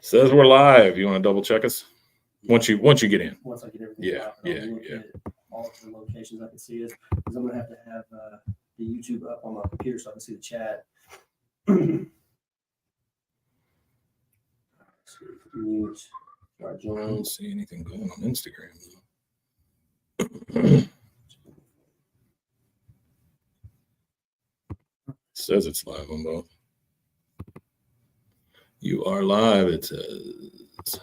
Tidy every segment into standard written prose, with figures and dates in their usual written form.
Says we're live. You want to double check us? Once you get in. Once I get everything. Yeah. All of the locations I can see it, because I'm gonna have to have the YouTube up on my computer so I can see the chat. Mute. Start I join. don't see anything going on Instagram though. Says it's live on both. You are live, it says.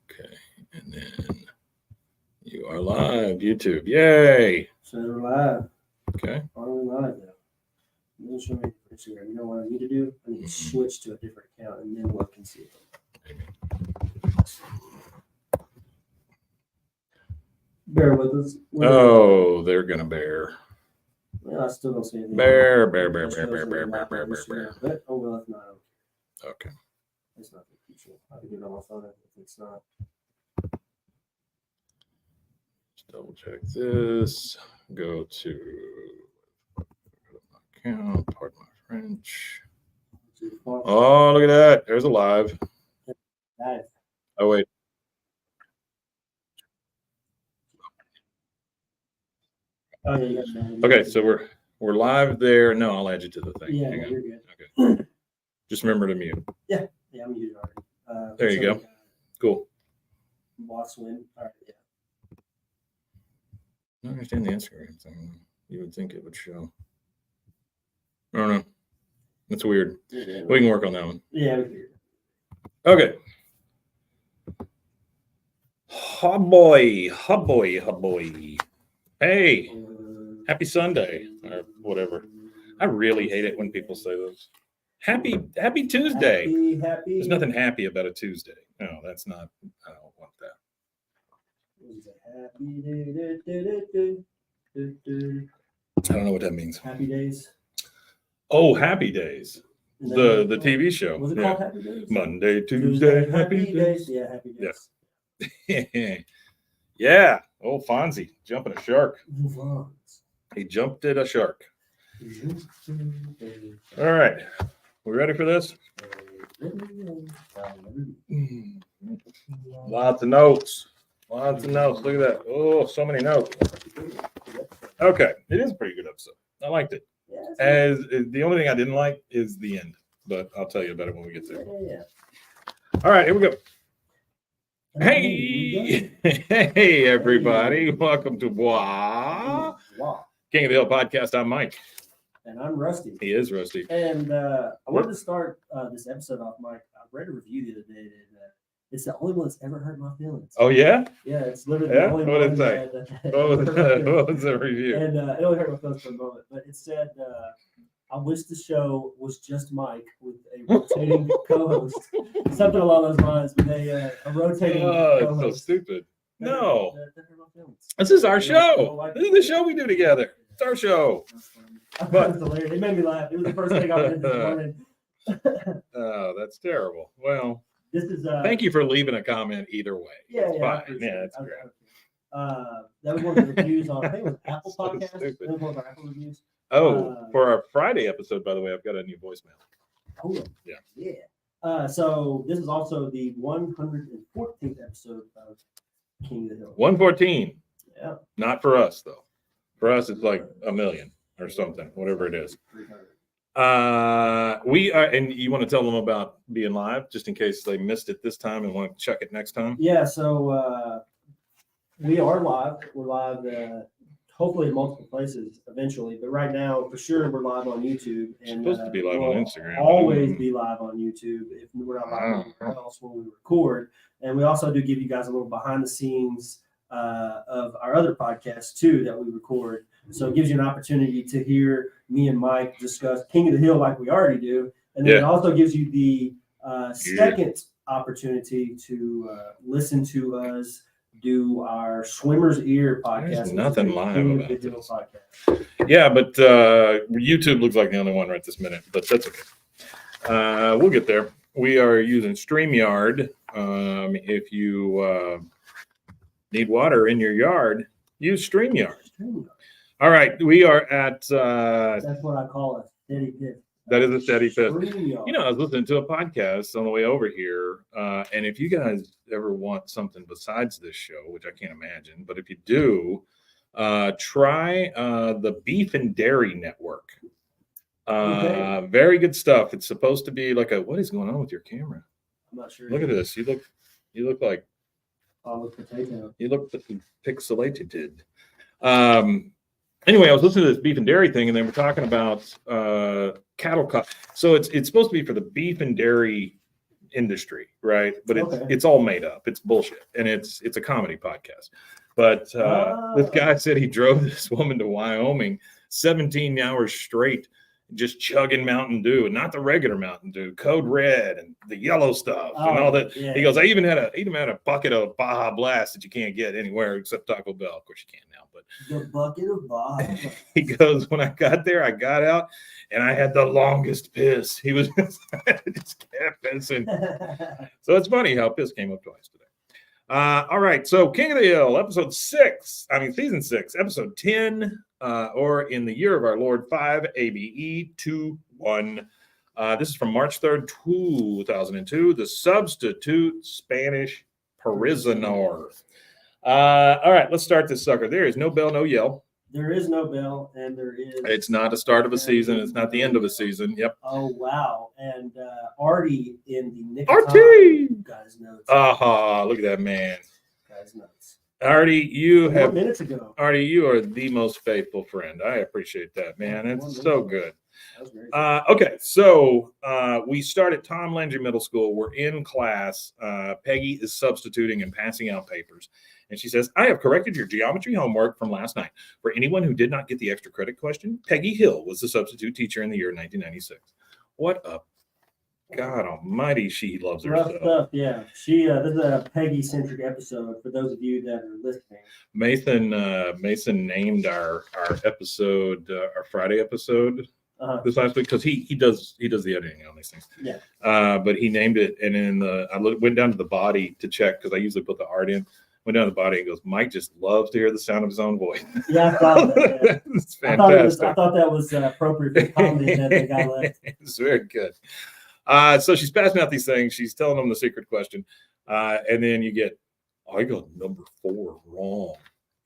Okay, and then you are live, YouTube. Yay! So we're live. Okay. Are we live now? It doesn't show me for Instagram. You know what I need to do? I need to switch to a different account and then look and see it. Bear with us. Oh, they're gonna bear. Well, I still don't see anything. Bear. But, oh well, if not, Okay. it's not the future. I can do it on my phone if it's not. Let's double check this. Go to my account. Pardon my French. Oh, look at that. There's a live. Live. Oh wait. Oh, yeah, Okay, so we're live there. No, I'll add you to the thing. Yeah, Hang on. you're good. Okay. Just remember to mute. Yeah, I'm muted already. There you go. Cool. Boss win. All right, yeah. I don't understand the Instagram thing. You would think it would show. I don't know. That's weird. Yeah, We can work on that one. yeah, we figured. Okay. Oh boy. Hey, happy Sunday or whatever. I really hate it when people say those. Happy Tuesday. Happy. There's nothing happy about a Tuesday. No, that's not. I don't want that. I don't know what that means. Happy Days. Oh, Happy Days. Is that The TV show. Was it called Happy Days? Monday, Tuesday, Happy Days. Yeah, Happy Days. Yeah. Oh, Fonzie jumping a shark. Yeah. He jumped at a shark. All right. We ready for this? Lots of notes. Lots of notes. Look at that. Oh, so many notes. Okay. It is a pretty good episode. I liked it. As the only thing I didn't like is the end, but I'll tell you about it when we get there. Yeah. All right, here we go. Hey, everybody. Welcome to Bwaaa, Wow. King of the Hill podcast. I'm Mike. And I'm Rusty. He is Rusty. And I wanted to start this episode off, Mike. I read a review the other day that it's the only one that's ever hurt my feelings. Oh, yeah? Yeah, it's literally Yeah? the only What one did it say? that What was the review? And it only hurt my feelings for a moment, but it said, I wish the show was just Mike with a rotating co-host. Something along those lines with a rotating Oh, it's so co-host. stupid. No. That hurt my feelings. This is our I show. don't like This is the show we do together. It's our show. I thought it was hilarious. It made me laugh. It was the first thing I read this morning. Oh, that's terrible. Well, This is thank you for leaving a comment either way. Yeah, It's yeah, I fine. appreciate Yeah, it. it's great. That was one of the reviews on, I think it was Apple So Podcast. stupid. That was one of our Apple reviews. Oh, for our Friday episode, by the way, I've got a new voicemail. Oh, Yeah. Yeah. So this is also the 114th episode of King of the Hill. 114. Yeah. Not for us, though. For us, it's like a million or something, whatever it is. 300. We are, and you want to tell them about being live, just in case they missed it this time and want to check it next time? Yeah. So we are live. We're live. Hopefully in multiple places eventually, but right now for sure we're live on YouTube. And Supposed to be live we'll on Instagram. always be live on YouTube if we're not live anywhere else when we record. And we also do give you guys a little behind the scenes of our other podcasts too that we record. So it gives you an opportunity to hear me and Mike discuss King of the Hill like we already do, and then it also gives you the second opportunity to listen to us do our Swimmer's Ear podcast. There's nothing live about this this. Yeah, but YouTube looks like the only one right this minute, but that's okay. We'll get there. We are using StreamYard. If you need water in your yard, use StreamYard. All right, we are at. That's what I call a steady pit. That is a steady piss. StreamYard. You know, I was listening to a podcast on the way over here, and if you guys ever want something besides this show, which I can't imagine, but if you do, try the Beef and Dairy Network. Okay. Very good stuff. It's supposed to be like a. What is going on with your camera? I'm not sure. Look at this. You look like Potato. you look pixelated. Anyway, I was listening to this beef and dairy thing, and they were talking about cattle cut. So it's supposed to be for the beef and dairy industry, right? But it's all made up. It's bullshit, and it's a comedy podcast. But this guy said he drove this woman to Wyoming 17 hours straight, just chugging Mountain Dew, and not the regular Mountain Dew, Code Red and the yellow stuff and all that. Yeah. He goes, I even had a bucket of Bwaaa Blast that you can't get anywhere except Taco Bell. Of course you can't now, but the bucket of Bwaaa. He goes, when I got there, I got out and I had the longest piss. He was just kept pissing. So it's funny how piss came up twice today. All right, so King of the Hill, season 6, episode 10, or in the year of our Lord 5 ABE 21. This is from March 3rd, 2002. The Substitute Spanish Prisoner. All right, let's start this sucker. There is no bell, no yell. There is no bell, and there is. It's not the start of a season. It's not the end of a season. Yep. Oh wow! And Artie in the nick of Artie time. Guys nuts. Look at that man. Guys nuts. Artie, you have minutes ago. Artie, you are the most faithful friend. I appreciate that, man. It's so good. Okay, so we start at Tom Landry Middle School. We're in class. Peggy is substituting and passing out papers. And she says, I have corrected your geometry homework from last night. For anyone who did not get the extra credit question, Peggy Hill was the substitute teacher in the year 1996. What a God almighty, she loves her rough stuff. Yeah, this is a Peggy-centric episode for those of you that are listening. Mason named our episode, our Friday episode, this last week because he does the editing on these things. Yeah. But he named it, and then I went down to the body to check because I usually put the art in. Went down to the body and goes, Mike just loves to hear the sound of his own voice. Yeah, I thought that. Yeah. It's fantastic. I thought that was appropriate for the comedy that the guy left. It's very good. So she's passing out these things. She's telling them the secret question. And then you get, I got number 4 wrong.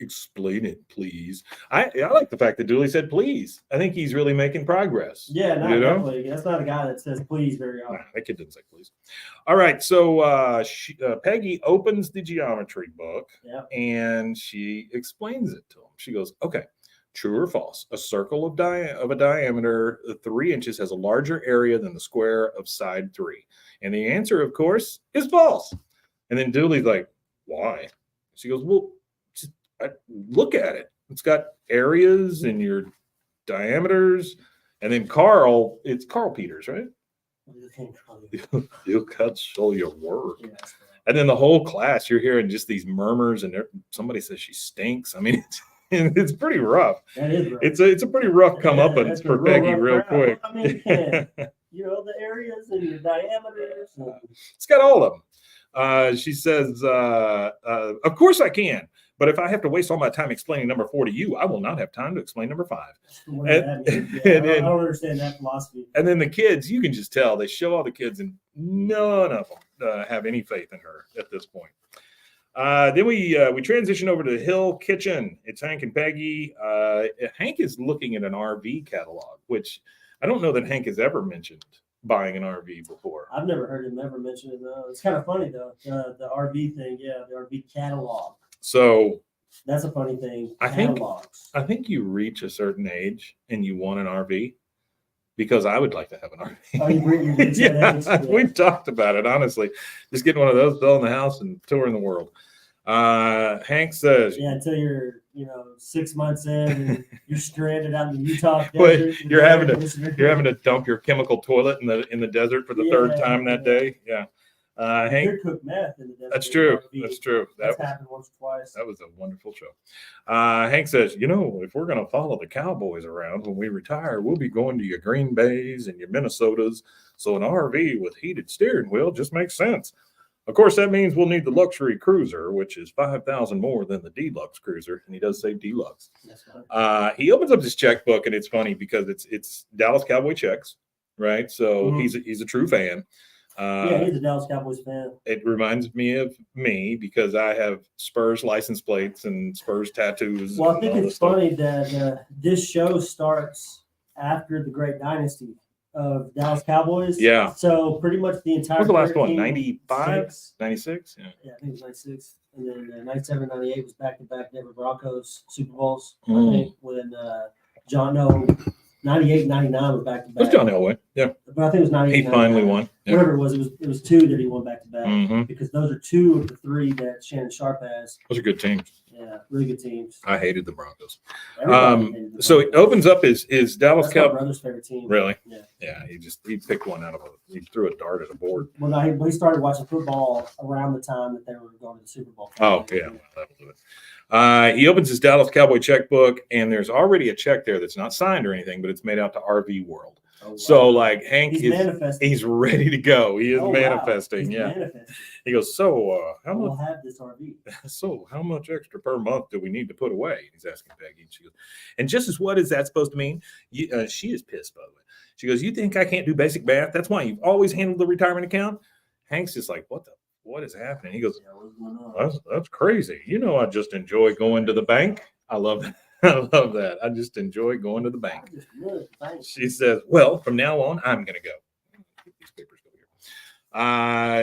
Explain it, please. I like the fact that Dooley said please. I think he's really making progress. Yeah, definitely. That's not a guy that says please very often. That kid didn't say please. All right, so Peggy opens the geometry book and she explains it to him. She goes, okay, true or false? A circle of a diameter 3 inches has a larger area than the square of side 3. And the answer, of course, is false. And then Dooley's like, why? She goes, well, look at it. It's got areas and your diameters. And then it's Carl Peters, right? You can't show your work. Yeah, and then the whole class, you're hearing just these murmurs, and somebody says she stinks. I mean, it's pretty rough. That is rough. It's a pretty rough comeuppance for Peggy real quick. I mean, the areas and your diameters. It's got all of them. She says, of course I can. But if I have to waste all my time explaining number 4 to you, I will not have time to explain number 5. I don't understand that philosophy. And then the kids, you can just tell, they show all the kids, and none of them have any faith in her at this point. Then we transition over to the Hill Kitchen. It's Hank and Peggy. Hank is looking at an RV catalog, which I don't know that Hank has ever mentioned buying an RV before. I've never heard him ever mention it, though. It's kind of funny, though. The RV thing, the RV catalog. So that's a funny thing. I think you reach a certain age and you want an RV, because I would like to have an RV. Oh, you reach that age? We've talked about it, honestly. Just getting one of those, building the house, and touring the world. Hank says, until you're 6 months in and you're stranded out in the Utah desert. Wait, you're having to dump your chemical toilet in the desert for the third time that day. Yeah. Hank cooked meth in the desert. That's true. That's true. That's happened once or twice. That was a wonderful show. Hank says, if we're going to follow the Cowboys around when we retire, we'll be going to your Green Bays and your Minnesotas. So an RV with heated steering wheel just makes sense. Of course, that means we'll need the luxury cruiser, which is $5,000 more than the deluxe cruiser, and he does say deluxe. That's right. He opens up his checkbook, and it's funny because it's Dallas Cowboy checks, right? So Mhm. he's a true fan. Yeah, he's a Dallas Cowboys fan. It reminds me of me because I have Spurs license plates and Spurs tattoos. Well, I and think all it's this stuff. funny that this show starts after the Great Dynasty of Dallas Cowboys. Yeah. So pretty much the entire. What was the last one? team, 95? 6. 96? Yeah. Yeah, I think it was 96. And then 97, 98 was back-to-back Denver Broncos Super Bowls. I Mm. think when John No, 98, 99 were back-to-back. What's John Elway? Yeah. But I think it was 98. He finally won. Yeah. Whatever it was 2 that he won back-to-back. Mhm. Because those are 2 of the 3 that Shannon Sharp has. Those are good teams. Yeah, really good teams. I hated the Broncos. Everybody hated the So it Broncos. opens up is Dallas That's my Cowboys. brother's favorite team. Really? Yeah. Yeah. He picked one out of he threw a dart at a board. When he started watching football around the time that they were going to the Super Bowl. Oh yeah, that'll do it. He opens his Dallas Cowboy checkbook, and there's already a check there that's not signed or anything, but it's made out to RV World. Oh, wow. So like Hank He's is manifesting. he's ready to go. He is Oh, wow. manifesting. He's Yeah. manifesting. He goes, so how We'll much? have this RV. So how much extra per month do we need to put away? He's asking Peggy. And she goes, and just as what is that supposed to mean? She is pissed, by the way. She goes, you think I can't do basic math? That's why you've always handled the retirement account. Hank's just like, what is happening? He goes, Yeah, what's going on? that's crazy. I just enjoy going to the bank. I love that. I love that. I just enjoy going to the bank. I just love the bank. She says, well, from now on, I'm going to go. Get these papers over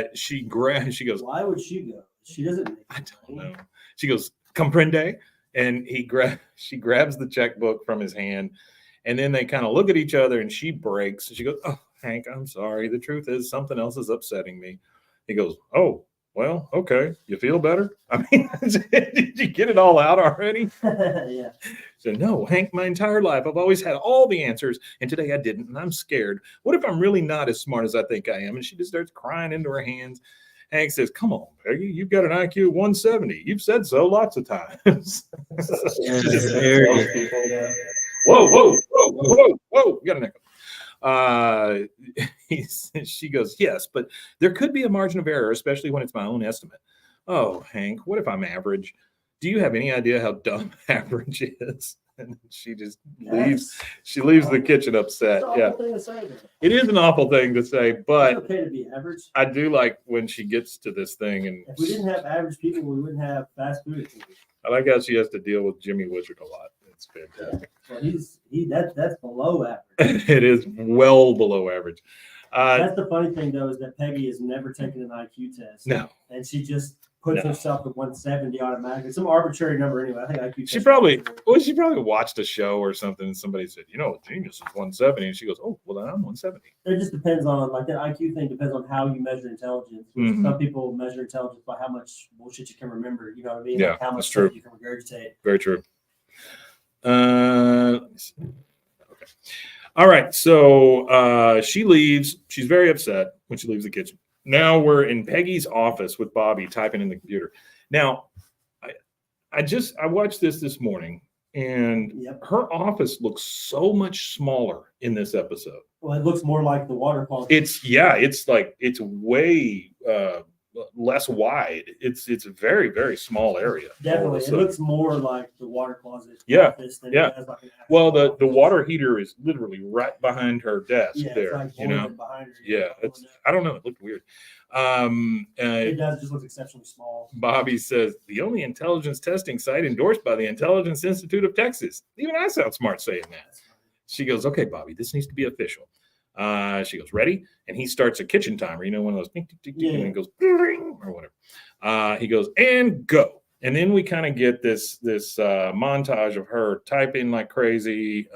here. She goes, Why would she go? She doesn't. I don't know. She goes, comprende. And she grabs the checkbook from his hand. And then they kind of look at each other and she breaks. She goes, oh, Hank, I'm sorry. The truth is something else is upsetting me. He goes, oh, well, okay. You feel better? I mean, did you get it all out already? Yeah. So no, Hank, my entire life, I've always had all the answers. And today I didn't. And I'm scared. What if I'm really not as smart as I think I am? And she just starts crying into her hands. Hank says, come on, Peggy, you've got an IQ of 170. You've said so lots of times. Whoa. We got an echo. She goes, yes, but there could be a margin of error, especially when it's my own estimate. Oh, Hank, what if I'm average? Do you have any idea how dumb average is? And she just leaves. She leaves the kitchen upset. Yeah, Thing to say, it is an awful thing to say, but it's okay to be average. I do like when she gets to this thing, and If we didn't have average people, we wouldn't have fast food. I like how she has to deal with Jimmy Wizard a lot. It's fantastic. Well, that's below average. It is well below average. That's the funny thing, though, is that Peggy has never taken an IQ test. No, And she just puts herself at 170 automatically. Some arbitrary number anyway. I think IQ. she probably watched a show or something, and somebody said, genius is 170, and she goes, oh, well, then I'm 170. It just depends on, like, that IQ thing depends on how you measure intelligence. Mhm. Some people measure intelligence by how much bullshit you can remember. You know what I mean? Yeah, Like how much that's true. stuff you can regurgitate. Very true. Let me see. Okay. All right. So she leaves. She's very upset when she leaves the kitchen. Now we're in Peggy's office with Bobby typing in the computer. Now, I watched this morning, and Yep. her office looks so much smaller in this episode. Well, it looks more like the water closet. It's way less wide. It's a very, very small area. Definitely. It looks more like the water closet Yeah, office than yeah. it does like an actual Well, the office. water heater is literally right behind her desk Yeah, there. it's like boiling behind her. Yeah, I don't know. It looked weird. It does. It just looks exceptionally small. Bobby says the only intelligence testing site endorsed by the Intelligence Institute of Texas. Even I sound smart saying that. She goes, okay, Bobby, this needs to be official. She goes, ready? And he starts a kitchen timer, one of those, tick, tick, tick, tick, and it goes, or whatever. He goes, and go. And then we kind of get this montage of her typing like crazy.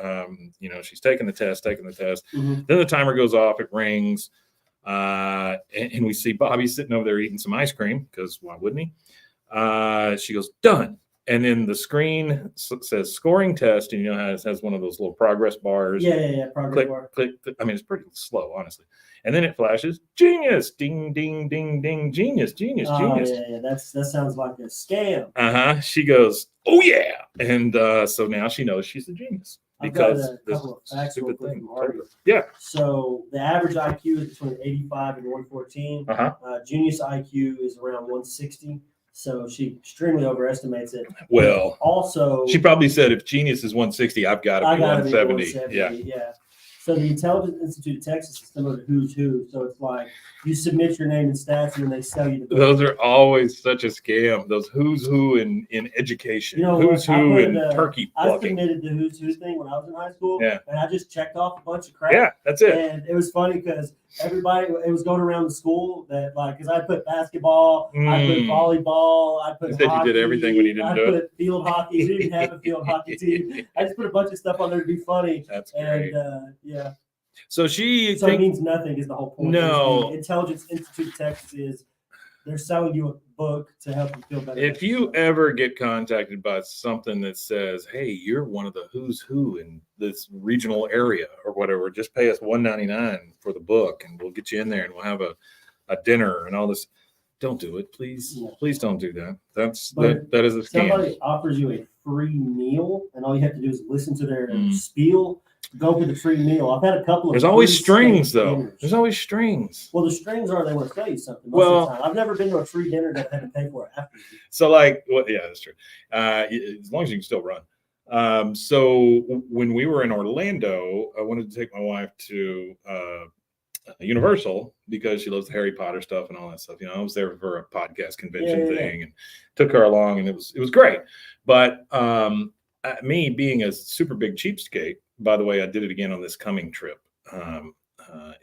She's taking the test. Mm-hmm. Then the timer goes off, it rings. And we see Bobby sitting over there eating some ice cream, because why wouldn't he? She goes, done. And then the screen says scoring test, and how it has one of those little progress bars. Yeah. Progress bar. Click. I mean, it's pretty slow, honestly. And then it flashes, genius, ding, ding, ding, ding, genius. Yeah. That sounds like a scam. She goes, oh yeah. And so now she knows she's a genius because I've got a couple of facts real quick from Artie. Yeah. So the average IQ is between 85 and 114. Genius IQ is around 160. So she extremely overestimates it. Well, also, she probably said if genius is 160, I've got to be 170. Yeah. So the Intelligence Institute of Texas is similar to Who's Who. So it's like you submit your name and stats, and then they sell you the book. Those are always such a scam. Those who's who in education, You know who's what? who in turkey I plucking. submitted the Who's Who thing when I was in high school, Yeah. and I just checked off a bunch of crap. Yeah, that's it. And it was funny because everybody, it was going around the school that like, because I put basketball, I put volleyball, I put You said hockey, you did everything when you didn't do it. I put field hockey. We didn't have a field hockey team. I just put a bunch of stuff on there to be funny. That's great. And yeah. So it means nothing is the whole point. No. The Intelligence Institute of Texas is they're selling you a book to help you feel better. If you ever get contacted by something that says, "Hey, you're one of the who's who in this regional area or whatever, just pay us $1.99 for the book, and we'll get you in there, and we'll have a dinner and all this," don't do it, please. Yeah. Please don't do that. But that is a scam. Somebody offers you a free meal, and all you have to do is listen to their Mm. spiel. Go for the free meal. I've had a couple of. There's always free strings, steak though. dinners. There's always strings. Well, the strings are they want to tell you something. Most Well- of the time. I've never been to a free dinner that I had to pay for it after. So, like, yeah, that's true. As long as you can still run. So when we were in Orlando, I wanted to take my wife to Universal because she loves the Harry Potter stuff and all that stuff. You know, I was there for a podcast convention thing and took her along, and it was great. But me being a super big cheapskate, by the way, I did it again on this coming trip.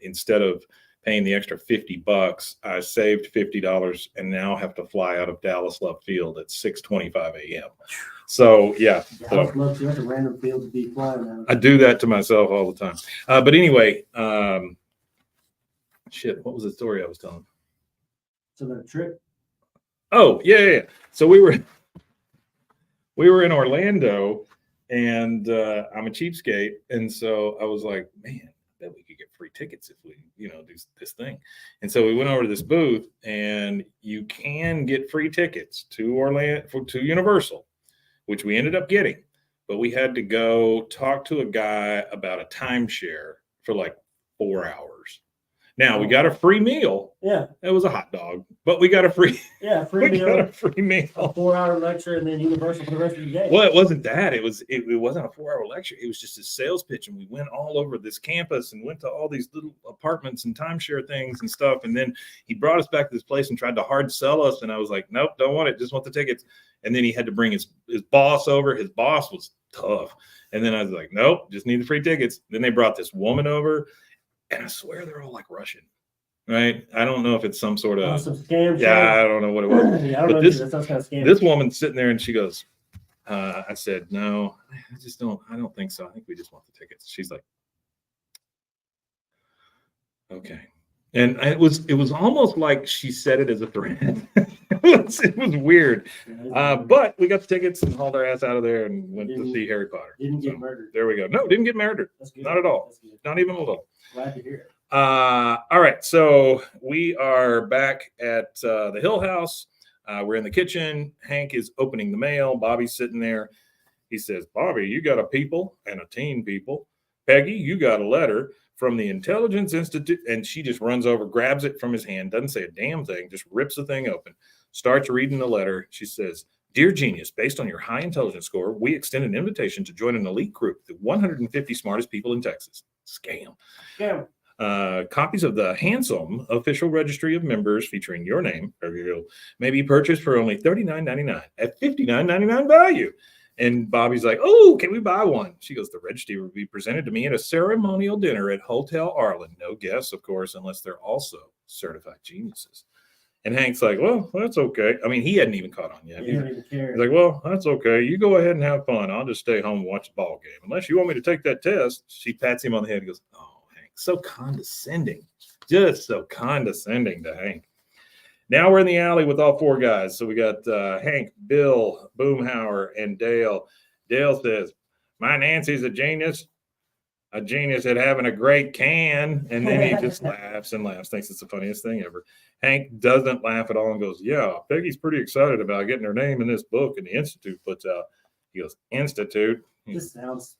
Instead of paying the extra $50, I saved $50 and now have to fly out of Dallas Love Field at 6:25 a.m. So yeah, Dallas loves you. That's a random field to be flying out. I do that to myself all the time. But anyway, shit, what was the story I was telling? So that trip. Oh yeah. So we were in Orlando, and I'm a cheapskate, and so I was like, man, I bet we could get free tickets if we, do this thing. And so we went over to this booth, and you can get free tickets to Universal, which we ended up getting, but we had to go talk to a guy about a timeshare for like 4 hours. Now we got a free meal. Yeah. It was a hot dog, but we got a free. Yeah, free we meal. got a free meal. A 4-hour lecture, and then Universal for the rest of the day. Well, it wasn't that. It wasn't a 4-hour lecture. It was just a sales pitch, and we went all over this campus and went to all these little apartments and timeshare things and stuff. And then he brought us back to this place and tried to hard sell us. And I was like, nope, don't want it. Just want the tickets. And then he had to bring his boss over. His boss was tough. And then I was like, nope, just need the free tickets. Then they brought this woman over, and I swear they're all like Russian. Right? I don't know if it's some sort of some scam. Yeah, I don't know what it was. Yeah, I don't know. That sounds kind of scam. This woman's sitting there, and she goes, I said, no, I don't think so. I think we just want the tickets. She's like, okay. And it was almost like she said it as a threat. It was weird. But we got the tickets and hauled our ass out of there and went to see Harry Potter. Didn't get murdered. There we go. No, didn't get murdered. That's good. Not at all. That's good. Not even a little. Glad to hear it. All right, so we are back at the Hill House. We're in the kitchen. Hank is opening the mail. Bobby's sitting there. He says, Bobby, you got a people and a teen people. Peggy, you got a letter from the Intelligence Institute. And she just runs over, grabs it from his hand, doesn't say a damn thing, just rips the thing open, starts reading the letter. She says, Dear Genius, based on your high intelligence score, we extend an invitation to join an elite group, the 150 smartest people in Texas. Scam. Yeah. Copies of the handsome official registry of members featuring your name may be purchased for only $39.99 at $59.99 value. And Bobby's like, oh, can we buy one? She goes, the registry will be presented to me at a ceremonial dinner at Hotel Arlen. No guests, of course, unless they're also certified geniuses. And Hank's like, well, that's okay. I mean, he hadn't even caught on yet. He didn't even care. He's like, well, that's okay. You go ahead and have fun. I'll just stay home and watch the ball game. Unless you want me to take that test. She pats him on the head and goes, oh. So condescending, just so condescending to Hank. Now we're in the alley with all four guys. So we got Hank, Bill, Boomhauer, and Dale. Dale says, my Nancy's a genius at having a great can. And then he just laughs and laughs, thinks it's the funniest thing ever. Hank doesn't laugh at all and goes, yeah, Peggy's pretty excited about getting her name in this book and the Institute puts out. He goes, Institute? This sounds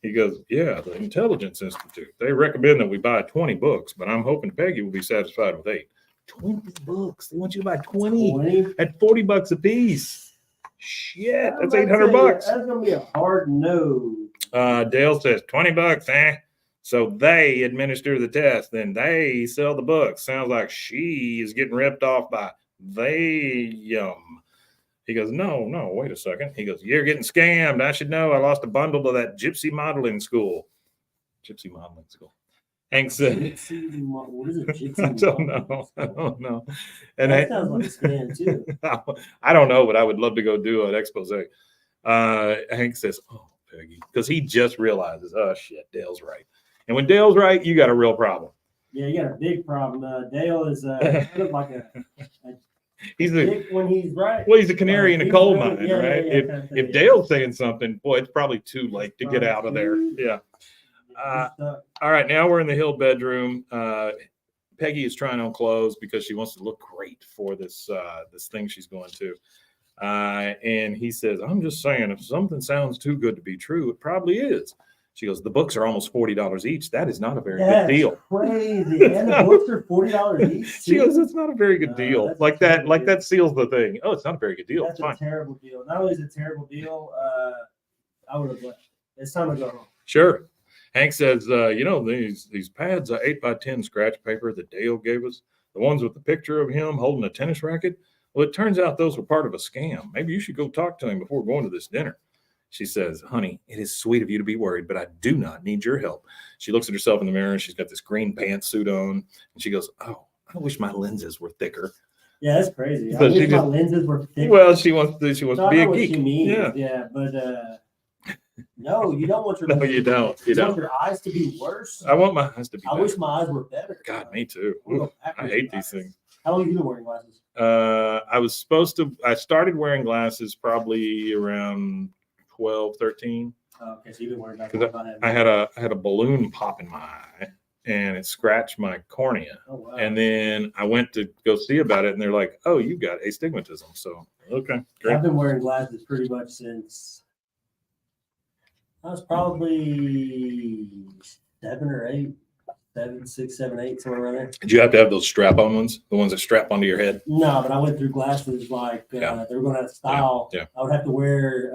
He goes, yeah, the Intelligence Institute. They recommend that we buy 20 books, but I'm hoping Peggy will be satisfied with 8. 20 books. They want you to buy 20 at $40 a piece. Shit, that's $800. That's gonna be a hard no. Dale says $20, eh? So they administer the test, then they sell the books. Sounds like she is getting ripped off by they. He goes, no, wait a second. He goes, you're getting scammed. I should know. I lost a bundle to that gypsy modeling school. Gypsy modeling school. Hank said, What is it? Gypsy I don't know. And that sounds like a scam too. I don't know, but I would love to go do an expose. Hank says, oh, Peggy, because he just realizes, oh, shit, Dale's right. And when Dale's right, you got a real problem. Yeah, you got a big problem. Dale is kind of like he's when he's right. Well, he's a canary in a coal mine, right? Yeah, if Dale's saying something, boy, it's probably too late to get out of there. Yeah. All right, now we're in the Hill bedroom. Peggy is trying on clothes because she wants to look great for this thing she's going to. And he says, I'm just saying, if something sounds too good to be true, it probably is. She goes, the books are almost $40 each. That is not a very good deal. Crazy. And the books are $40 each. She goes, it's not a very good deal. Like that seals the thing. Oh, it's not a very good deal. That's a terrible deal. Not only is it a terrible deal, I would have left. It's time to go home. Sure. Hank says, these pads are 8x10 scratch paper that Dale gave us, the ones with the picture of him holding a tennis racket. Well, it turns out those were part of a scam. Maybe you should go talk to him before going to this dinner. She says, honey, it is sweet of you to be worried, but I do not need your help. She looks at herself in the mirror. She's got this green pantsuit on. And she goes, oh, I wish my lenses were thicker. Yeah, that's crazy. I wish my lenses were thicker. Well, she wants to be a geek. She means. Yeah, but no, you don't want your no, you don't. You don't want your eyes to be worse. I want my eyes to be better. I wish my eyes were better. God, me too. Ooh, I hate these things. How long have you been wearing glasses? I started wearing glasses probably around 12, 13. Okay, so you've been wearing glasses. I had a balloon pop in my eye and it scratched my cornea. Oh, wow. And then I went to go see about it and they're like, oh, you got astigmatism. So, okay, great. I've been wearing glasses pretty much since I was probably 7 or 8. 7, 6, 7, 8, somewhere around there. Did you have to have those strap-on ones, the ones that strap onto your head? No, but I went through glasses like they were going out of style. Yeah. I would have to wear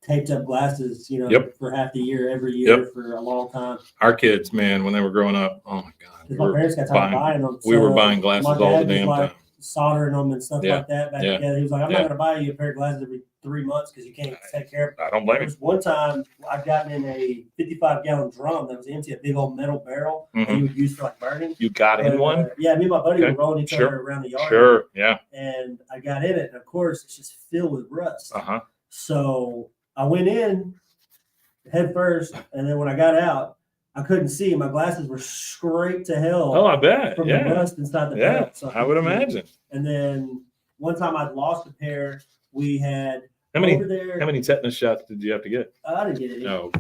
taped up glasses, for half the year, every year for a long time. Our kids, man, when they were growing up, oh my God, my parents got tired of buying them. We were buying glasses all the damn time. Soldering them and stuff like that back together. He was like, I'm not going to buy you a pair of glasses every 3 months because you can't take care of them. I don't blame you. One time I'd gotten in a 55-gallon drum that was empty, a big old metal barrel that you would use for like burning. You got in one? Yeah, me and my buddy were rolling each other around the yard. Sure, yeah. And I got in it, and of course, it's just filled with rust. Uh-huh. So I went in head first, and then when I got out, I couldn't see. My glasses were scraped to hell. Oh, I bet. From the rust inside the barrel. So I would imagine. And then one time I'd lost a pair. We had how many tetanus shots did you have to get? I didn't get it. No.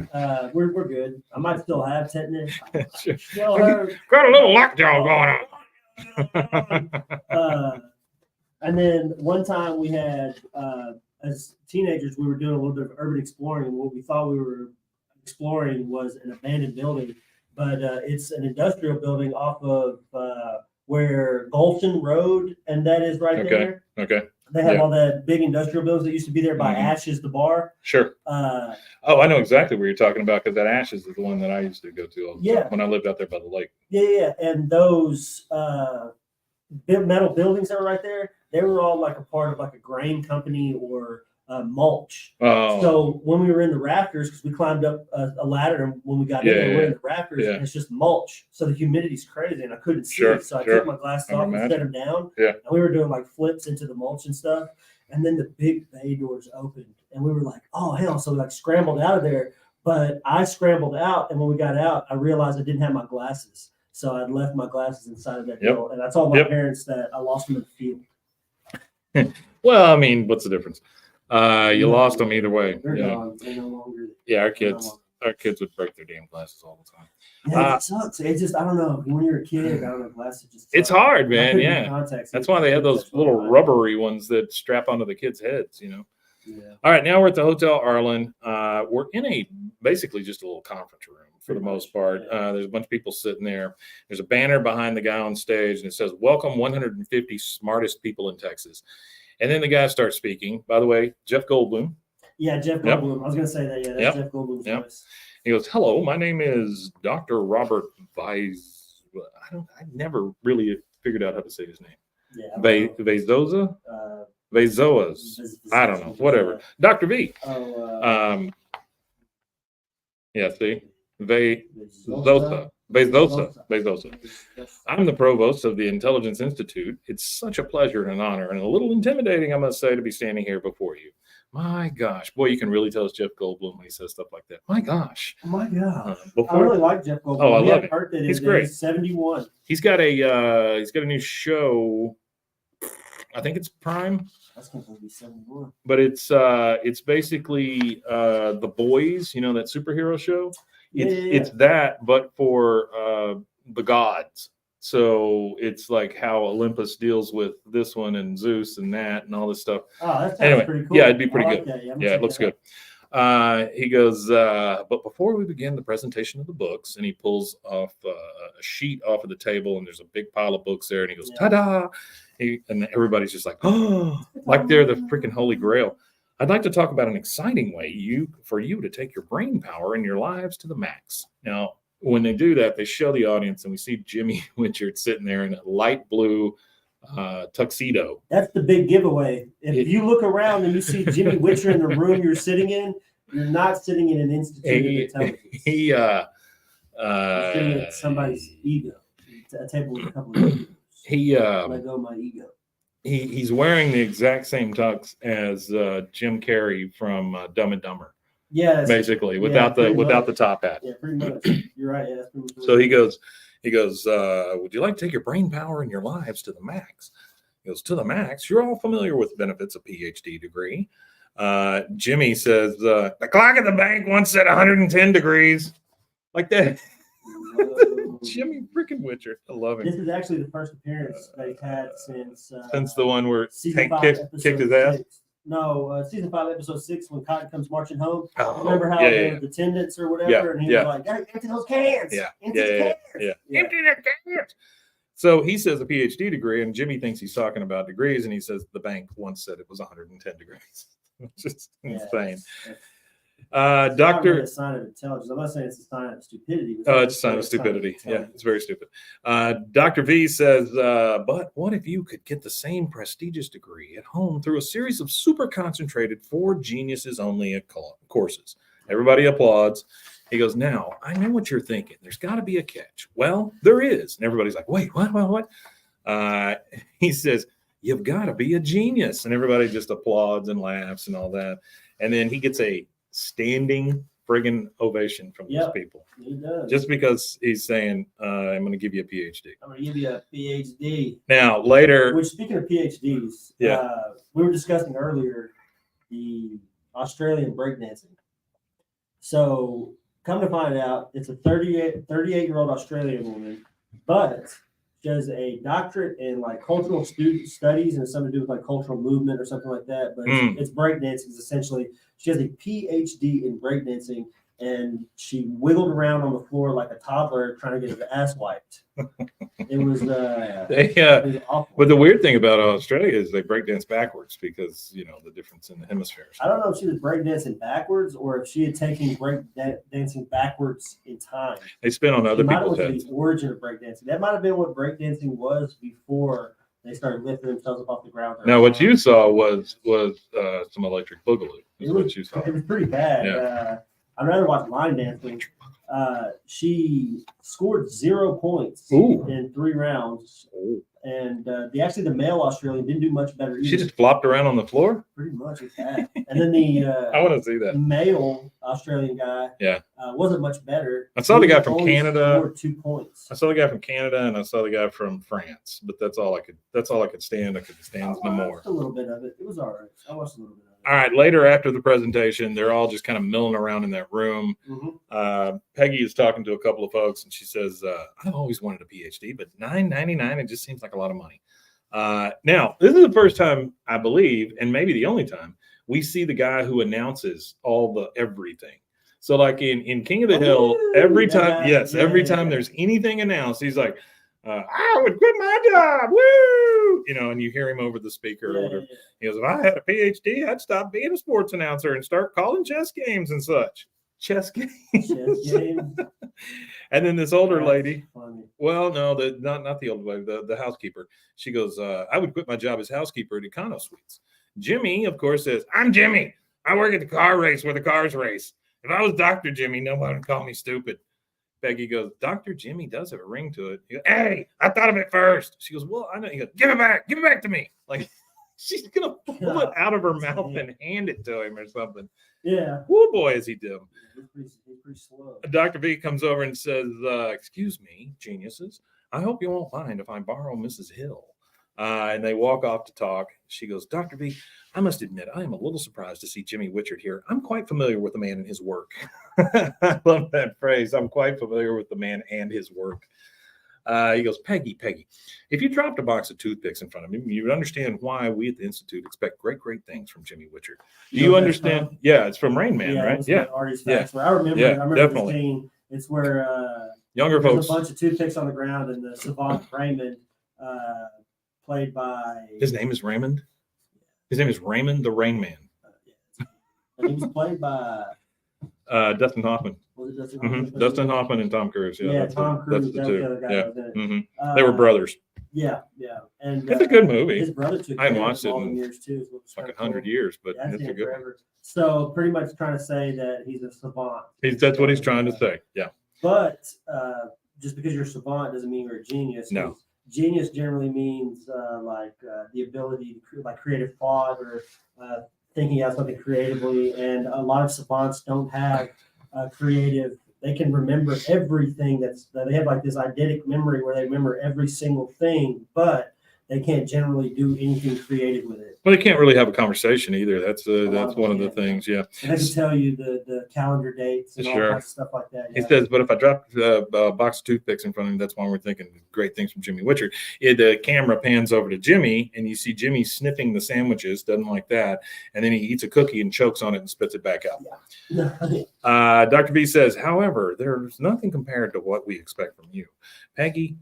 We're good. I might still have tetanus. Got a little lockjaw going on. And then one time we had, as teenagers, we were doing a little bit of urban exploring, and what we thought we were exploring was an abandoned building, but it's an industrial building off of where Gulshan Road and that is right there. Okay. They have all that big industrial buildings that used to be there by Ashes, the bar. Sure. I know exactly what you're talking about because that Ashes is the one that I used to go to all the time when I lived out there by the lake. Yeah. And those metal buildings that were right there, they were all like a part of like a grain company or mulch. So when we were in the rafters, because we climbed up a ladder, and when we got in there, we're in the rafters, and it's just mulch. So the humidity's crazy, and I couldn't see it. So I took my glasses off and set them down. And we were doing like flips into the mulch and stuff. And then the big bay doors opened, and we were like, "Oh hell!" So we like scrambled out of there. But I scrambled out, and when we got out, I realized I didn't have my glasses. So I'd left my glasses inside of that hill, and I told my parents that I lost them in the field. Well, I mean, what's the difference? You lost them either way. They're gone. They're no longer. Yeah, our kids would break their damn glasses all the time. Yeah, it sucks. It's just, I don't know. When you're a kid, I don't know, glasses just. It's hard, man. Yeah. That's why they have those little rubbery ones that strap onto the kids' heads, Yeah. All right, now we're at the Hotel Arlen. We're in basically just a little conference room for the most part. There's a bunch of people sitting there. There's a banner behind the guy on stage, and it says, "Welcome 150 smartest people in Texas." And then the guy starts speaking. By the way, Jeff Goldblum. Yeah, Jeff Goldblum. I was going to say that. Yeah, that's Jeff Goldblum's voice. He goes, "Hello, my name is Dr. Robert Weiss." I never really figured out how to say his name. Yeah. Vezoza? Uh, Vezoas. I don't know. Whatever. Dr. V. Oh, Yeah, see? Vezosa. I'm the provost of the Intelligence Institute. It's such a pleasure and an honor and a little intimidating, I must say, to be standing here before you. My gosh. Boy, you can really tell it's Jeff Goldblum when he says stuff like that. My gosh. Oh my gosh. Before, I really like Jeff Goldblum. Oh, I He love had it. birthday He's today. great. He's 71. He's got a new show. I think it's Prime. That's going to be 71. But it's basically The Boys, you know, that superhero show. It's that, but for the gods. So it's like how Olympus deals with this one and Zeus and that and all this stuff. Oh, that sounds Anyway, pretty cool. yeah, it'd be pretty good. That. Yeah, it looks good. He goes, but before we begin the presentation of the books, and he pulls off a sheet off of the table, and there's a big pile of books there, and he goes, ta-da! And everybody's just like, oh, like they're the freaking Holy Grail. I'd like to talk about an exciting way for you to take your brain power and your lives to the max. Now, when they do that, they show the audience, and we see Jimmy Winchard sitting there in a light blue tuxedo. That's the big giveaway. If you look around and you see Jimmy Witcher in the room you're sitting in, you're not sitting in an institute of intelligence. You're sitting at somebody's ego. A table with a couple of egos. Let go of my ego. He's wearing the exact same tux as Jim Carrey from Dumb and Dumber. Yeah, basically without the top hat. Yeah, pretty much. You're right. Yeah, that's pretty much. So he goes, would you like to take your brain power and your lives to the max? He goes, to the max. You're all familiar with the benefits of PhD degree. Jimmy says, the clock at the bank once said 110 degrees. Like that. Jimmy freaking Winchard. I love him. This is actually the first appearance they've had since the one where Tank kicked his ass. No, season 5, episode 6, when Cotton comes marching home. Oh, remember how the attendants or whatever, and he was like, "Empty those cans! Empty the cans! Empty the cans!" So he says a PhD degree, and Jimmy thinks he's talking about degrees, and he says the bank once said it was 110 degrees. It's just insane. Doctor, a sign of intelligence. I'm not saying it's a sign of stupidity. It's a sign of stupidity. Yeah, it's very stupid. Dr. V says, but what if you could get the same prestigious degree at home through a series of super concentrated for geniuses only courses? Everybody applauds. He goes, now, I know what you're thinking. There's got to be a catch. Well, there is. And everybody's like, wait, what? He says, you've got to be a genius. And everybody just applauds and laughs and all that. And then he gets a standing friggin' ovation from these people. He does. Just because he's saying, I'm going to give you a PhD. I'm going to give you a PhD. Now, later. Which, speaking of PhDs, we were discussing earlier the Australian breakdancing. So, come to find out, it's a 38-year-old Australian woman, but she has a doctorate in like cultural studies and something to do with like cultural movement or something like that. But it's breakdancing. Essentially, she has a PhD in breakdancing, and she wiggled around on the floor like a toddler trying to get her ass wiped. It was awful. But the weird thing about Australia is they breakdance backwards because, you know, the difference in the hemispheres. I don't know if she was breakdancing backwards or if she had taken breakdancing backwards in time. They spin on other people's heads. The origin of breakdancing. That might have been what breakdancing was before they started lifting themselves up off the ground. Now, what you saw was some electric boogaloo. Is what you saw. It was pretty bad. Yeah. I'd rather watch line dancing. She scored 0 points Ooh. in 3 rounds. Ooh. And the male Australian didn't do much better either. She just flopped around on the floor? Pretty much, it's bad. And then the I want to see that. male Australian guy wasn't much better. I saw the guy from Canada. Scored 2 points. I saw the guy from Canada and I saw the guy from France, but that's all I could stand. I could stand no more. A little bit of it. It was all right. I watched a little bit of it. All right. Later, after the presentation, they're all just kind of milling around in that room. Mm-hmm. Peggy is talking to a couple of folks, and she says, "I've always wanted a PhD, but $9.99 it just seems like a lot of money." Now, this is the first time I believe, and maybe the only time, we see the guy who announces all the everything. So, like in King of the Hill, every time there's anything announced, he's like, "I would quit my job, woo!" You know, and you hear him over the speaker or whatever. He goes, "If I had a PhD, I'd stop being a sports announcer and start calling chess games and such." chess game. Chess game. And then this older That's lady, funny. well, no, not the older lady, the housekeeper. She goes, I would quit my job as housekeeper at Econo Suites. Jimmy, of course, says, I'm Jimmy. I work at the car race where the cars race. If I was Dr. Jimmy, nobody would call me stupid. Peggy goes, Dr. Jimmy does have a ring to it. He goes, hey, I thought of it first. She goes, well, I know. He goes, give it back to me. Like, she's going to pull it out of her mouth and hand it to him or something. Yeah. Whoa, boy, is he dumb. He's pretty slow. Dr. V comes over and says, excuse me, geniuses. I hope you won't mind if I borrow Mrs. Hill. And they walk off to talk. She goes, Dr. V, I must admit, I am a little surprised to see Jimmy Witchard here. I'm quite familiar with the man and his work. I love that phrase. I'm quite familiar with the man and his work. He goes, Peggy, if you dropped a box of toothpicks in front of me, you would understand why we at the Institute expect great things from Jimmy Witchard. Do you understand? Yeah, it's from Rain Man, right? Yeah. Artist Facts, where I remember definitely. this scene. It's where Younger there's folks. a bunch of toothpicks on the ground, and the savant Raymond, played by. His name is Raymond. His name is Raymond the Rain Man. And he was played by. Dustin Hoffman. Was it Dustin Mm-hmm. Hoffman? Dustin Hoffman and Tom Cruise. Yeah, Tom Cruise. That's the two. The other guy Yeah. that was in it. Mm-hmm. They were brothers. Yeah. And It's a good movie. His brother took. I haven't watched it in years too. It's like 100 years, but Yeah, it's a good one. So pretty much trying to say that he's a savant. That's what he's trying to say. Yeah. But just because you're a savant doesn't mean you're a genius. No. Genius generally means the ability to creative thought or thinking out something creatively. And a lot of savants don't have creative. They can remember everything they have like this eidetic memory where they remember every single thing, but they can't generally do anything creative with it. Well, they can't really have a conversation either. That's one of the things. Yeah. And they can tell you the calendar dates and all kinds of stuff like that. He Yeah. says, but if I drop a box of toothpicks in front of him, that's why we're thinking great things from Jimmy Witchard. The camera pans over to Jimmy, and you see Jimmy sniffing the sandwiches, doesn't like that. And then he eats a cookie and chokes on it and spits it back out. Yeah. Dr. B says, however, there's nothing compared to what we expect from you. Peggy,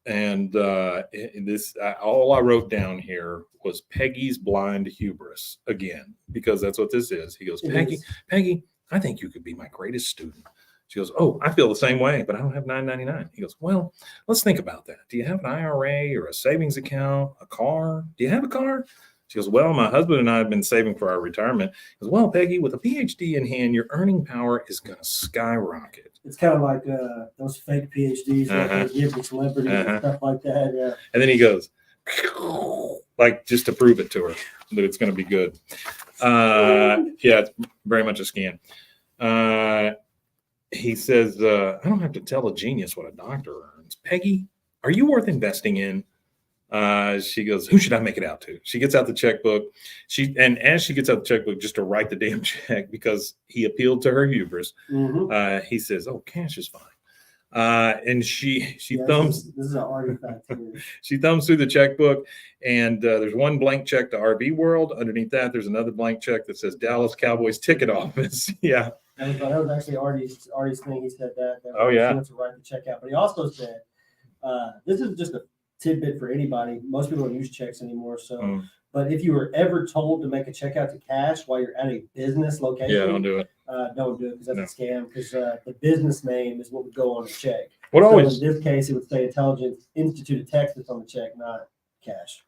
and all I wrote down here was Peggy's blind hubris again, because that's what this is. He goes, Peggy, I think you could be my greatest student. She goes, oh, I feel the same way, but I don't have $9.99. He goes, well, let's think about that. Do you have an IRA or a savings account, a car? Do you have a car? She goes, well, my husband and I have been saving for our retirement. He goes, well, Peggy, with a PhD in hand, your earning power is going to skyrocket. It's kind of like those fake PhDs that they give to celebrities and stuff like that. Yeah. And then he goes, like, just to prove it to her that it's going to be good. Yeah, it's very much a scam. He says, I don't have to tell a genius what a doctor earns. Peggy, are you worth investing in? She goes, who should I make it out to? She gets out the checkbook. As she gets out the checkbook just to write the damn check because he appealed to her hubris. Mm-hmm. He says, oh, cash is fine. And she thumbs. This is an artifact here. She thumbs through the checkbook, and there's one blank check to RV World. Underneath that, there's another blank check that says Dallas Cowboys ticket office. Yeah. That was actually Artie's thing. He said that oh, yeah. He wants to write the check out. But he also said, this is just a tidbit for anybody. Most people don't use checks anymore. So, but if you were ever told to make a check out to cash while you're at a business location, don't do it. Don't do it because that's a scam. Because the business name is what would go on the check. In this case, it would say Intelligence Institute of Texas on the check, not cash.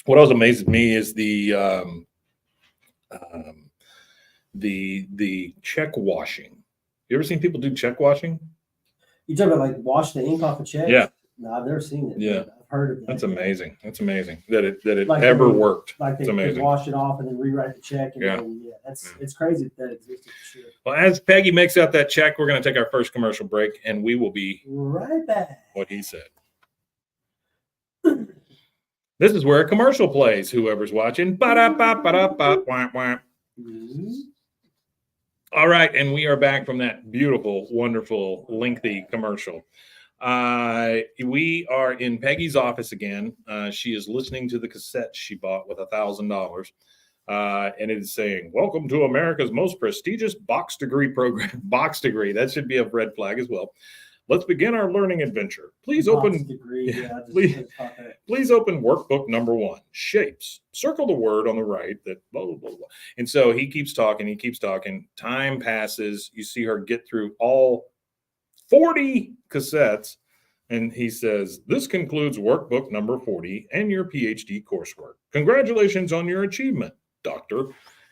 What always amazes me is the check washing. You ever seen people do check washing? You talking about like wash the ink off a check? Yeah. No, I've never seen it. Yeah. I've heard of that. That's amazing. That's amazing that it Like ever worked. Like it's they amazing. wash it off and then rewrite the check. And it's crazy that existed for sure. Well, as Peggy makes out that check, we're going to take our first commercial break, and we will be right back. What he said. This is where a commercial plays. Whoever's watching. Ba-da-ba-ba-da-ba-wah-wah. All right, and we are back from that beautiful, wonderful, lengthy commercial. We are in Peggy's office again. She is listening to the cassette she bought with $1,000. And it is saying, welcome to America's most prestigious box degree program. Box degree. That should be a red flag as well. Let's begin our learning adventure. Please Pops open degree. Yeah, please- just caught that. Please open workbook number 1, shapes. Circle the word on the right that blah, blah, blah, blah. And so he keeps talking. Time passes. You see her get through all 40 cassettes. And he says, this concludes workbook number 40 and your PhD coursework. Congratulations on your achievement, doctor.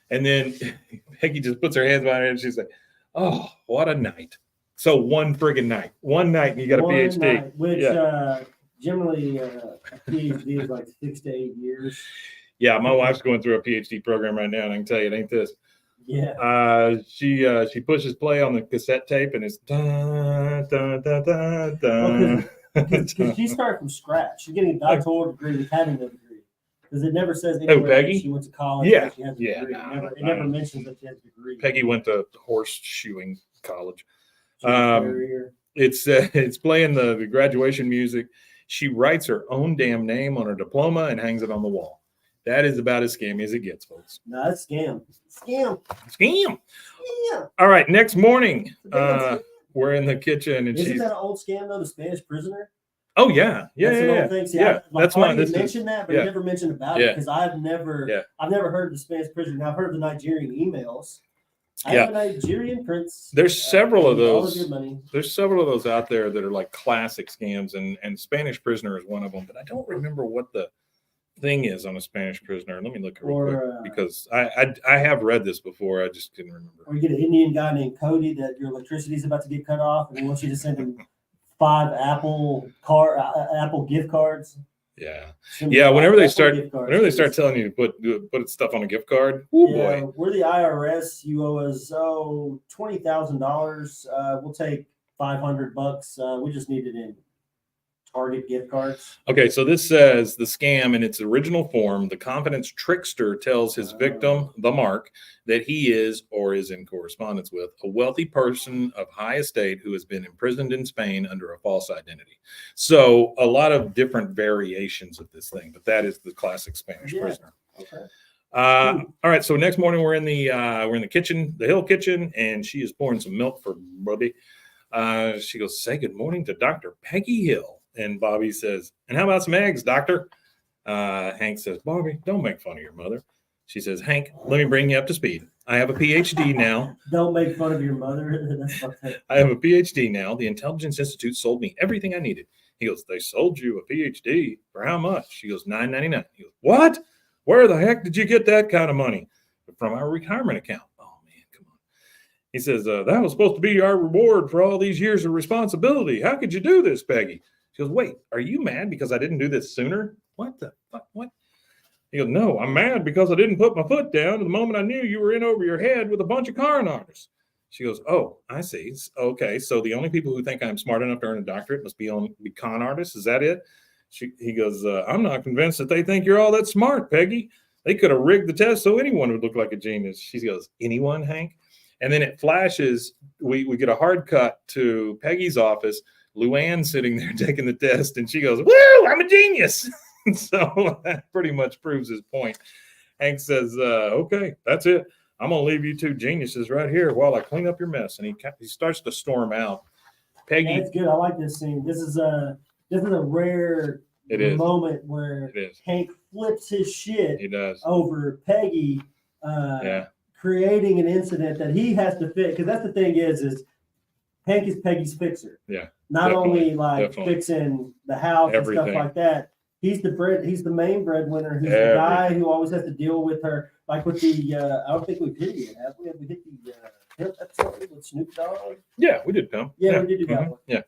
And then Peggy just puts her hands behind her and she's like, oh, what a night. So one friggin' night. One night and you got a One PhD. night, which Yeah. generally a PhD is like 6 to 8 years. Yeah, my wife's going through a PhD program right now, and I can tell you it ain't this. Yeah. She pushes play on the cassette tape, and it's dun, dun, dun, dun, dun. Because she started from scratch. She's getting a doctoral degree with having no degree. Because it never says anywhere Peggy? that she went to college. Yeah. That she has a Yeah, degree. no, It never mentions that she has a degree. Peggy went to horseshoeing college. She's a carrier. It's playing the graduation music. She writes her own damn name on her diploma and hangs it on the wall. That is about as scammy as it gets, folks. No, that's scam. Scam. Yeah. All right, next morning, we're in the kitchen, and Isn't she's. that an old scam though? The Spanish prisoner. Oh yeah, That's an yeah. old thing. See, Yeah, that's why why he this mentioned that, but yeah. he never mentioned about Yeah. it because I've never heard of the Spanish prisoner. Now I've heard of the Nigerian emails. I have a Nigerian prince. There's several of all of those. your money. There's several of those out there that are like classic scams, and Spanish prisoner is one of them. But I don't remember what the thing is on a Spanish prisoner. Let me look real quick because I have read this before. I just couldn't remember. Or you get an Indian guy named Cody that your electricity is about to get cut off, and he wants you to send him 5 Apple gift cards. Yeah. Whenever they start telling you to put stuff on a gift card, boy. We're the IRS. You owe us $20,000. We'll take $500. We just need it in Target gift cards. Okay, so this says the scam in its original form. The confidence trickster tells his victim, the mark, that he is or is in correspondence with a wealthy person of high estate who has been imprisoned in Spain under a false identity. So a lot of different variations of this thing, but that is the classic Spanish prisoner. Okay. All right, so next morning we're in the kitchen, the Hill kitchen, and she is pouring some milk for Bobby. She goes, say good morning to Dr. Peggy Hill. And Bobby says, and how about some eggs, doctor? Hank says, Bobby, don't make fun of your mother. She says, Hank, let me bring you up to speed. I have a PhD now. Don't make fun of your mother. I have a PhD now. The Intelligence Institute sold me everything I needed. He goes, they sold you a PhD for how much? She goes, $9.99. He goes, what? Where the heck did you get that kind of money? From our retirement account. Oh, man, come on. He says, that was supposed to be our reward for all these years of responsibility. How could you do this, Peggy? She goes, wait, are you mad because I didn't do this sooner? What the fuck? What? He goes, no, I'm mad because I didn't put my foot down the moment I knew you were in over your head with a bunch of con artists. She goes, oh, I see. Okay, so the only people who think I'm smart enough to earn a doctorate must be con artists. Is that it? He goes, I'm not convinced that they think you're all that smart, Peggy. They could have rigged the test so anyone would look like a genius. She goes, anyone, Hank? And then it flashes. We get a hard cut to Peggy's office. Luann sitting there taking the test, and she goes, woo, I'm a genius. So that pretty much proves his point. Hank says, okay, that's it. I'm going to leave you two geniuses right here while I clean up your mess. And he starts to storm out. Peggy. That's good. I like this scene. This is a rare moment where Hank flips his shit over Peggy creating an incident that he has to fix. Because that's the thing is Hank is Peggy's fixer. Yeah. Not only fixing the house and stuff like that. He's the main breadwinner. He's the guy who always has to deal with her. Like with the I don't think we've hit it yet, have we? Have we hit the Pimp episode with Snoop Dogg? Yeah, we did Pimp. Yeah, we did do that one. Yeah.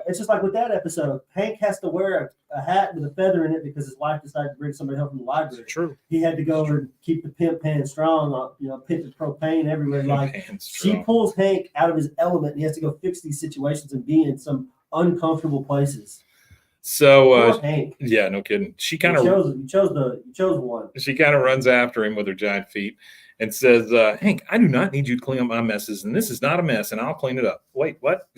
It's just like with that episode, Hank has to wear a hat with a feather in it because his wife decided to bring somebody home from the library. True. He had to go and keep the pimp pan strong, pimp propane everywhere. Like she pulls Hank out of his element and he has to go fix these situations and be in some uncomfortable places. So Hank. Yeah, no kidding. She kind of you chose one. She kind of runs after him with her giant feet and says, Hank, I do not need you to clean up my messes, and this is not a mess, and I'll clean it up. Wait, what?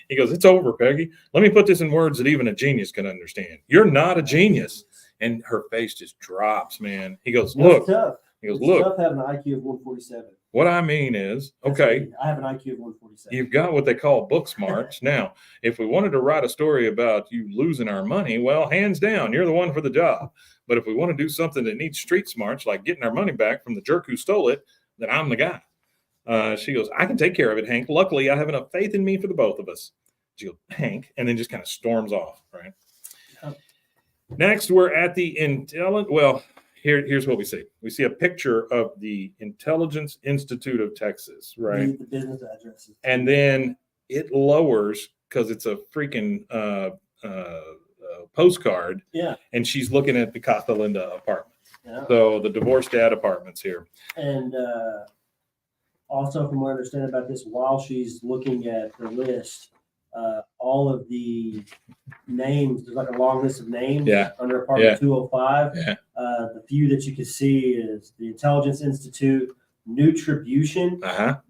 He goes, it's over, Peggy. Let me put this in words that even a genius can understand. You're not a genius. And her face just drops, man. He goes, look. Tough. He goes, it's look. tough having an IQ of 147. What I mean is, That's okay, me. I have an IQ of 147. you've got what they call book smarts. Now, if we wanted to write a story about you losing our money, well, hands down, you're the one for the job. But if we want to do something that needs street smarts, like getting our money back from the jerk who stole it, then I'm the guy. She goes, I can take care of it, Hank. Luckily, I have enough faith in me for the both of us. She goes, Hank, and then just kind of storms off, right? Next, we're at the well, here's what we see. We see a picture of the Intelligence Institute of Texas, right? The business addresses. And then it lowers because it's a freaking postcard. Yeah. And she's looking at the Casa Linda apartment. Yeah. So the divorced dad apartments here. And also, from what I understand about this, while she's looking at the list, all of the names, there's like a long list of names under apartment 205. Yeah. The few that you can see is the Intelligence Institute, Nutribution,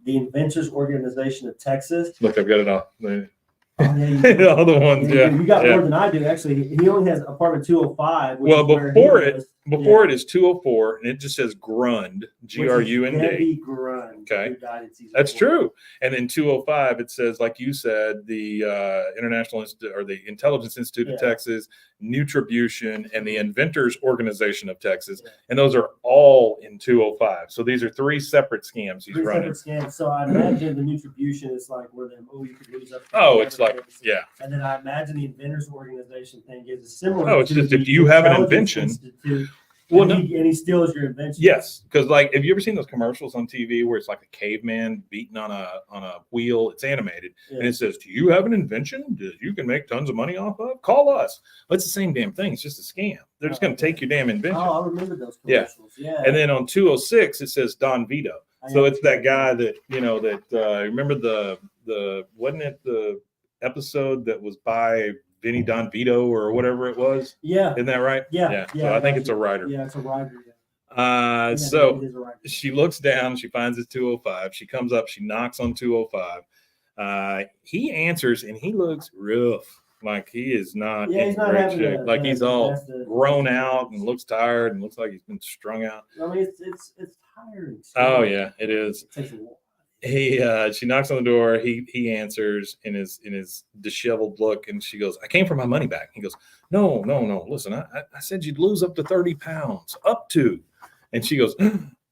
the Inventors Organization of Texas. Look, I've got it all. Yeah, all the ones, you got more than I do. Actually, he only has apartment 205. Well, before it is 204, and it just says Grund, Grund. Debbie Grund. Okay, that's true. And then 205, it says, like you said, the International Institute or the Intelligence Institute of Texas, Nutribution, and the Inventors Organization of Texas, and those are all in 205. So these are three separate scams he's running. Separate scams. So I imagine the Nutribution is like where you could lose up. It's like And then I imagine the Inventors Organization thing is similar. Oh, it's just if you have an invention. And he steals your invention. Yes, because like, have you ever seen those commercials on TV where it's like a caveman beating on a wheel? It's animated, and it says, "Do you have an invention that you can make tons of money off of? Call us." Well, it's the same damn thing. It's just a scam. They're just going to take your damn invention. Oh, I remember those commercials. Yeah. And then on 206, it says Don Vito. So it's that guy that remember the wasn't it the episode that was by Vinny Don Vito or whatever it was? Yeah. Isn't that right? Yeah. So I think it's a writer. Yeah, it's a writer. So she looks down, she finds it's 205. She comes up, she knocks on 205. He answers and he looks rough. Like he is not in great shape. Like he's all grown out and looks tired and looks like he's been strung out. I mean, it's tiring. Oh yeah, it is. It takes a while. She knocks on the door. He answers in his disheveled look, and she goes, "I came for my money back." He goes, "No. Listen, I said you'd lose up to 30 pounds, up to." And she goes,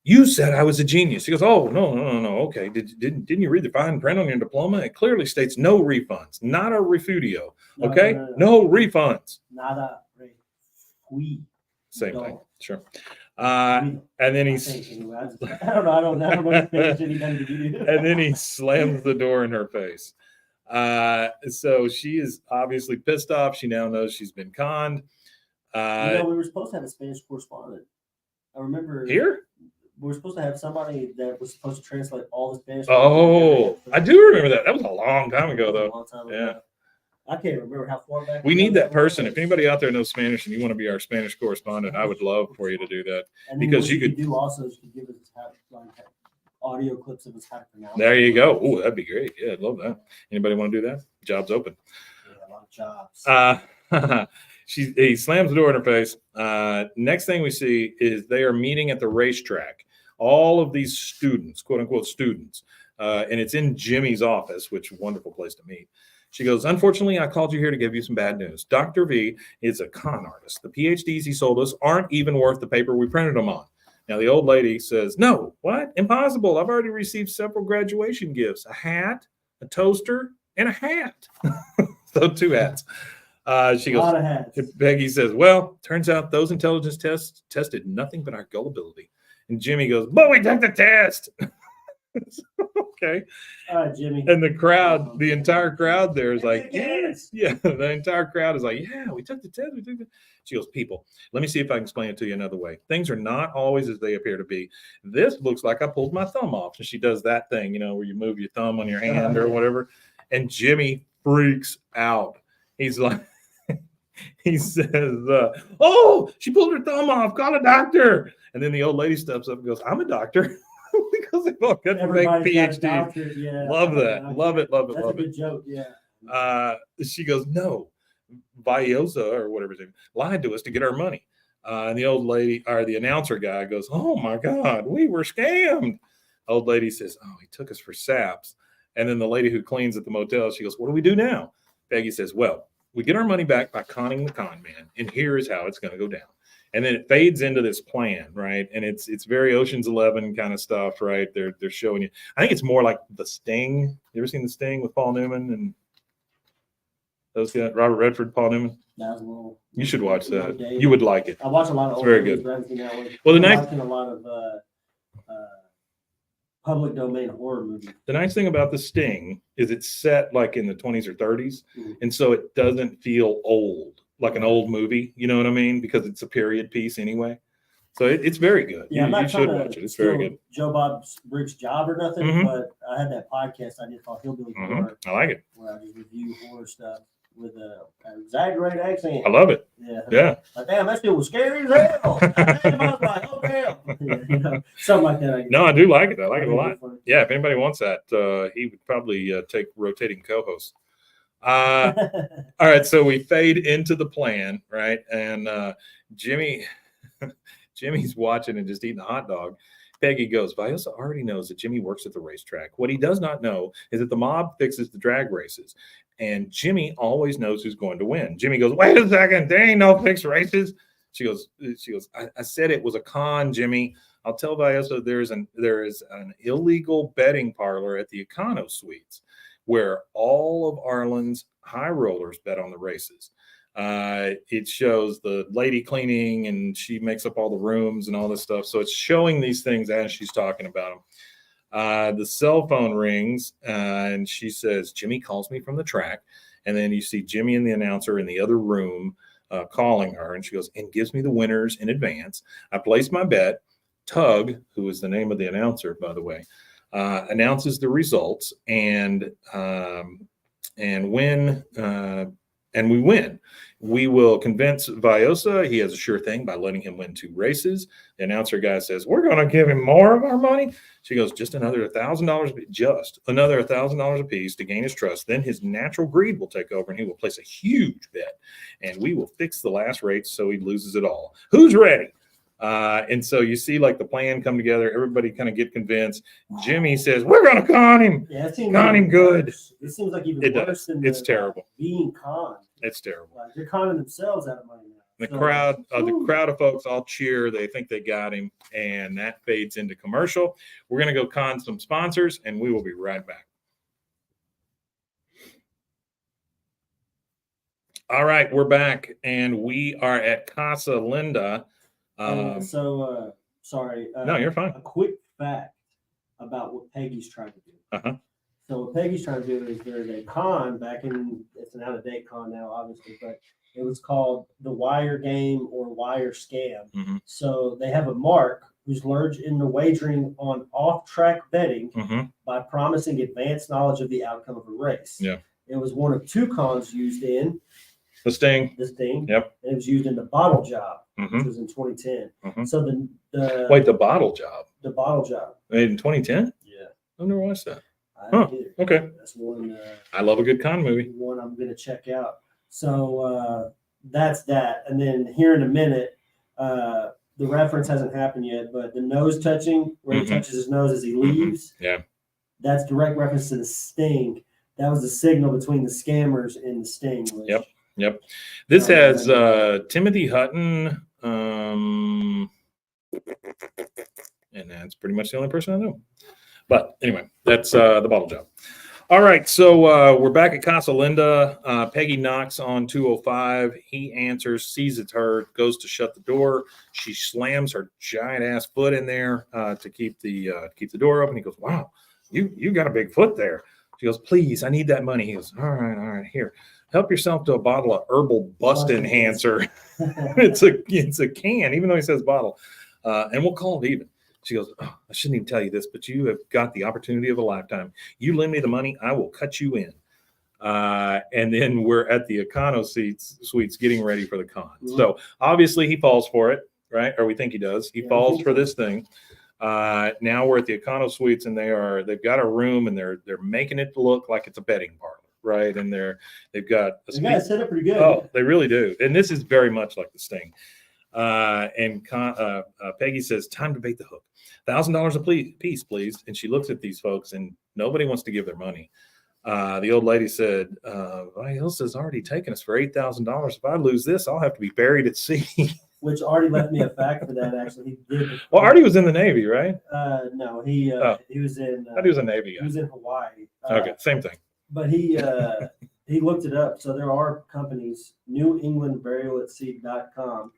"You said I was a genius." He goes, "Oh no. Okay, didn't you read the fine print on your diploma? It clearly states no refunds, not a refudio. Okay, no refunds. Nada refui. Same thing, sure." And then he's I don't know. And then he slams the door in her face. So she is obviously pissed off. She now knows she's been conned. We were supposed to have a Spanish correspondent. I remember here. We were supposed to have somebody that was supposed to translate all the Spanish. Oh, I do remember that. That was a long time ago, though. A long time ago. I can't remember how far back. We need that person. If anybody out there knows Spanish and you want to be our Spanish correspondent, I would love for you to do that. And because you could do also is you could give us audio clips of us how to pronounce. There you go. Oh, that'd be great. Yeah, I'd love that. Anybody want to do that? Job's open. Yeah, a lot of jobs. He slams the door in her face. Next thing we see is they are meeting at the racetrack. All of these students, quote unquote students, and it's in Jimmy's office, which is a wonderful place to meet. She goes, "Unfortunately, I called you here to give you some bad news. Dr. V is a con artist. The PhDs he sold us aren't even worth the paper we printed them on." Now, the old lady says, "No, what? Impossible. I've already received several graduation gifts, a hat, a toaster, and a hat." So 2 hats. She goes, a lot of hats. Peggy says, "Well, turns out those intelligence tests tested nothing but our gullibility." And Jimmy goes, "But we took the test." Okay. All right, Jimmy. And the crowd, the entire crowd there is like, yes. Yeah. The entire crowd is like, yeah, we took the test. She goes, "People, let me see if I can explain it to you another way. Things are not always as they appear to be. This looks like I pulled my thumb off." And she does that thing, where you move your thumb on your hand or whatever. And Jimmy freaks out. He's like, he says, "Oh, she pulled her thumb off. Call a doctor." And then the old lady steps up and goes, "I'm a doctor." Because they've all got to make PhD. Yeah, love that. Love it. That's a good joke. Yeah. She goes, "No, Viosa or whatever his name lied to us to get our money." And the old lady or the announcer guy goes, "Oh my God, we were scammed." Old lady says, "Oh, he took us for saps." And then the lady who cleans at the motel, she goes, "What do we do now?" Peggy says, "Well, we get our money back by conning the con man, and here is how it's going to go down." And then it fades into this plan, right? And it's very Ocean's 11 kind of stuff, right? They're showing you. I think it's more like The Sting. You ever seen The Sting with Paul Newman and those guys? Robert Redford, Paul Newman. That was a little. You should watch that. Dated. You would like it. I watch a lot of It's old very movies, good. but I haven't seen that one. Well, I'm watching a lot of public domain horror movies. The nice thing about The Sting is it's set like in the 20s or 30s, Mm-hmm. and so it doesn't feel old, like an old movie. You know what I mean? Because it's a period piece anyway. So it's very good. Yeah, I'm not you trying should to watch it. It's very steal good. Joe Bob Briggs' job or nothing, Mhm. but I had that podcast I did called Hillbilly Horror, I like it. where I just review horror stuff with an exaggerated accent. I love it. Yeah. Yeah. Like, damn, that shit was scary as hell. Damn, I was like, oh, damn. You know, something like that. No, I do like it. I like it a think lot. it's funny. Yeah, if anybody wants that, he would probably take rotating co-hosts. All right, so we fade into the plan, right? And Jimmy's watching and just eating a hot dog. Peggy goes, "Viosa already knows that Jimmy works at the racetrack. What he does not know is that the mob fixes the drag races. And Jimmy always knows who's going to win." Jimmy goes, "Wait a second, there ain't no fixed races." She goes, I said it was a con, Jimmy. I'll tell Viosa there is an illegal betting parlor at the Econo Suites where all of Arlen's high rollers bet on the races. It shows the lady cleaning and she makes up all the rooms and all this stuff. So it's showing these things as she's talking about them. The cell phone rings and she says, "Jimmy calls me from the track." And then you see Jimmy and the announcer in the other room calling her. And she goes, "And gives me the winners in advance. I placed my bet. Tug," who is the name of the announcer, by the way, announces the results and win. And we win. We will convince Viosa he has a sure thing by letting him win 2 races. The announcer guy says, "We're going to give him more of our money." She goes, "Just another $1,000, just another $1,000 a piece to gain his trust. Then his natural greed will take over and he will place a huge bet. And we will fix the last race so he loses it all. Who's ready?" And so you see like the plan come together. Everybody kind of get convinced. Jimmy says, "We're going to con him." Yeah, it seems Con him good. It seems like even It worse does. than It's terrible. being conned. It's terrible. Like, they're conning themselves out of money now. The So, crowd of folks all cheer. They think they got him, and that fades into commercial. We're going to go con some sponsors, and we will be right back. All right, we're back, and we are at Casa Linda. Sorry. No, you're fine. A quick fact about what Peggy's trying to do. Uh-huh. So what Peggy's trying to do is there's a con back in, it's an out-of-date con now, obviously, but it was called the Wire Game or Wire Scam. Mm-hmm. So they have a mark who's lured into wagering on off-track betting by promising advanced knowledge of the outcome of a race. Yeah. It was one of 2 cons used in The Sting. Yep. And it was used in the Bottle Job, Mm-hmm. which was in 2010. Mm-hmm. So the Wait, the Bottle Job The Bottle Job. made in 2010? Yeah. I've never watched that. I did. Okay. That's one. I love a good con movie. One I'm gonna check out. So that's that. And then here in a minute, the reference hasn't happened yet, but the nose touching, where he touches his nose as he leaves. Yeah. That's direct reference to the Sting. That was the signal between the scammers and the Sting. Yep. This has Timothy Hutton, and that's pretty much the only person I know. But anyway, that's the Bottle Job. All right, so we're back at Casa Linda. Peggy knocks on 205. He answers, sees it's her, goes to shut the door. She slams her giant ass foot in there to keep the door open. He goes, "Wow, you got a big foot there." She goes, "Please, I need that money." He goes, all right, here. Help yourself to a bottle of herbal bust enhancer. It's a can, even though he says bottle. And we'll call it even. She goes, "Oh, I shouldn't even tell you this, but you have got the opportunity of a lifetime. You lend me the money, I will cut you in." And then we're at the Econo Suites getting ready for the con. Mm-hmm. So obviously he falls for it, right? Or we think he does. He falls for this thing. Now we're at the Econo Suites, and they've got a room, and they're making it look like it's a betting parlor, right? And they've got set up pretty good. Oh, they really do. And this is very much like the Sting. Peggy says, "Time to bait the hook. $1,000 a piece, please." And she looks at these folks, and nobody wants to give their money. The old lady said, "Ilsa's already taken us for $8,000. If I lose this, I'll have to be buried at sea." Which Artie left me a fact for that. Actually, he did. Well, Artie was in the Navy, right? No, he was in. I thought he was a Navy He guy. was in Hawaii. Okay, same thing. But he looked it up. So there are companies, NewEnglandBurialAtSea.com.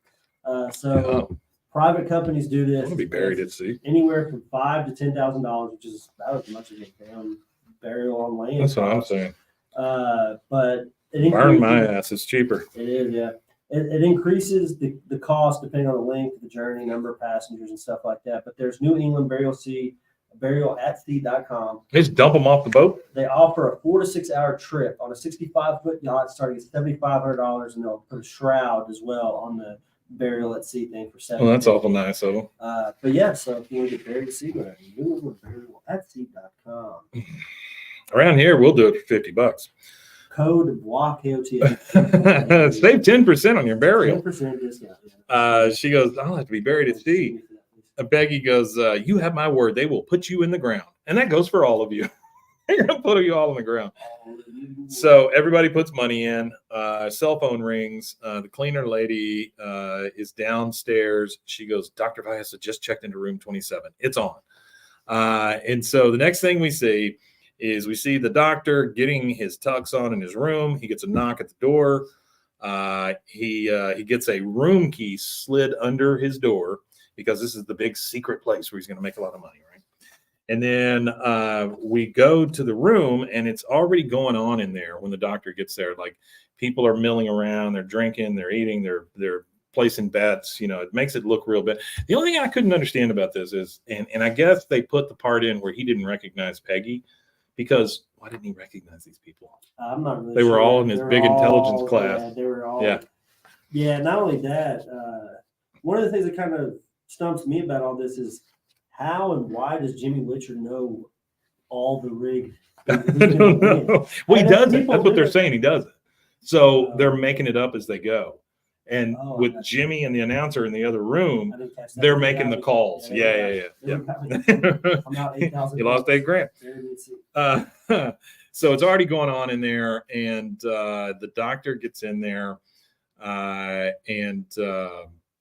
Private companies do this. I want to be buried at sea. Anywhere from $5,000 to $10,000, which is about as much as a damn burial on land. That's what I'm saying. But it Burn my ass. It's cheaper. It is, yeah. It increases the cost depending on the length of the journey, number of passengers, and stuff like that. But there's New England Burialatsea.com. They just dump them off the boat? They offer a 4 to 6 hour trip on a 65-foot yacht starting at $7,500, and they'll put a shroud as well on the burial at sea thing for $7,500. Well, that's awful nice of them. But yeah, so if you want to get buried at sea, go ahead. New England Burialatsea.com. Around here, we'll do it for $50. Code Bwaaa KOT. Save 10% on your burial. 10% discount. She goes, "I'll have to be buried at sea." Peggy goes, "You have my word. They will put you in the ground." And that goes for all of you. They're going to put you all in the ground. So everybody puts money in. Cell phone rings. The cleaner lady is downstairs. She goes, "Dr. Vyasa just checked into room 27. It's on." And so the next thing we see is we see the doctor getting his tux on in his room. He gets a knock at the door. He gets a room key slid under his door because this is the big secret place where he's going to make a lot of money, right? And then we go to the room, and it's already going on in there when the doctor gets there. Like, people are milling around, they're drinking, they're eating, they're placing bets. You know, it makes it look real bad. The only thing I couldn't understand about this is, and I guess they put the part in where he didn't recognize Peggy. Because why didn't he recognize these people? I'm not really They sure. were all in his big intelligence class. Yeah, they were all. Yeah. Yeah, not only that, one of the things that kind of stumps me about all this is how and why does Jimmy Witcher know all the rig? I don't know. Well, he doesn't. That's what they're live- saying. He doesn't. So they're making it up as they go. And Oh, with okay. Jimmy and the announcer in the other room, I didn't catch that. they're making the calls. Yeah. I'm out 8,000. You lost $8,000. $8,000. So it's already going on in there, and the doctor gets in there, and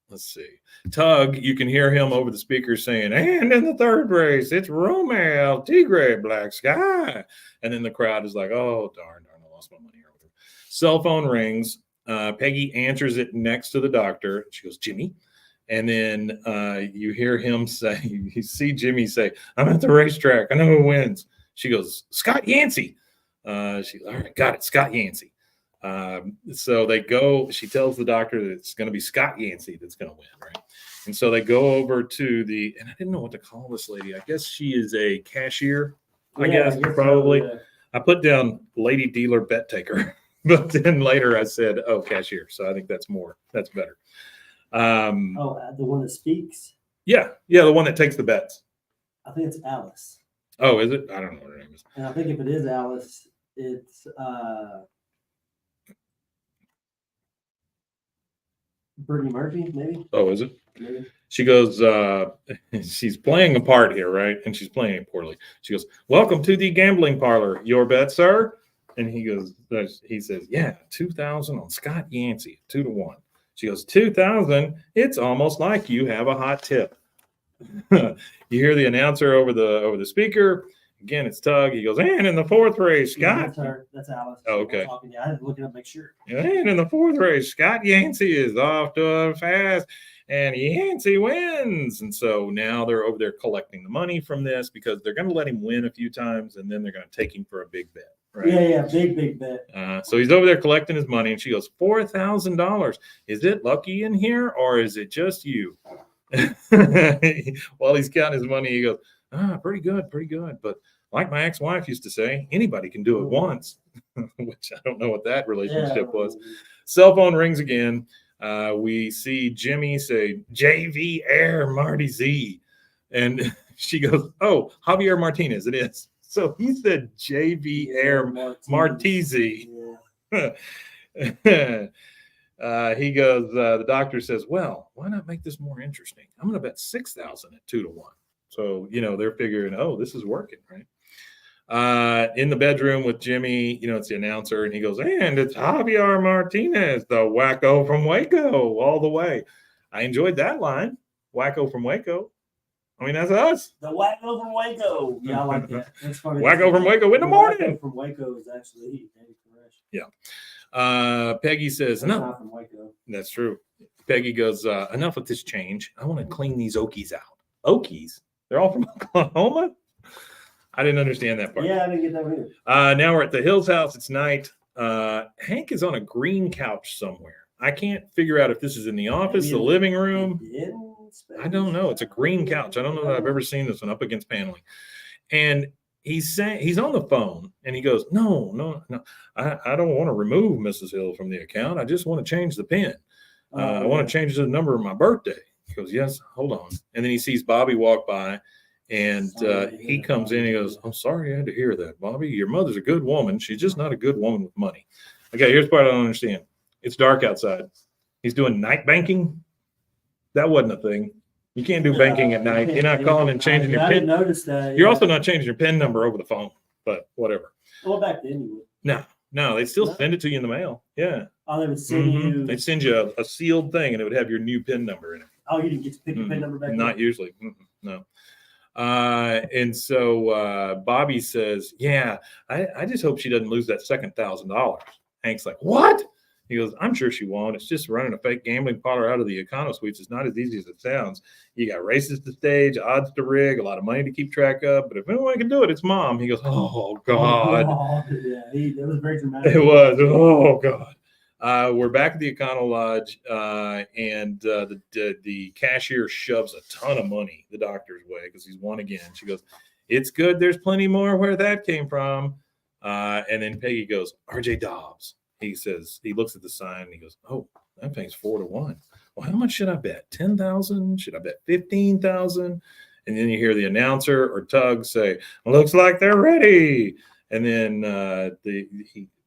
let's see, Tug, you can hear him over the speaker saying, "And in the third race, it's Romeo Tigre Black Sky," and then the crowd is like, "Oh darn, I lost my money." Cell phone rings. Peggy answers it next to the doctor. She goes, "Jimmy." And then you hear him say, you see Jimmy say, "I'm at the racetrack. I know who wins." She goes, "Scott Yancey." She's all right, got it, Scott Yancey. So they go, she tells the doctor that it's going to be Scott Yancey that's going to win, right? And so they go over to and I didn't know what to call this lady. I guess she is a cashier, I guess probably. So, yeah. I put down lady dealer bet taker. But then later I said, "Oh, cashier." So I think that's better. The one that speaks? Yeah, the one that takes the bets. I think it's Alice. Oh, is it? I don't know what her name is. And I think if it is Alice, it's Brittany Murphy, maybe? Oh, is it? Maybe. She goes, she's playing a part here, right? And she's playing it poorly. She goes, "Welcome to the gambling parlor. Your bet, sir?" And he says, "Yeah, 2,000 on Scott Yancey, 2-1. She goes, 2,000. It's almost like you have a hot tip." You hear the announcer over the speaker. Again, it's Tug. He goes, "And in the fourth race, Yeah, Scott." that's her. That's Alice. Oh, okay. Yeah, I had to look it up, make sure. "And in the fourth race, Scott Yancey is off to a fast, and Yancey wins." And so now they're over there collecting the money from this because they're going to let him win a few times, and then they're going to take him for a big bet. Right? Yeah, big bet. So he's over there collecting his money, and she goes, $4,000. Is it lucky in here, or is it just you? While he's counting his money, he goes, pretty good. But like my ex-wife used to say, anybody can do it once, which I don't know what that relationship was. Cell phone rings again. We see Jimmy say, "JV Air Marty Z." And she goes, "Oh, Javier Martinez, it is." So he said JV Air Martizi. Yeah. He goes, the doctor says, well, why not make this more interesting? I'm going to bet 6,000 at 2-1. So, they're figuring, oh, this is working, right? In the bedroom with Jimmy, it's the announcer, and he goes, and it's Javier Martinez, the wacko from Waco, all the way. I enjoyed that line, wacko from Waco. I mean, that's us. The wacko from Waco. Yeah, I like that. That's funny. Wacko from Waco in the morning. Wacko from Waco is actually David Koresh. Yeah. Peggy says, no. Not from Waco. That's true. Peggy goes, enough with this change. I want to clean these Okies out. Okies? They're all from Oklahoma? I didn't understand that part. Yeah, I didn't get that either. Now we're at the Hills house. It's night. Hank is on a green couch somewhere. I can't figure out if this is in the office, the living room. I don't know. It's a green couch. I don't know that I've ever seen this one up against paneling. And he's saying he's on the phone, and he goes, no. I don't want to remove Mrs. Hill from the account. I just want to change the PIN. I want to change the number of my birthday. He goes, yes, hold on. And then he sees Bobby walk by, and he comes in. And he goes, I'm sorry I had to hear that, Bobby. Your mother's a good woman. She's just not a good woman with money. Okay, here's the part I don't understand. It's dark outside. He's doing night banking. That wasn't a thing. You can't do banking at night. You're not calling and changing your PIN. I didn't notice that. You're also not changing your PIN number over the phone, but whatever. Well, back then you would. No, they still send it to you in the mail. Yeah. Oh, they would send you. They'd send you a sealed thing, and it would have your new PIN number in it. Oh, you didn't get to pick your PIN number back then? Not usually. No. And so Bobby says, yeah, I just hope she doesn't lose that second $1,000. Hank's like, what? He goes, I'm sure she won't. It's just running a fake gambling parlor out of the Econo Suites. It's not as easy as it sounds. You got races to stage, odds to rig, a lot of money to keep track of. But if anyone can do it, it's Mom. He goes, oh, God. Yeah, it was very dramatic. It was. Oh, God. We're back at the Econo Lodge, and the cashier shoves a ton of money the doctor's way because he's won again. She goes, it's good. There's plenty more where that came from. And then Peggy goes, RJ Dobbs. He says, he looks at the sign and he goes, oh, that thing's 4-1. Well, how much should I bet? 10,000? Should I bet 15,000? And then you hear the announcer or Tug say, looks like they're ready. And then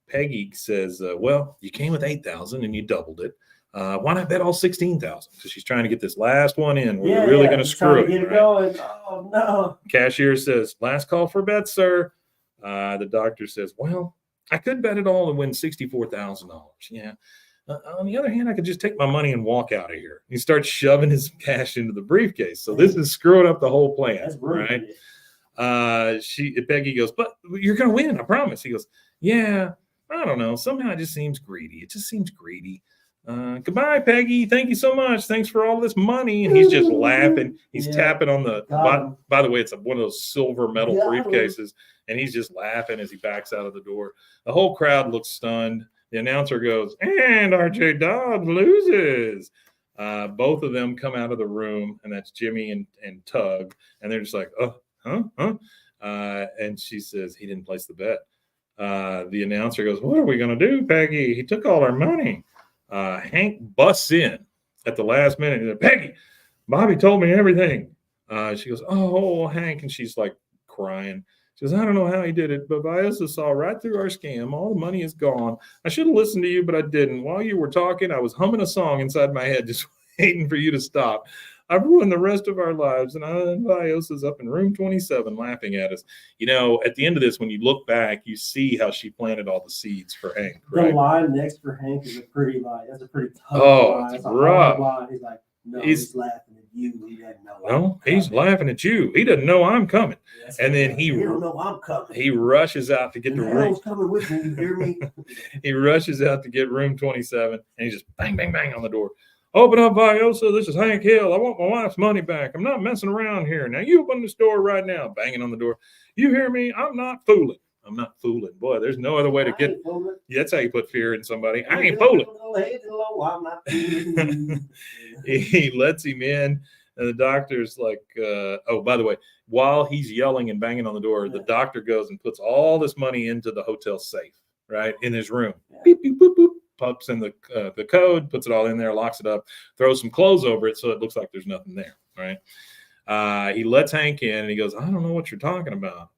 Peggy says, well, you came with 8,000 and you doubled it. Why not bet all 16,000? Because she's trying to get this last one in. We're really going to screw it. Get it going. Oh, no. Cashier says, last call for bets, sir. The doctor says, well, I could bet it all and win $64,000. Yeah. On the other hand, I could just take my money and walk out of here. He starts shoving his cash into the briefcase. So this is screwing up the whole plan. That's right. Peggy goes, but you're going to win. I promise. He goes, yeah, I don't know. Somehow it just seems greedy. It just seems greedy. Goodbye, Peggy. Thank you so much. Thanks for all this money. And he's just laughing. He's tapping on the, by the way, it's one of those silver metal briefcases. And he's just laughing as he backs out of the door. The whole crowd looks stunned. The announcer goes, and RJ Dobbs loses. Both of them come out of the room, and that's Jimmy and Tug. And they're just like, huh? And she says, he didn't place the bet. The announcer goes, what are we going to do, Peggy? He took all our money. Hank busts in at the last minute. He said, Peggy, Bobby told me everything. She goes, oh, Hank. And she's like crying. She goes, I don't know how he did it, but Bwaaa saw right through our scam. All the money is gone. I should have listened to you, but I didn't. While you were talking, I was humming a song inside my head, just waiting for you to stop. I've ruined the rest of our lives, and Bwaa's up in room 27 laughing at us. At the end of this, when you look back, you see how she planted all the seeds for Hank. Right? The line next for Hank is a pretty line. That's a pretty tough line. It's rough. Line. He's like, no, he's laughing at you. He doesn't know. No, he's laughing at you. He doesn't know I'm coming. Yes, and then he don't know I'm coming. He rushes out to get the room. Coming with me. You hear me? He rushes out to get room 27, and he just bang, bang, bang on the door. Open up, Bwaaa. This is Hank Hill. I want my wife's money back. I'm not messing around here. Now you open this door right now. Banging on the door. You hear me? I'm not fooling. I'm not fooling. Boy, there's no other way to get. Yeah, that's how you put fear in somebody. I ain't fooling. I'm not fooling. He lets him in, and the doctor's like, oh, by the way, while he's yelling and banging on the door, the doctor goes and puts all this money into the hotel safe, right, in his room. Beep, beep, boop, boop. Pops in the code, puts it all in there, locks it up, throws some clothes over it so it looks like there's nothing there, right? He lets Hank in, and he goes, I don't know what you're talking about.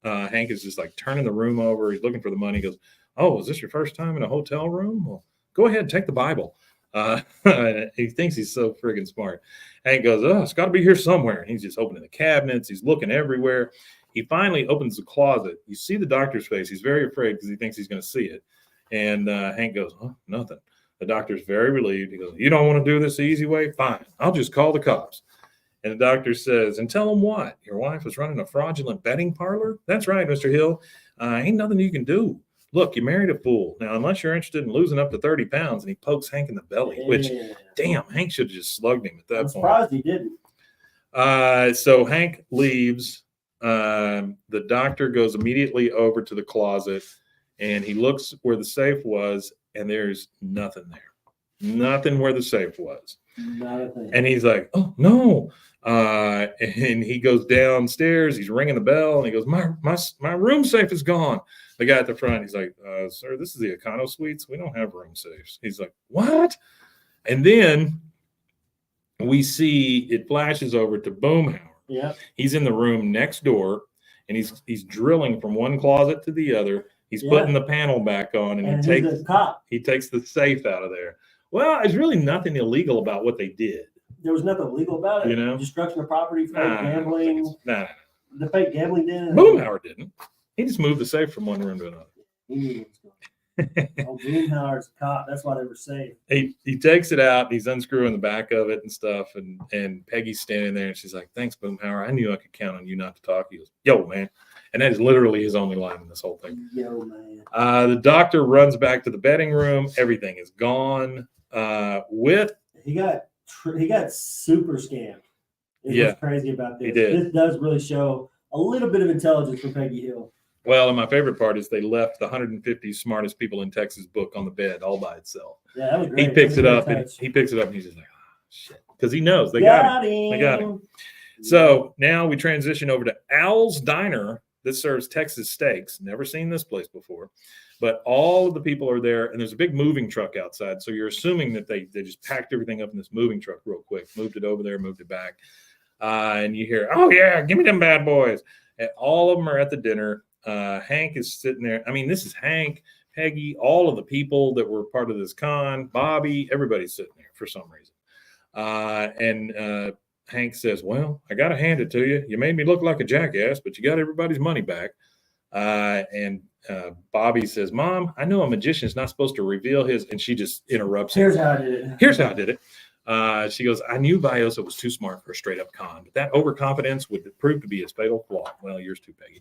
Hank is just like turning the room over. He's looking for the money. He goes, oh, is this your first time in a hotel room? Well, Go ahead, take the Bible. He thinks he's so friggin' smart. Hank goes, oh, it's got to be here somewhere. And he's just opening the cabinets. He's looking everywhere. He finally opens the closet. You see the doctor's face. He's very afraid because he thinks he's going to see it. And Hank goes, oh, nothing. The doctor's very relieved. He goes, you don't want to do this the easy way? Fine. I'll just call the cops. And the doctor says, and tell them what? Your wife was running a fraudulent betting parlor? That's right, Mr. Hill. Ain't nothing you can do. Look, you married a fool. Now, unless you're interested in losing up to 30 pounds, and he pokes Hank in the belly, which, damn, Hank should have just slugged him at that point. I'm surprised he didn't. So Hank leaves. The doctor goes immediately over to the closet, and he looks where the safe was, and there's nothing there. Nothing where the safe was. Nothing. And he's like, oh, no. And he goes downstairs. He's ringing the bell, and he goes, my room safe is gone. The guy at the front, he's like, sir, this is the Econo Suites. We don't have room safes. He's like, what? And then we see it flashes over to Boomhauer. Yeah. He's in the room next door, and he's drilling from one closet to the other. He's putting the panel back on, and he takes the safe out of there. Well, there's really nothing illegal about what they did. There was nothing illegal about it. You know, destruction of property, fake gambling. No. The fake gambling did. Boomhauer didn't. He just moved the safe from one room to another. He knew what was going on. Oh, Boomhauer's cop. That's why they were safe. He takes it out. He's unscrewing the back of it and stuff. And Peggy's standing there, and she's like, "Thanks, Boomhauer. I knew I could count on you not to talk." He goes, "Yo, man," and that is literally his only line in this whole thing. Yo, man. The doctor runs back to the betting room. Everything is gone. He got super scammed. What's crazy about this. He did. This does really show a little bit of intelligence from Peggy Hill. Well, and my favorite part is they left the 150 smartest people in Texas book on the bed all by itself. Yeah, that was great. He picks it up and he's just like, oh, shit. Because he knows they got him. They got him. So now we transition over to Al's Diner. This serves Texas steaks. Never seen this place before. But all of the people are there, and there's a big moving truck outside. So you're assuming that they just packed everything up in this moving truck real quick, moved it over there, moved it back. And you hear, oh, yeah, give me them bad boys. And all of them are at the dinner. Hank is sitting there. I mean, this is Hank, Peggy, all of the people that were part of this con, Bobby, everybody's sitting there for some reason. And Hank says, well, I got to hand it to you. You made me look like a jackass, but you got everybody's money back. And Bobby says, Mom, I know a magician's not supposed to reveal his, and she just interrupts. Here's how I did it. Here's how I did it. She goes, I knew Viosa was too smart for a straight up con, but that overconfidence would prove to be his fatal flaw. Well, yours too, Peggy.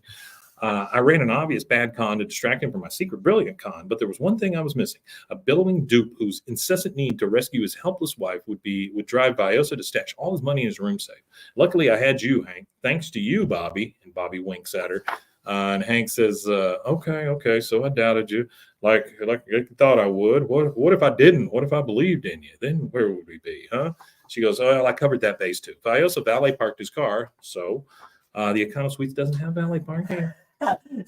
I ran an obvious bad con to distract him from my secret brilliant con, but there was one thing I was missing: a billowing dupe whose incessant need to rescue his helpless wife would drive Viosa to stash all his money in his room safe. Luckily, I had you, Hank. Thanks to you, Bobby. And Bobby winks at her. And Hank says, okay, so I doubted you, like you thought I would. What if I didn't? What if I believed in you? Then where would we be, huh? She goes, well, I covered that base too. Viosa valet parked his car, so the Econo Suites doesn't have valet parking.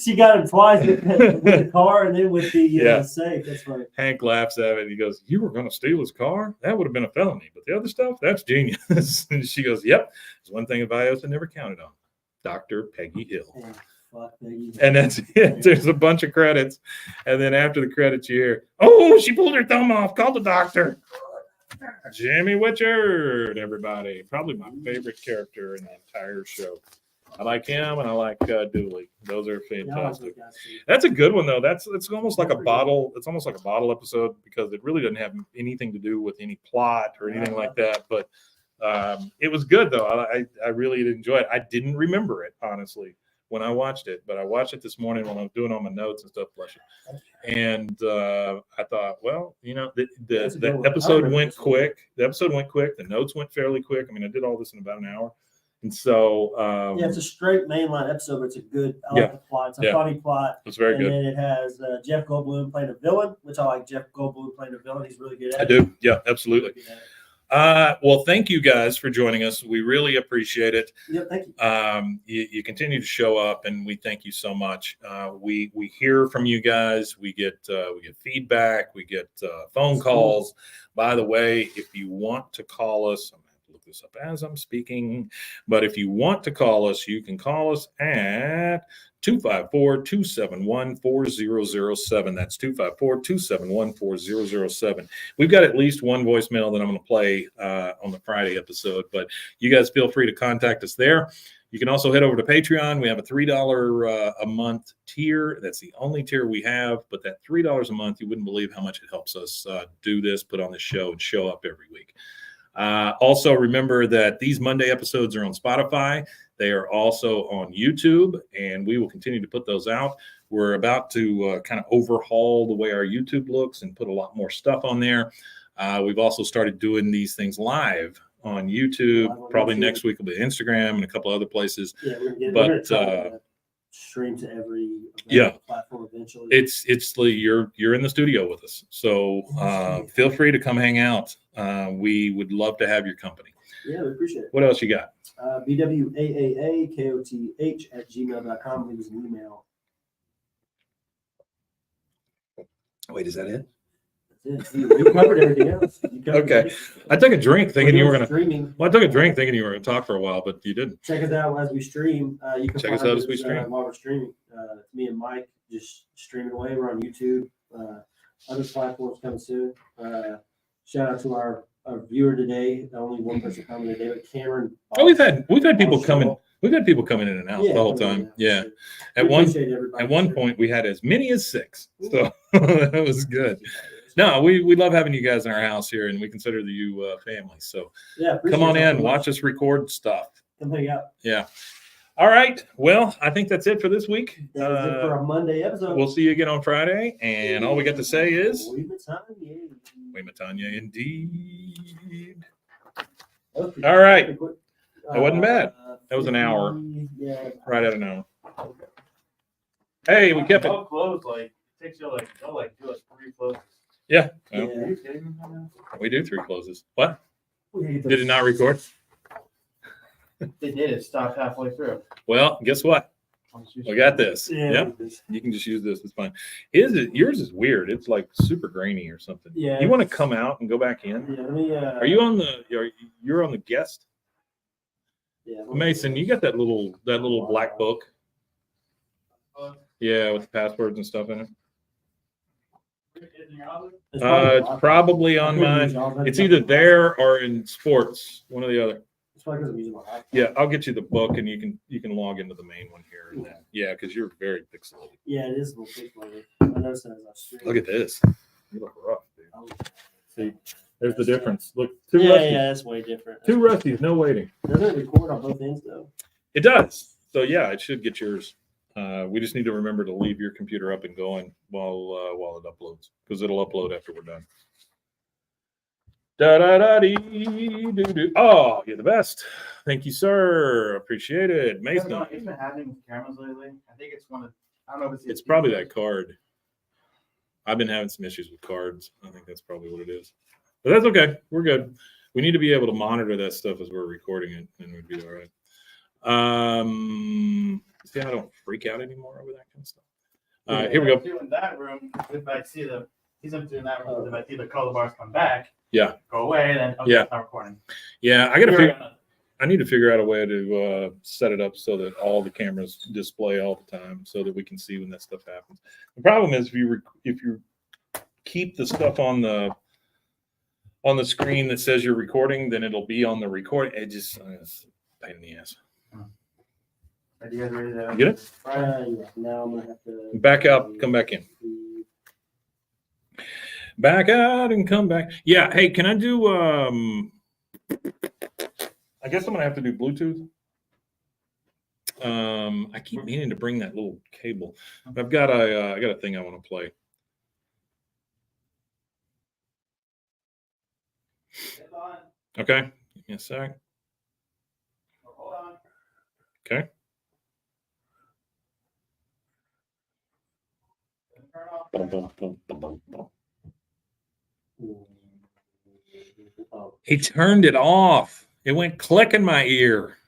She got him twice with the car and then with the safe. That's right. Hank laughs at it. He goes, you were going to steal his car? That would have been a felony. But the other stuff, that's genius. And she goes, yep. There's one thing Viosa never counted on. Dr. Peggy Hill. Oh, fuck, Peggy. And that's it. There's a bunch of credits. And then after the credits, you hear, oh, she pulled her thumb off. Call the doctor. Jimmy Witchard, everybody. Probably my favorite character in the entire show. I like him, and I like Dooley. Those are fantastic. That's a good one, though. It's almost like a bottle. It's almost like a bottle episode because it really doesn't have anything to do with any plot or anything like that. But it was good, though. I really did enjoy it. I didn't remember it, honestly, when I watched it, but I watched it this morning when I was doing all my notes and stuff. And I thought, well, the episode went quick. The episode went quick. The notes went fairly quick. I mean, I did all this in about an hour. And so, it's a straight mainline episode, but it's a good. I like the plot. It's a funny plot. It's very good. And it has Jeff Goldblum playing a villain, which I like. Jeff Goldblum playing a villain. He's really good at it. I do. Yeah, absolutely. Well, thank you guys for joining us. We really appreciate it. Yeah, thank you. You continue to show up, and we thank you so much. We hear from you guys. We get feedback. We get phone calls. By the way, if you want to call us, look this up as I'm speaking. But if you want to call us, you can call us at 254-271-4007. That's 254-271-4007. We've got at least one voicemail that I'm going to play on the Friday episode, but you guys feel free to contact us there. You can also head over to Patreon. We have a $3 a month tier. That's the only tier we have, but that $3 a month, you wouldn't believe how much it helps us do this, put on this show, and show up every week. Also, remember that these Monday episodes are on Spotify. They are also on YouTube, and we will continue to put those out. We're about to kind of overhaul the way our YouTube looks and put a lot more stuff on there. We've also started doing these things live on YouTube. Probably next week will be Instagram and a couple other places. Yeah, we're But to stream to every platform eventually. It's you're in the studio with us, so feel free to come hang out. We would love to have your company. Yeah, we appreciate it. What else you got? BWAAAKOTH@gmail.com. Leave us an email. Wait, is that it? That's it. We covered everything else. Okay. I took a drink thinking you were going to. Well, I took a drink thinking you were going to talk for a while, but you didn't. Check us out as we stream. You can check us out as we stream while we're streaming. Me and Mike just streaming away. We're on YouTube. Other platforms coming soon. Shout out to our viewer today. Only one person coming today, but Cameron. Oh, we've had people coming. We've had people coming in and out the whole time. Yeah. At one point, we had as many as 6. So that was good. No, we love having you guys in our house here, and we consider you family. So come on in, watch us record stuff. Come hang out. Yeah. All right. Well, I think that's it for this week. That's it for a Monday episode. We'll see you again on Friday, and all we got to say is We Matanya indeed. All right. That wasn't bad. That was an hour. Yeah. Right at an hour. Hey, we kept it. Close, like, it takes you like do like 3 closes. Yeah. Yeah. Well, we do 3 closes. What? Did Did it not record? They did. It stopped halfway through. Well, guess what? We got this. Yeah. Yep. You can just use this. It's fine. Yours is weird. It's like super grainy or something. Yeah. You want to come out and go back in? Yeah. Let me, Are you on the? You're on the guest? Yeah. Mason, you got that little black book? Yeah, with the passwords and stuff in it. It's probably on mine. It's either there or in sports, one or the other. It's probably because I'm using my iPhone. Yeah, I'll get you the book, and you can log into the main one here. And then, yeah, because you're very pixelated. Yeah, it is a little pixelated. I noticed that as I stream. Look at this. You look rough, dude. Oh, See, there's the difference. Look, 2 Yeah, rusties. yeah, that's way different. 2 rusties, no waiting. Doesn't it record on both ends though? It does. So yeah, it should get yours. We just need to remember to leave your computer up and going while it uploads, because it'll upload after we're done. Da da da dee doo doo. Oh, you're the best. Thank you, sir. Appreciate it, Mason. It's been happening with cameras lately. I think it's one of. I don't know if It's probably that card. I've been having some issues with cards. I think that's probably what it is. But that's okay. We're good. We need to be able to monitor that stuff as we're recording it, and we'd be all right. See, I don't freak out anymore over that kind of stuff. Here we go. In that room, if I see he's up in that room. If I see the color bars come back, Yeah. go away, then Yeah. start recording. Yeah, I need to figure out a way to set it up so that all the cameras display all the time, so that we can see when that stuff happens. The problem is if you keep the stuff on the screen that says you're recording, then it'll be on the record. It's a pain in the ass. Are you guys ready to Get it? Yeah. Now I'm gonna have to Back out, come back in. Back out and come back. Yeah. Hey, can I do? I guess I'm gonna have to do Bluetooth. I keep meaning to bring that little cable. I've got I got a thing I want to play. Okay. Give me a sec. Hold on. Okay. Turn off. Boom, boom, boom, boom, boom, boom. Oh, He turned it off. It went click in my ear.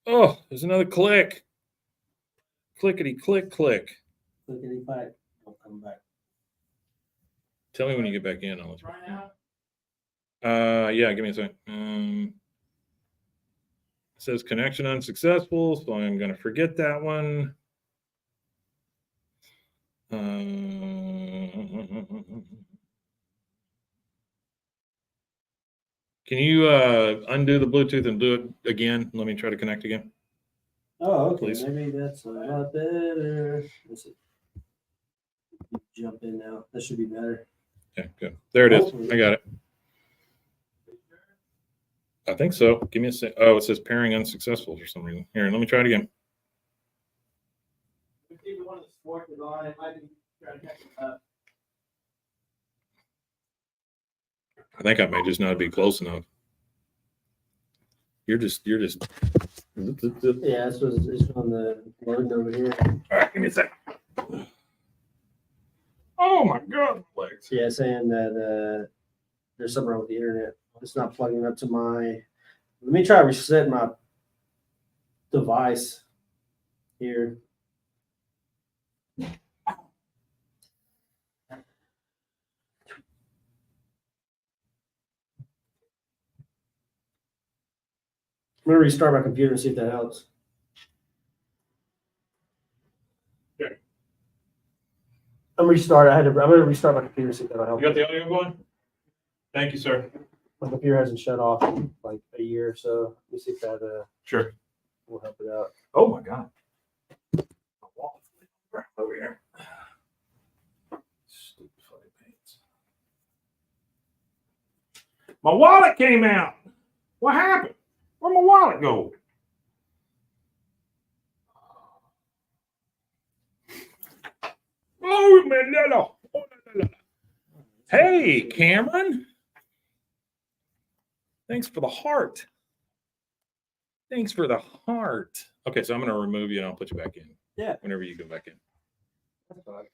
Oh, there's another click. Clickety click click. clickety back. Don't come back. Tell me when you get back in. Try now. Yeah, give me a second. It says connection unsuccessful, so I'm going to forget that one. Can you undo the Bluetooth and do it again? Let me try to connect again. Oh, okay. Please. Maybe that's a lot better. Let's see. Jump in now. That should be better. Yeah, good. There it is. Hopefully. I got it. I think so. Give me a sec. Oh, it says pairing unsuccessful for some reason. Here, let me try it again. If either one of the sports is on, it might be trying to catch it up. I think I may just not be close enough. You're just. Yeah, this was it's on the load over here. All right, give me a sec. Oh my God, legs. Yeah, saying that there's something wrong with the internet. It's not plugging up to my. Let me try to reset my device here. I'm gonna restart my computer and see if that helps. Okay. I'm gonna restart my computer and see if that'll help. You got the audio going? Thank you, sir. My computer hasn't shut off in like a year or so. Let me see if that Sure. will help it out. Oh my God. My wallet's over here. Stupid fucking pants. My wallet came out. What happened? Where'd my wallet go? Oh, Manila. Hey, Cameron. Thanks for the heart. Thanks for the heart. Okay, so I'm going to remove you and I'll put you back in. Yeah. Whenever you go back in. That's fine.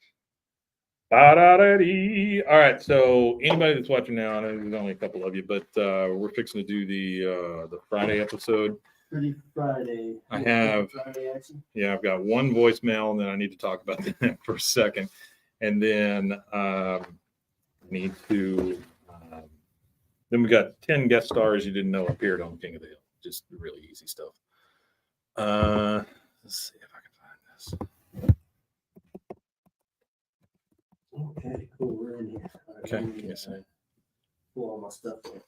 Ba-da-da-dee. All right, so anybody that's watching now, I know there's only a couple of you, but we're fixing to do the Friday episode. Pretty Friday. I have, Friday action. yeah, I've got one voicemail, and then I need to talk about that for a second, and then need to. Then we got 10 guest stars you didn't know appeared on King of the Hill. Just really easy stuff. Let's see if I can find this. Okay, cool. We're in here. All right, Okay, let me, yes, sir. pull all my stuff in.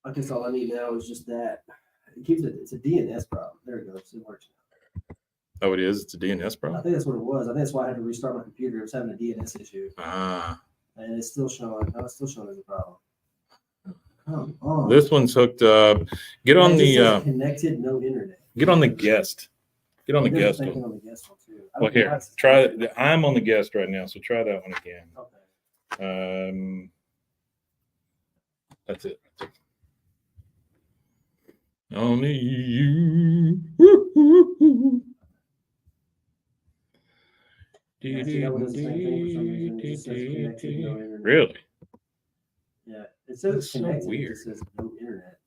I guess all I need now is just that. It keeps it. It's a DNS problem. There it goes. It works. Oh, it is? It's a DNS I problem? think that's what it was. I think that's why I had to restart my computer. It was having a DNS issue, Ah. and it's still showing. No, it's still showing as a problem. Come on. This one's hooked up. Get on It just says the connected, no internet. get on the guest. Get on the There's guest a thing one. on the guest one too. I Well, don't know here, why it's- try. I'm on the guest right now, so try that one again. Okay. That's it. Only you. Yeah, see, that one does the same thing for some reason. It just says connected, no internet. Really? Yeah, it says That's it's so connected. weird. It just says no internet.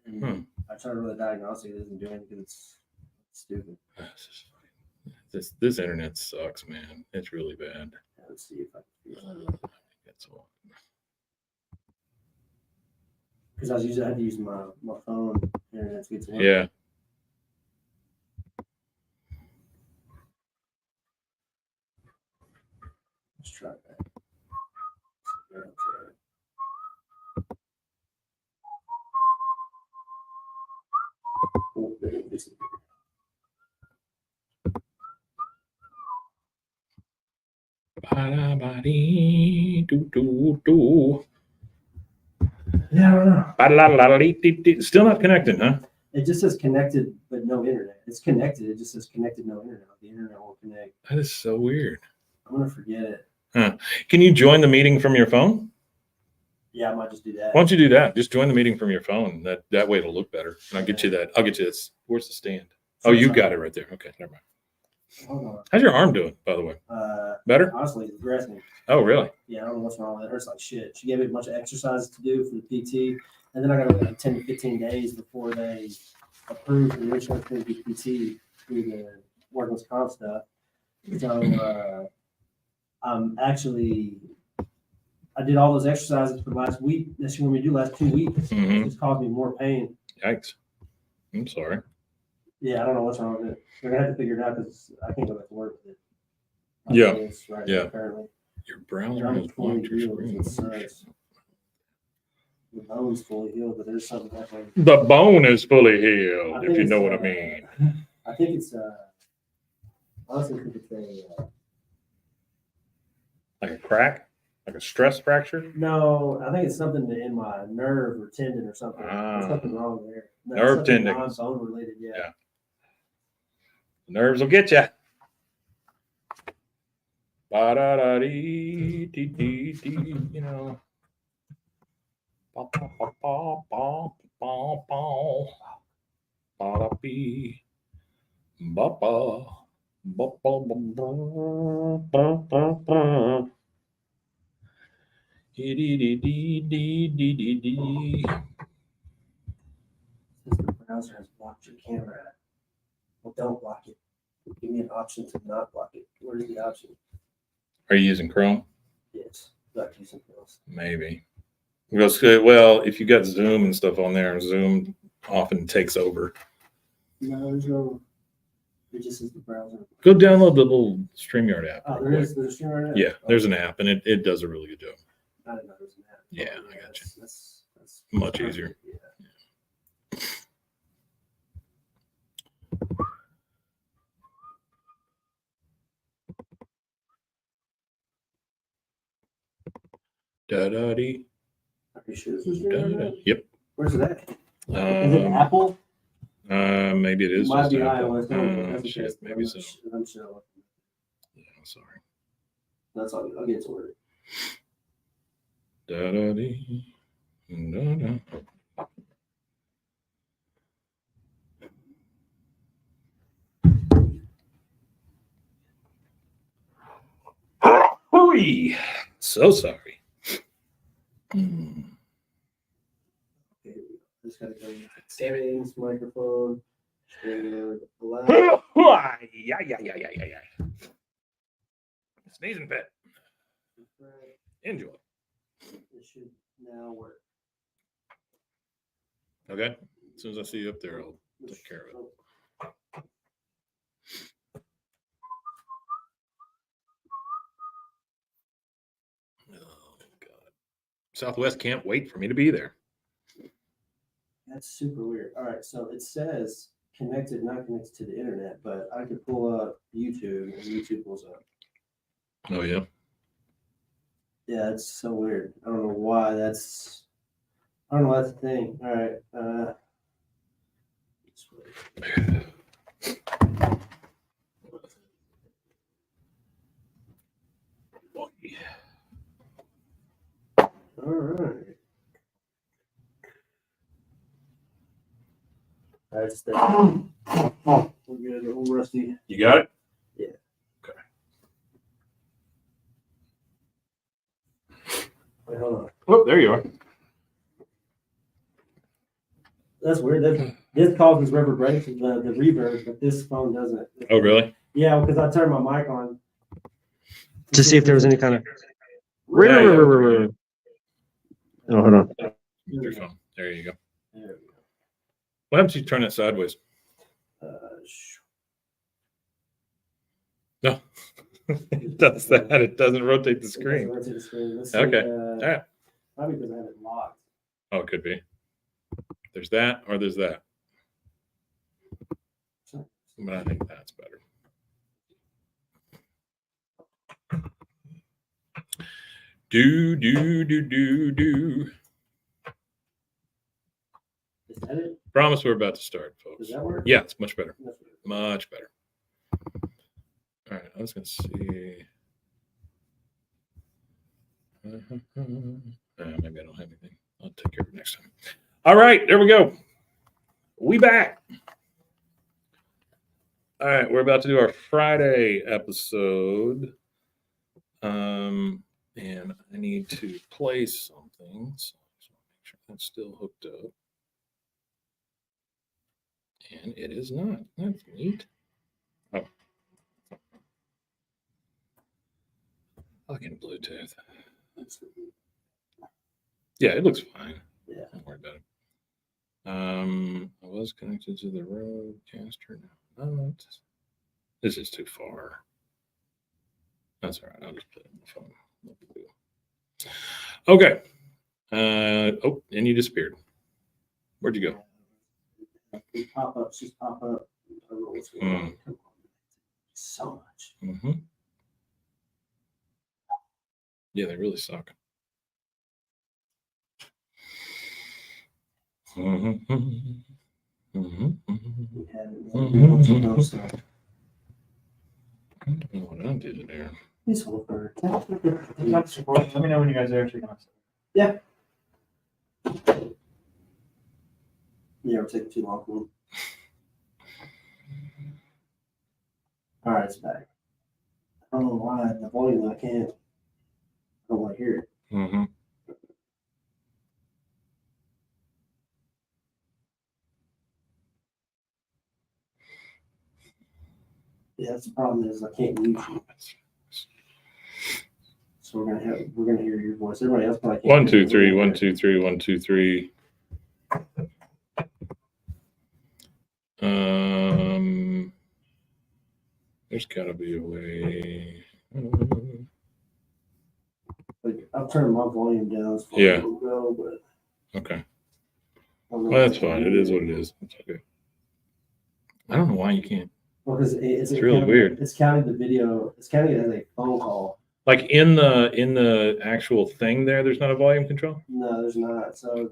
And Hmm. I tried to run the diagnostic. It doesn't do anything because it's stupid. This internet sucks, man. It's really bad. Let's see if I can figure it out. That's all. Because I had to use my phone internet to get to work. Yeah. Let's try that. Oh, there it is. Yeah, I don't know. Still not connected, huh? It just says connected, but no internet. It's connected. It just says connected, no internet. The internet won't connect. That is so weird. I'm gonna forget it. Can you join the meeting from your phone? Yeah, I might just do that. Why don't you do that? Just join the meeting from your phone. That way it'll look better. And I'll get you that. I'll get you this. Where's the stand? Oh, you got it right there. Okay, never mind. Hold on. How's your arm doing, by the way? Better? Honestly, it's aggressive. Oh, really? Yeah, I don't know what's wrong with it. It hurts like shit. She gave me a bunch of exercises to do for the PT, and then I got like 10 to 15 days before they approved the insurance to do PT through the workman's comp stuff. So I'm actually, I did all those exercises for the last week. That's when we do last 2 weeks. Mhm. It just caused me more pain. Yikes. I'm sorry. Yeah, I don't know what's wrong with it. They're gonna have to figure it out because I can't go back to work with it. Yeah. It's right Yeah. now, apparently. Your browser I'm has fully blocked your healed. screen. It sucks. The bone's fully healed, but there's something happening. The bone is fully I healed, think if you it's, know what I mean. I think it's honestly, I think it's Like a crack? Like a stress fracture? no, I think it's something in my nerve or tendon or something. There's something wrong there. No, Nerve something tendons. non-bone related, yeah. Yeah. Nerves will get you. Ba-da-da-dee-dee-dee-dee, you know. Ba-ba-ba-ba-ba-ba-ba. Ba-da-bee. Ba-ba. Ba-ba-ba-ba-ba-ba. Dee-dee-dee-dee-dee-dee-dee. Since the browser has blocked your camera, well, don't block it. Give me an option to not block it. Where's the option? Are you using Chrome? Yes, not do something else. Maybe. Well, if you got Zoom and stuff on there, Zoom often takes over. No, there's no. It just says the browser. Go download the little StreamYard app. Oh, real there's quick. a stream right now. Yeah, there's an app, and it does a really good job. I didn't know there was an app. Yeah, I got you. That's Much easier. Yeah. Da-da-dee. Are you sure this is stream right Da-da. now? Yep. Where's it at? Is it Apple? Maybe it is. Might just be Apple. iOS. That's okay. Shit, maybe so. I'm sure. Yeah, sorry. That's all. I'll get to work. Da-da-dee. Da-da. Hooey. So sorry. Hmm. Okay, just gotta go into settings, microphone, and allow. Yeah. Sneezing fit. Enjoy. It should now work. Okay. As soon as I see you up there, I'll take care of it. Oh, God. Southwest can't wait for me to be there. That's super weird. All right, so it says connected, not connected to the internet, but I could pull up YouTube and YouTube pulls up. Oh, yeah. Yeah, it's so weird. I don't know why that's. I don't know why that's a thing. All right. All right. That's that. We're good. A little rusty. You got it? Yeah. Okay. Wait, hold on. Oh, there you are. That's weird. This causes reverberation, the reverb, but this phone doesn't. Oh, really? Yeah, because I turned my mic on To see if there was any kind of. Yeah, yeah. Oh, hold on. Your phone. There you go. There we go. What happens if you turn it sideways? No. It does that. It doesn't rotate the It doesn't screen. rotate the screen. Let's see, Okay. All right. probably because I have it locked. Oh, it could be. There's that or there's that. But I think that's better. Do. Is that it? Promise we're about to start, folks. Does that work? Yeah, it's much better. That's weird. Much better. All right, I was going to see. Maybe I don't have anything. I'll take care of it next time. All right, there we go. We back. All right, we're about to do our Friday episode. And I need to play something. So I just want to make sure that's still hooked up. And it is not. That's neat. Oh. Fucking Bluetooth. Yeah, it looks fine. Yeah. Don't worry about it. I was connected to the roadcaster. No, this is too far. That's all right. I'll just put it on the phone. No big deal. Okay. Oh, and you disappeared. Where'd you go? Pop-ups just pop up. I don't know what's going on. Come on. So much. Mm-hmm. Yeah, they really suck. Mm-hmm. Mm-hmm. We had it. Mhm. No stuff. I don't know what I did there. This whole bird. Let me know when you guys are actually going to. Yeah, we're taking too long for them. All right, it's back. I don't know why the volume I can't. I don't want to hear it. Mm-hmm. Yeah, that's the problem is I can't mute you. So we're gonna hear your voice. Everybody else probably can't. 1, hear 2, 3, you. 1, 2, 3, 1, 2, 3. There's gotta be a way. Like, I'll turn my volume down as far Yeah. as it'll go, but Okay. I don't know Well, if that's I can fine. hear It is what it is. It's okay. I don't know why you can't. Well, because it's really weird. It's counting the video. It's counting it as a phone call. Like in the actual thing there's not a volume control? No, there's not. So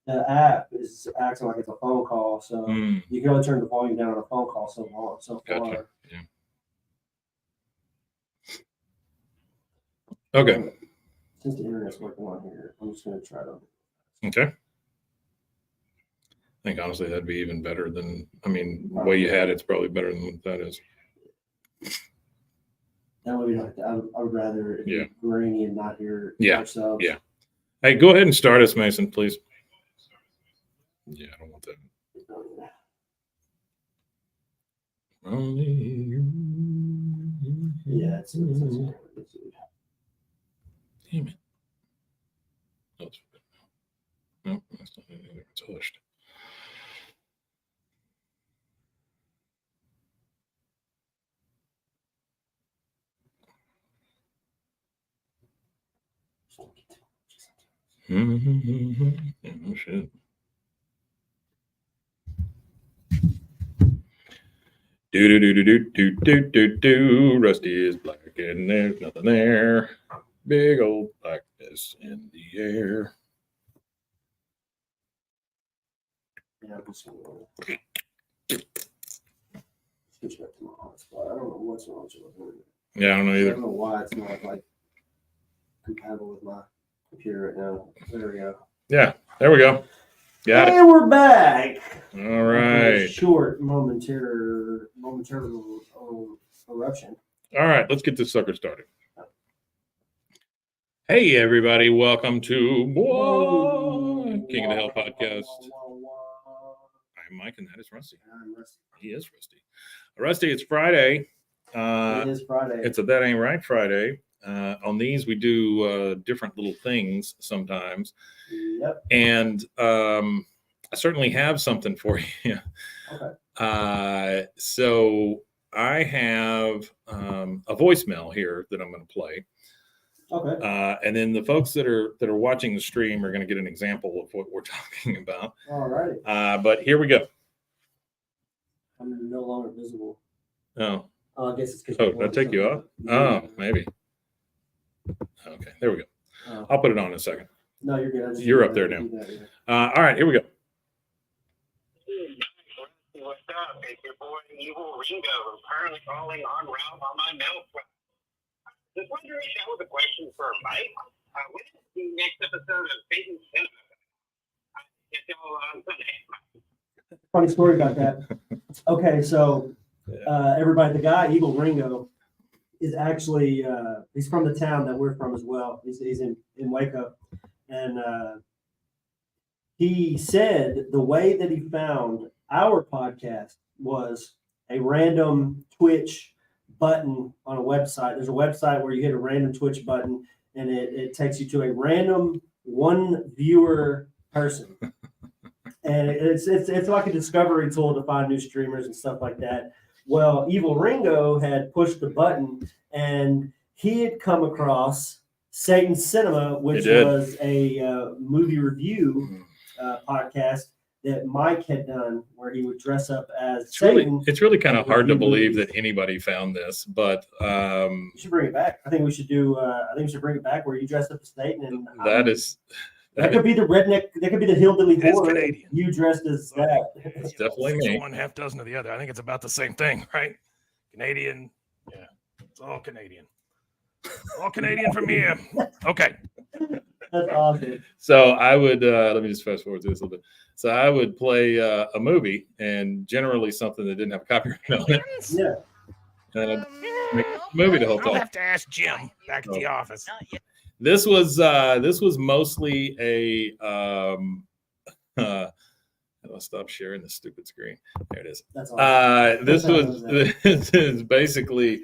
the app is acting like it's a phone call. So Mm, you can only turn the volume down on a phone call so far. gotcha. Yeah. Okay. Since the internet's working on here, I'm just gonna try to. Okay. I think honestly that'd be even better than, I mean, the way you had it's probably better than what that is. That way we don't have to, I would rather it be Yeah. grainy and not hear Yeah, ourselves. yeah. Hey, go ahead and start us, Mason, please. Yeah, I don't want that. Only you. Yeah, it's Damn it. Oh, it's good. Nope, that's not it either. It's hushed. Yeah, no shit. Do. Rusty is black and there's nothing there. Big old blackness in the air. Yeah, I'm just gonna switch back to my hotspot. I don't know what's wrong with it. Yeah, I don't know I either. don't know why it's not like compatible with my computer right now. There we go. Yeah, there we go. Got it. And we're back. All After a right. short momentary eruption. All right, let's get this sucker started. Hey, everybody. Welcome to Bwaaa, King of the Hill podcast. I'm Mike, and that is Rusty. I'm Rusty. He is Rusty. Rusty, it's Friday. It is Friday. It's a That Ain't Right Friday. On these, we do different little things sometimes. Yep. And I certainly have something for you. Okay. So I have a voicemail here that I'm going to play. Okay. And then the folks that are watching the stream are going to get an example of what we're talking about. All righty. But here we go. I'm no longer visible. Oh, I guess it's because. oh, did I take you off? Oh, maybe. Okay, there we go. Oh. I'll put it on in a second. No, you're good. I just You're do up there that, now. do that, yeah. All right, here we go. What's up? It's your boy Evil Ringo, currently calling en route on my mail. Just wanted to reach out with a question for Mike. When is the next episode of Satan's Cinema? It's all on Sunday. Funny story about that. Okay, so everybody, the guy Evil Ringo is actually he's from the town that we're from as well. He's in Waco, and he said the way that he found our podcast was a random Twitch button on a website. There's a website where you hit a random Twitch button and it takes you to a random one viewer person. And it's like a discovery tool to find new streamers and stuff like that. Well, Evil Ringo had pushed the button, and he had come across Satan Cinema, which was a movie review podcast that Mike had done, where he would dress up as Satan. It's really kind of hard to believe movies. that anybody found this, but You should bring it back. I think we should do. I think we should bring it back where you dress up as Satan, and that could be the redneck. That could be the hillbilly It is horror. Canadian. You dressed as that. It's definitely Six me. of one, half dozen of the other. I think it's about the same thing, right? Canadian. Yeah, it's all Canadian. All Canadian from here. Okay. That's awesome. So I would let me just fast forward to this a little bit. So I would play a movie, and generally something that didn't have a copyright on it, Yeah. and I'd make a movie the whole I'll time. have to ask Jim back at the office. This was mostly a I'll stop sharing this stupid screen. There it is. That's awesome. This is basically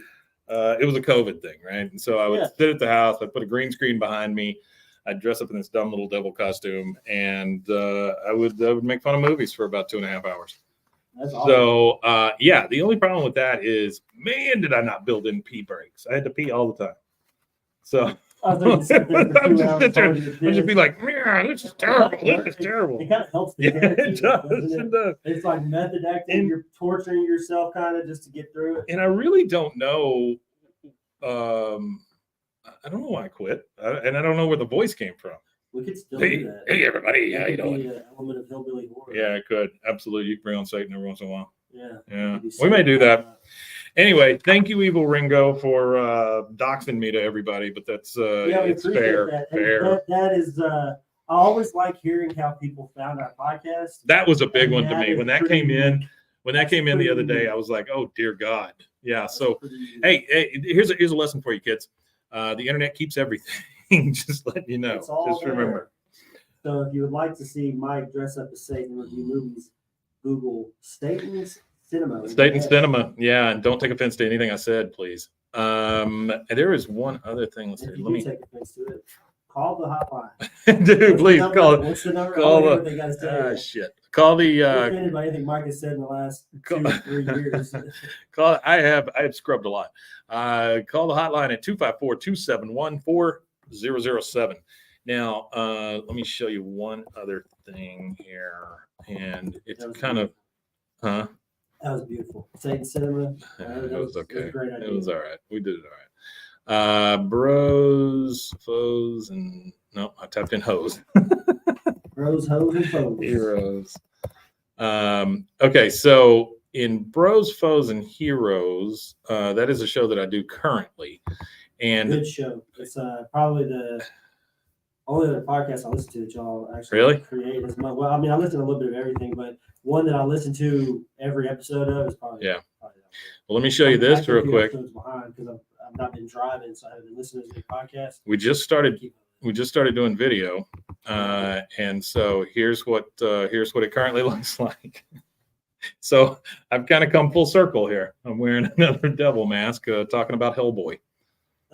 it was a COVID thing, right? And so I would sit at the house, I'd put a green screen behind me, I'd dress up in this dumb little devil costume, and I would make fun of movies for about 2.5 hours. That's awesome. So the only problem with that is, man, did I not build in pee breaks? I had to pee all the time. So I think you sat there for 2 hours. I'd just be like, man, this is terrible. This is terrible. It kind of helps the Yeah, character, it does. doesn't It it? does. It's like method acting. And- You're torturing yourself kind of just to get through it. And I really don't know. I don't know why I quit, and I don't know where the voice came from. We could still Hey, do that. hey, everybody, That how you could doing? be an element of hillbilly horror. Yeah, I could absolutely. You can bring on Satan every once in a while. Yeah. Yeah, Maybe we may do that. Satan, Anyway, thank you, Evil Ringo, for doxing me to everybody, but that's we it's appreciate fair. that. And Fair. that is. I always like hearing how people found our podcast. That was a big And one to that me is when that pretty came in. unique. When that came in the pretty other day, unique. I was like, "Oh dear God!" Yeah. That's So, pretty unique. hey, here's a lesson for you kids. The internet keeps everything. Just letting you know. It's all Just remember. there. So if you would like to see Mike dress up as Satan review movies, Google Satan's Cinema. State and Cinema. Yeah, and don't take offense to anything I said, please. There is one other thing. Let's see. If you Let do me, take offense to it, call the hotline. dude, please What's the call number? What's the number? call I wanna hear the- what they gotta say. shit. Call the We're offended by anything Mike has said in the last 2 or 3 years. call. I have scrubbed a lot. Call the hotline at 254-271-4007. Now, let me show you one other thing here, and it's That was kind of, huh? That was beautiful. Satan Cinema. It was okay. a great idea. It was all right. We did it all right. Bros, foes, and no, I typed in hoes. Bros, hoes, and foes. Heroes. Okay, so in Bros, Foes, and Heroes, that is a show that I do currently. And Good show. It's probably the only other podcast I listen to that y'all actually Really? create as much. Well, I mean, I listen to a little bit of everything, but one that I listen to every episode of is probably Yeah. Probably that well, let me show you this I'm real actually quick. episodes behind because I've not been driving, so I haven't been listening to the podcast. We just started Keep- doing video, and so here's what it currently looks like. So I've kind of come full circle here. I'm wearing another devil mask, talking about Hellboy.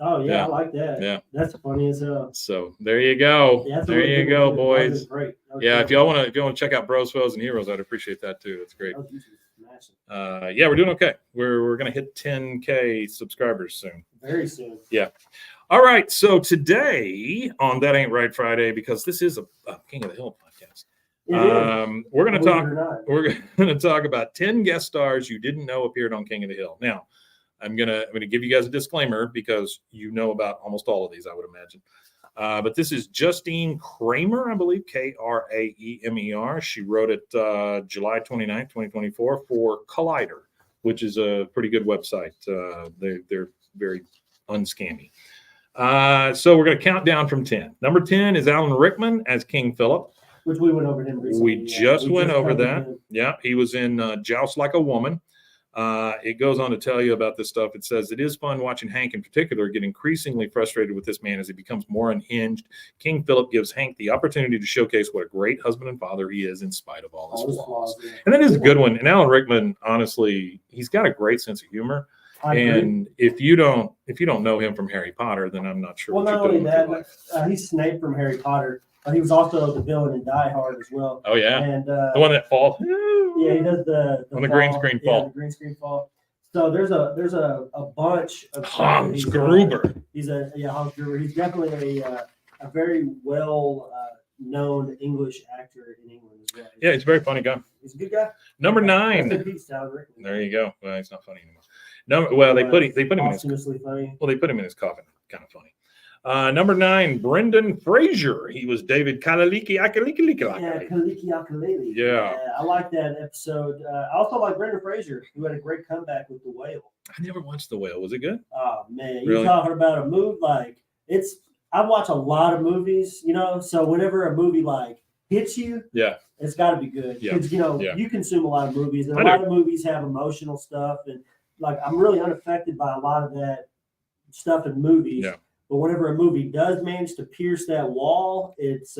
Oh yeah, Yeah. I like that. Yeah. That's funny as hell. So there you go. Yeah, that's a There really you good go, one, too. That was boys. Great. That was Yeah, great. if y'all want to check out Bros, Foes, and Heroes, I'd appreciate that too. That's great. That was usually smashing. Yeah, we're doing okay. We're gonna hit 10K subscribers soon. Very soon. All right. So today on That Ain't Right Friday, because this is a King of the Hill podcast, It is. we're gonna Believe talk. it or not. We're gonna talk about 10 guest stars you didn't know appeared on King of the Hill. Now, I'm gonna give you guys a disclaimer because you know about almost all of these, I would imagine. But this is Justine Kramer, I believe, Kraemer. She wrote it July 29th, 2024 for Collider, which is a pretty good website. They're very unscammy. So we're going to count down from 10. Number 10 is Alan Rickman as King Philip. Which we went over him recently. We just went over covered that. him. Yeah, he was in Joust Like a Woman. It goes on to tell you about this stuff. It says, it is fun watching Hank in particular get increasingly frustrated with this man as he becomes more unhinged. King Philip gives Hank the opportunity to showcase what a great husband and father he is in spite of all All his his flaws. flaws, yeah. And that is a good one. And Alan Rickman, honestly, he's got a great sense of humor. I agree. And if you don't know him from Harry Potter, then I'm not sure Well, what not you're only doing with your that, life. he's Snape from Harry Potter. He was also the villain in Die Hard as well. Oh yeah, And the one that falls. yeah, he does the On the green screen fall. the green screen fall. So there's a bunch of Hans Gruber. He's Hans Gruber. He's definitely a very well known English actor in England as well. Yeah, he's a very funny guy. He's a good guy. Number Rest in 9. peace, Alan Rickman. There you go. Well, he's not funny anymore. Well, they put him in his Posthumously funny. Well, they put him in his coffin. Kind of funny. Number 9, Brendan Fraser. He was David Kalaliki. Yeah, Kaliki Akalele. Yeah. I like that episode. I also like Brendan Fraser, who had a great comeback with The Whale. I never watched The Whale. Was it good? Oh man, Really? you're talking about a movie like it's. I watch a lot of movies, so whenever a movie like hits you, Yeah. it's got to be good Yeah. because Yeah. you consume a lot of movies, and I a do. lot of movies have emotional stuff, and like I'm really unaffected by a lot of that stuff in movies. Yeah. But whenever a movie does manage to pierce that wall, it's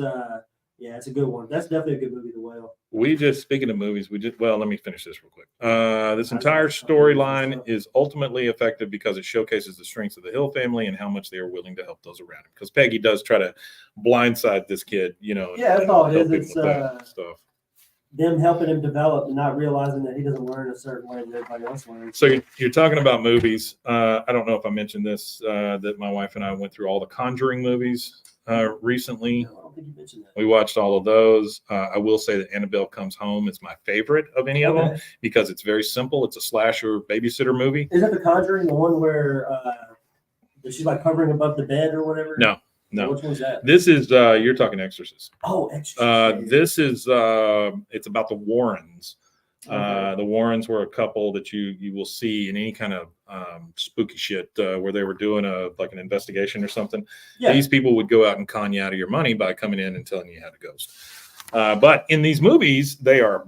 it's a good one. That's definitely a good movie, The Whale. Speaking of movies, let me finish this real quick. This entire storyline is ultimately effective because it showcases the strengths of the Hill family and how much they are willing to help those around him. Because Peggy does try to blindside this kid, Yeah, that's all it help is. people It's with that stuff. them helping him develop and not realizing that he doesn't learn a certain way that everybody else learns. So you're talking about movies. I don't know if I mentioned this, that my wife and I went through all the Conjuring movies recently. No, I don't think you mentioned that. We watched all of those. I will say that Annabelle Comes Home is my favorite of any of them Okay. because it's very simple. It's a slasher babysitter movie. Is it The Conjuring, the one where she's like hovering above the bed or whatever? No. Which one's that? This is you're talking Exorcist. Oh, Exorcist. This is it's about the Warrens. Okay. The Warrens were a couple that you will see in any kind of spooky shit where they were doing an investigation or something. Yeah. These people would go out and con you out of your money by coming in and telling you you had a ghost. But in these movies, they are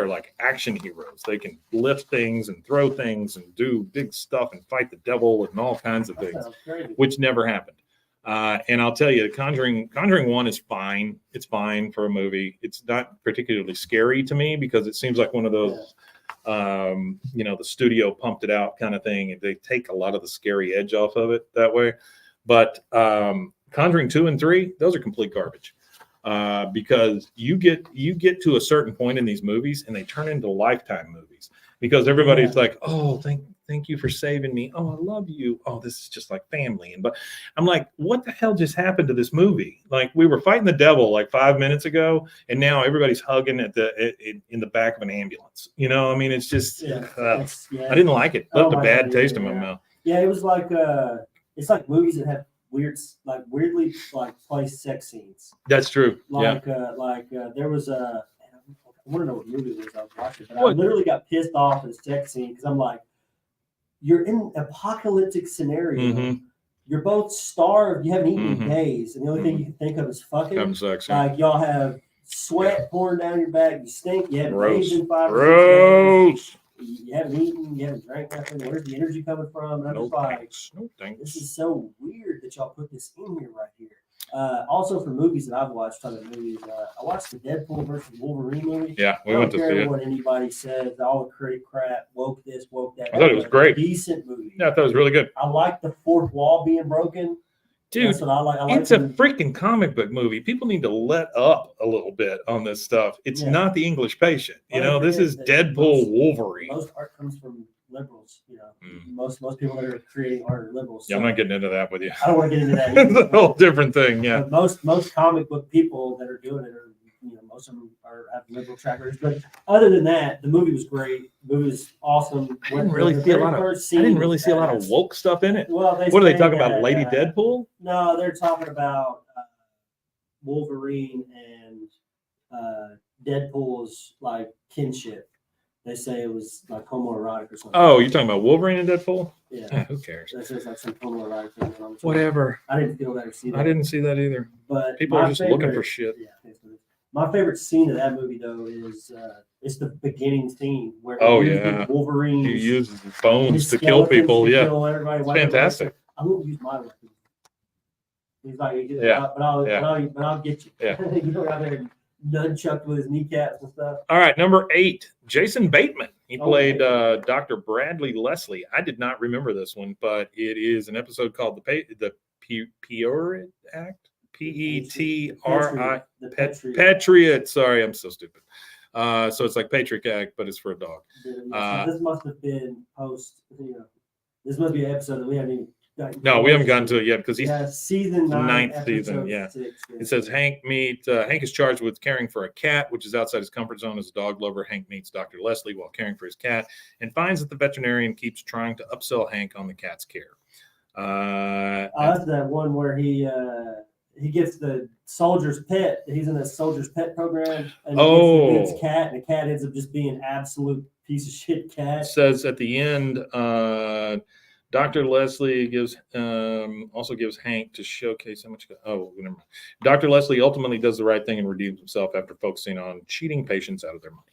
like action heroes. They can lift things and throw things and do big stuff and fight the devil and all kinds of That things, sounds crazy. which never happened. And I'll tell you, Conjuring 1 is fine. It's fine for a movie. It's not particularly scary to me because it seems like one of those, the studio pumped it out kind of thing. They take a lot of the scary edge off of it that way. But Conjuring 2 and 3, those are complete garbage. Because you get to a certain point in these movies and they turn into Lifetime movies because everybody's like, oh, thank you for saving me. Oh, I love you. Oh, this is just like family. But I'm like, what the hell just happened to this movie? Like we were fighting the devil like 5 minutes ago, and now everybody's hugging in the back of an ambulance. I mean, it's just I didn't like it. Left a bad taste in my mouth. Yeah, it was like it's like movies that have weirdly placed sex scenes. That's true. Like there was a. I want to know what movie it was I was watching, but What? I literally got pissed off at a sex scene because I'm like, you're in an apocalyptic scenario. Mhm. You're both starved. You haven't eaten Mhm. in days, and the only thing you can think of is fucking. Having sex. Like y'all have sweat pouring down your back. You stink. You haven't Gross. bathed in 5 or 6 days. Gross. You haven't eaten. You haven't drank nothing. Where's the energy coming from? And I'm No just like, thanks. No thanks. this is so weird that y'all put this in here right here. Also, for movies that I've watched, talking movies, I watched the Deadpool versus Wolverine movie. Yeah, we I went don't to see care it. what anybody says, all the crap, woke this, woke that. I thought it was great. Decent movie. Yeah, I thought it was really good. I like the fourth wall being broken. Dude, That's what I like. I like it's a when- freaking comic book movie. People need to let up a little bit on this stuff. It's Yeah. not the English Patient. Well, This is that Deadpool Wolverine. most art comes from liberals. Mm. Most people that are creating art are liberals. Yeah, I'm so not getting into that with you. I don't want to get into that. It's a either. whole different thing. Yeah. But most comic book people that are doing it are, most of them have liberal trackers. But other than that, the movie was great. The movie was awesome. I didn't really see a lot of woke stuff in it. Well, What are they say talking about? that, Lady Deadpool? No, they're talking about Wolverine and Deadpool's like kinship. They say it was like homoerotic or something. Oh, you're talking about Wolverine and Deadpool? Yeah. Who cares? That says like some homoerotic thing. on it. Whatever. I didn't feel that or see that. I didn't see that either. But People my are just looking favorite- for shit. Yeah, basically. My favorite scene of that movie though is it's the beginning scene where Oh, he uses yeah. Wolverine He uses his bones to kill people. Yeah. It's Fantastic. I won't use my weapon. He's like, Yeah. but I'll get you. Yeah. You know, out there nunchucked with his kneecaps and stuff. All right, number 8, Jason Bateman. He Oh, played yeah. Dr. Bradley Leslie. I did not remember this one, but it is an episode called the Peoria Act. Petri. The Petri. Patriot. Sorry, I'm so stupid. So it's like Patriot Act, but it's for a dog. So this must have been post. This must be an episode that we haven't even. No, we haven't gotten to it yet because he's season 9, ninth episode season, yeah. 6. It says Hank is charged with caring for a cat, which is outside his comfort zone as a dog lover. Hank meets Dr. Leslie while caring for his cat and finds that the veterinarian keeps trying to upsell Hank on the cat's care. That's that one where he gets the soldier's pet. He's in a soldier's pet program, and he gets the dude's cat, and the cat ends up just being an absolute piece of shit cat. Says at the end, Dr. Leslie also gives Hank to showcase how much. Oh, never mind. Dr. Leslie ultimately does the right thing and redeems himself after focusing on cheating patients out of their money.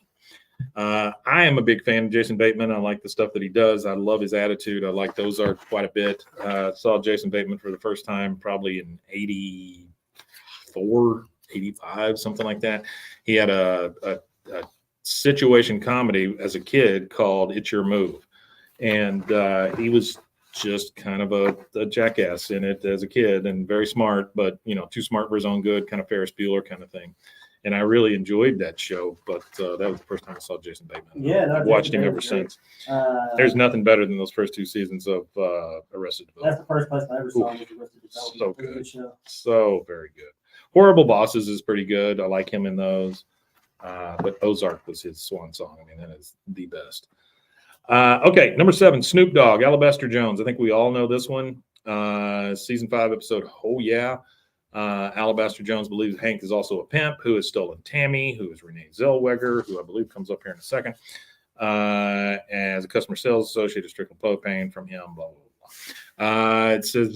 I am a big fan of Jason Bateman. I like the stuff that he does. I love his attitude. I like Ozark quite a bit. Saw Jason Bateman for the first time probably in 84, 85, something like that. He had a situation comedy as a kid called It's Your Move. And he was just kind of a jackass in it as a kid and very smart, but, too smart for his own good, kind of Ferris Bueller kind of thing. And I really enjoyed that show, but that was the first time I saw Jason Bateman. Yeah, I've watched him ever since. There's nothing better than those first 2 seasons of Arrested Development. That's the first place I ever saw him. So good. So very good. Horrible Bosses is pretty good. I like him in those. But Ozark was his swan song. I mean, that is the best. Okay, number 7, Snoop Dogg, Alabaster Jones. I think we all know this one. Season 5 episode, Oh Yeah. Alabaster Jones believes Hank is also a pimp who has stolen Tammy, who is Renee Zellweger, who I believe comes up here in a second, as a customer sales associate of Strickland Propane from him, blah, blah, blah. It says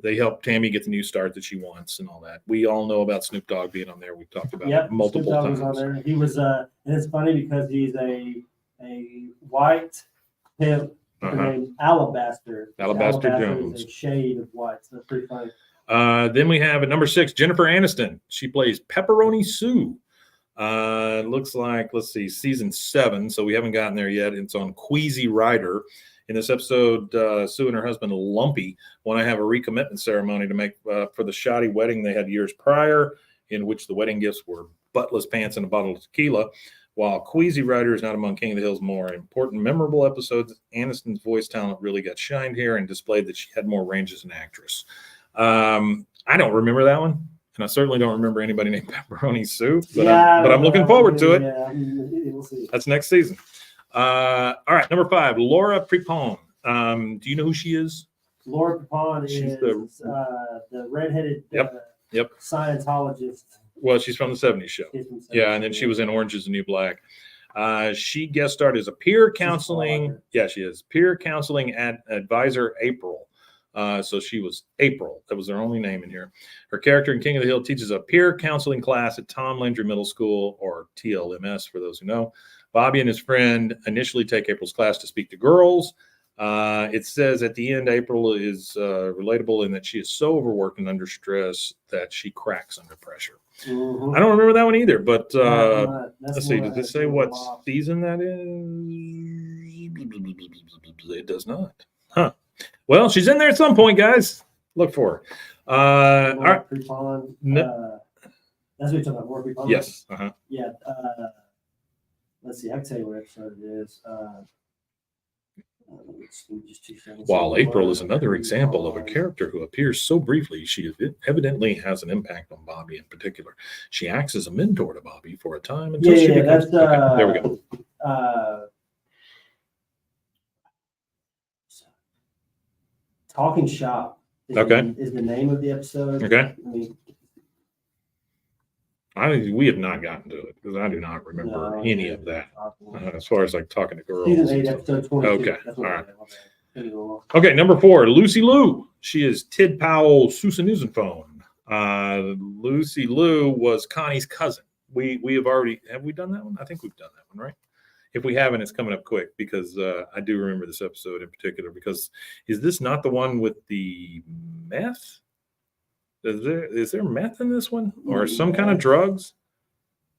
they help Tammy get the new start that she wants and all that. We all know about Snoop Dogg being on there. We've talked about it multiple Snoop Dogg times. was on there. He was, and it's funny because he's a white pimp named Alabaster. Alabaster Jones. Is a shade of white. So that's pretty funny. Then we have at number 6, Jennifer Aniston. She plays Pepperoni Sue. Looks like, let's see, season 7. So we haven't gotten there yet. It's on Queasy Rider. In this episode, Sue and her husband Lumpy want to have a recommitment ceremony to make for the shoddy wedding they had years prior, in which the wedding gifts were buttless pants and a bottle of tequila. While Queasy Rider is not among King of the Hill's more important, memorable episodes, Aniston's voice talent really got shined here and displayed that she had more range as an actress. I don't remember that one, and I certainly don't remember anybody named Pepperoni Sue, but I'm looking forward to it. Yeah, we'll see. That's next season. All right, number 5, Laura Prepon. Do you know who she is? Laura Prepon is the redheaded Yep. Scientologist. Well, she's from the 70s show. Yeah, and then she was in Orange is the New Black. She guest starred as a peer counseling. Yeah, she is. Peer counseling advisor April. So she was April. That was her only name in here. Her character in King of the Hill teaches a peer counseling class at Tom Landry Middle School, or TLMS for those who know. Bobby and his friend initially take April's class to speak to girls. It says at the end, April is relatable in that she is so overworked and under stress that she cracks under pressure. Mm-hmm. I don't remember that one either, but let's see. more Does it say what Bob. season that is? It does not. Huh. Well, she's in there at some point, guys. Look for her. All right. Prepon, No. that's what you're talking about. Laura Prepon? Yes. Uh-huh. Yeah. Let's see. I can tell you what episode it is. Just 2 seconds. While April is another example of a character who appears so briefly, she evidently has an impact on Bobby in particular. She acts as a mentor to Bobby for a time until she becomes. Okay, there we go. Talking Shop is the name of the episode. Okay. I mean, We have not gotten to it because I do not remember any of that as far as like talking to girls. Season 8, episode 22. Okay, That's what all it right. is. Okay, number 4, Lucy Liu. She is Tid Powell Susan Newsonphone. Lucy Liu was Connie's cousin. We have we done that one? I think we've done that one, right? If we haven't, it's coming up quick because I do remember this episode in particular. Because is this not the one with the meth? Is there meth in this one or some kind of drugs?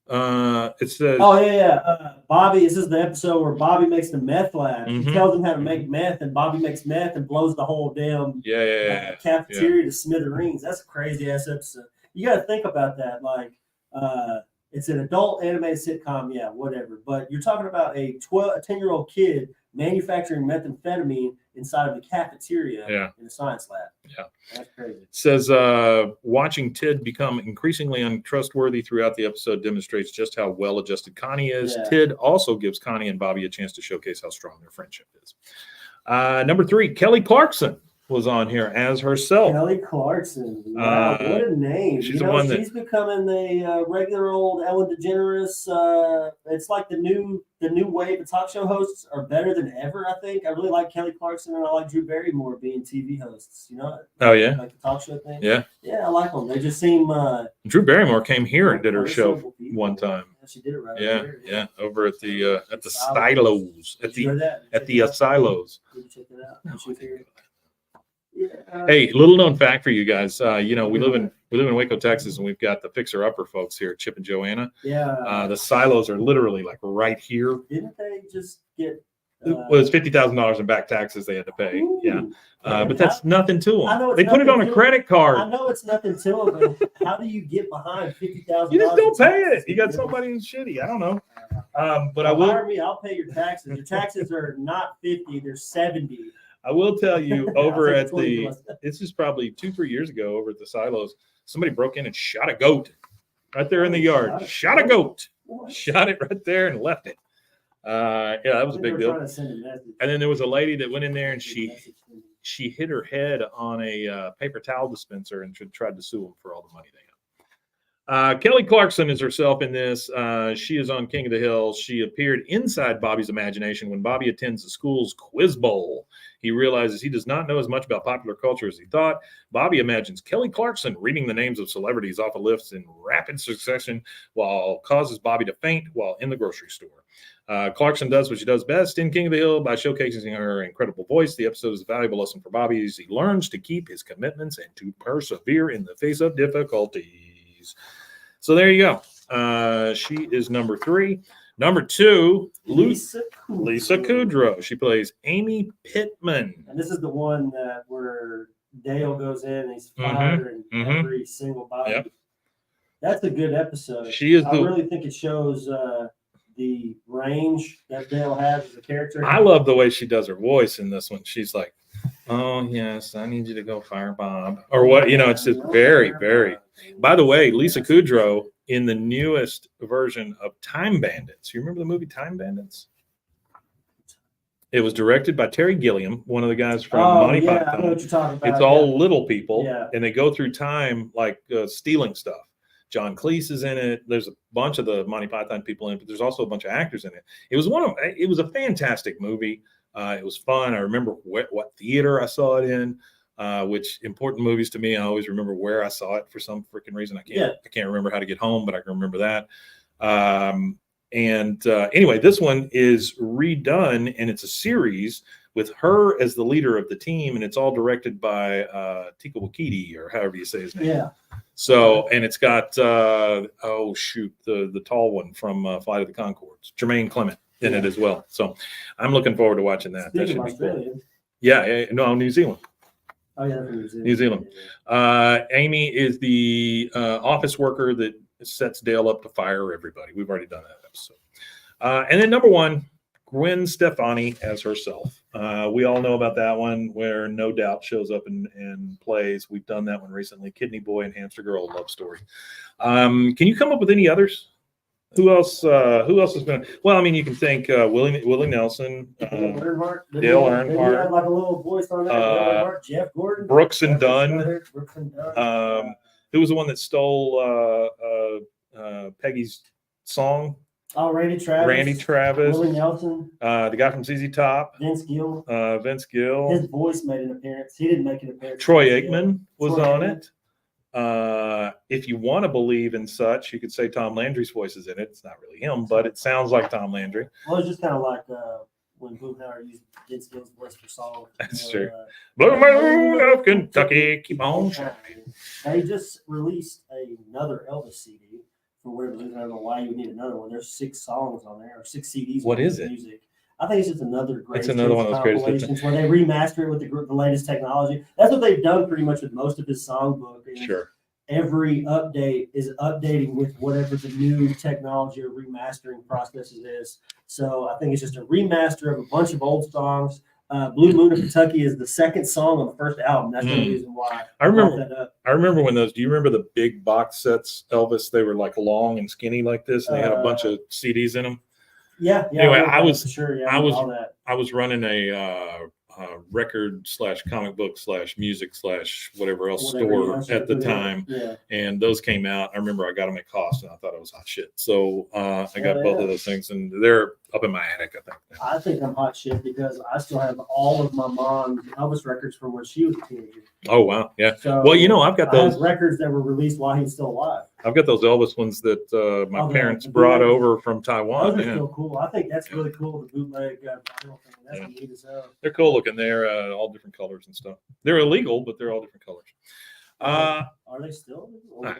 It says. Oh yeah. Bobby. This is the episode where Bobby makes the meth lab. He Mhm. tells him how to make meth, and Bobby makes meth and blows the whole damn Yeah. cafeteria to smithereens. That's a crazy ass episode. You got to think about that. Like, it's an adult animated sitcom, yeah, whatever. But you're talking about a 10-year-old kid manufacturing methamphetamine inside of the cafeteria in a science lab. Yeah. That's crazy. It says watching Tid become increasingly untrustworthy throughout the episode demonstrates just how well-adjusted Connie is. Yeah. Tid also gives Connie and Bobby a chance to showcase how strong their friendship is. Number 3, Kelly Clarkson was on here as herself. Kelly Clarkson. Wow, what a name. She's the one that she's becoming the regular old Ellen DeGeneres. It's like the new wave of talk show hosts are better than ever, I think. I really like Kelly Clarkson and I like Drew Barrymore being TV hosts. You know? Oh, yeah? Like the talk show thing. Yeah. Yeah, I like them. They just seem Drew Barrymore came here and did her show personable people. one time. Yeah, she did it right. Yeah, there. yeah, over at the silos, Did you hear that? at the silos. Did you check that out? No, Did you I hear didn't. it? Yeah. Hey, little known fact for you guys. We live in Waco, Texas, and we've got the Fixer Upper folks here, Chip and Joanna. Yeah. The silos are literally like right here. Didn't they just get? It was $50,000 in back taxes they had to pay. Ooh. Yeah, Man, but that's nothing to I know them. it's They put it nothing on a to credit I card. know it's nothing to them, but how do you get behind $50,000? You just don't pay it. You got somebody who's shitty. I don't know. But I will. Hire me. I'll pay your taxes. Your taxes are not 50; they're 70. I will tell you over I'll at take 20 the. plus. This is probably 2-3 years ago over at the silos. Somebody broke in and shot a goat right there in the yard. Shot a goat. What? Shot it right there and left it. Yeah, that was a I think big they were deal. trying to send a message. And then there was a lady that went in there and she Message to me. hit her head on a paper towel dispenser and tried to sue him for all the money they got. Kelly Clarkson is herself in this. She is on King of the Hill. She appeared inside Bobby's imagination when Bobby attends the school's quiz bowl. He realizes he does not know as much about popular culture as he thought. Bobby imagines Kelly Clarkson reading the names of celebrities off of lists in rapid succession while causes Bobby to faint while in the grocery store. Clarkson does what she does best in King of the Hill by showcasing her incredible voice. The episode is a valuable lesson for Bobby as he learns to keep his commitments and to persevere in the face of difficulties. So there you go. She is number 3. Number 2, Lisa Kudrow. She plays Amy Pittman. And this is the one that where Dale goes in and he's firing every single body. Yep. That's a good episode. She is I really think it shows the range that Dale has as a character. I love the way she does her voice in this one. She's like, "Oh yes, I need you to go fire Bob," or what? You know, it's just very, very. By the way, Lisa Kudrow in the newest version of Time Bandits. You remember the movie Time Bandits? It was directed by Terry Gilliam, one of the guys from Monty I know Python. what you're talking about. It's all little people, Yeah. and they go through time like stealing stuff. John Cleese is in it. There's a bunch of the Monty Python people in it, but there's also a bunch of actors in it. It was a fantastic movie. It was fun. I remember what theater I saw it in. Which important movies to me, I always remember where I saw it for some freaking reason. I can't remember how to get home, but I can remember that. Anyway, this one is redone and it's a series with her as the leader of the team, and it's all directed by Taika Waititi, or however you say his name. Yeah. So, and it's got the tall one from Flight of the Conchords, Jermaine Clement, in it as well. So, I'm looking forward to watching that. That should be cool. Yeah, no, New Zealand. Oh yeah, New Zealand. Amy is the office worker that sets Dale up to fire everybody. We've already done that episode. And then number 1, Gwen Stefani as herself. We all know about that one where No Doubt shows up and plays. We've done that one recently. Kidney Boy and Hamster Girl love story. Can you come up with any others? Who else has been? Well, I mean, you can think Willie Nelson, Dale Earnhardt, had like a little voice on that. Jeff Gordon, Brooks and Dunn. Who was the one that stole Peggy's song? Oh, Randy Travis. Willie Nelson. The guy from ZZ Top. Vince Gill. Vince Gill. His voice made an appearance. He didn't make an appearance. Troy Aikman was on it. If you want to believe in such, you could say Tom Landry's voice is in it. It's not really him, but it sounds like Tom Landry. Well, it's just kind of like when Boomhauer used Vince Gill's voice for song. That's true. Blue Moon of Kentucky, keep on shining. They just released another Elvis CD for whatever reason. I don't know why you would need another one. There's 6 songs on there, or 6 CDs. What worth is of it? Music. I think it's just another greatest another one of those greatest hits. compilations where they remaster it with the latest technology. That's what they've done pretty much with most of his songbook. And Sure. every update is updating with whatever the new technology or remastering processes is. So I think it's just a remaster of a bunch of old songs. Blue Moon of Kentucky is the second song on the first album. That's the reason why I brought that up. remember when those. Do you remember the big box sets, Elvis? They were like long and skinny like this, and they had a bunch of CDs in them. Yeah. Anyway, remember I that was- for sure. Yeah, I was- all that. I was running a record / comic book / music / whatever else Whatever, store at the time, Yeah. and those came out. I remember I got them at cost, and I thought it was hot shit. So I got both of those things, and they're up in my attic, I think. I think I'm hot shit because I still have all of my mom's Elvis records from when she was a teenager. Oh wow, yeah. So Well, you know, I've got I have those. records that were released while he was still alive. I've got those Elvis ones that my Oh, the parents brought bootleg- over from Those Taiwan. are Yeah. still cool. I think that's really cool. The bootleg vinyl thing. That's Yeah. neat as hell. They're cool looking. They're all different colors and stuff. They're illegal, but they're all different colors. Are they still? I I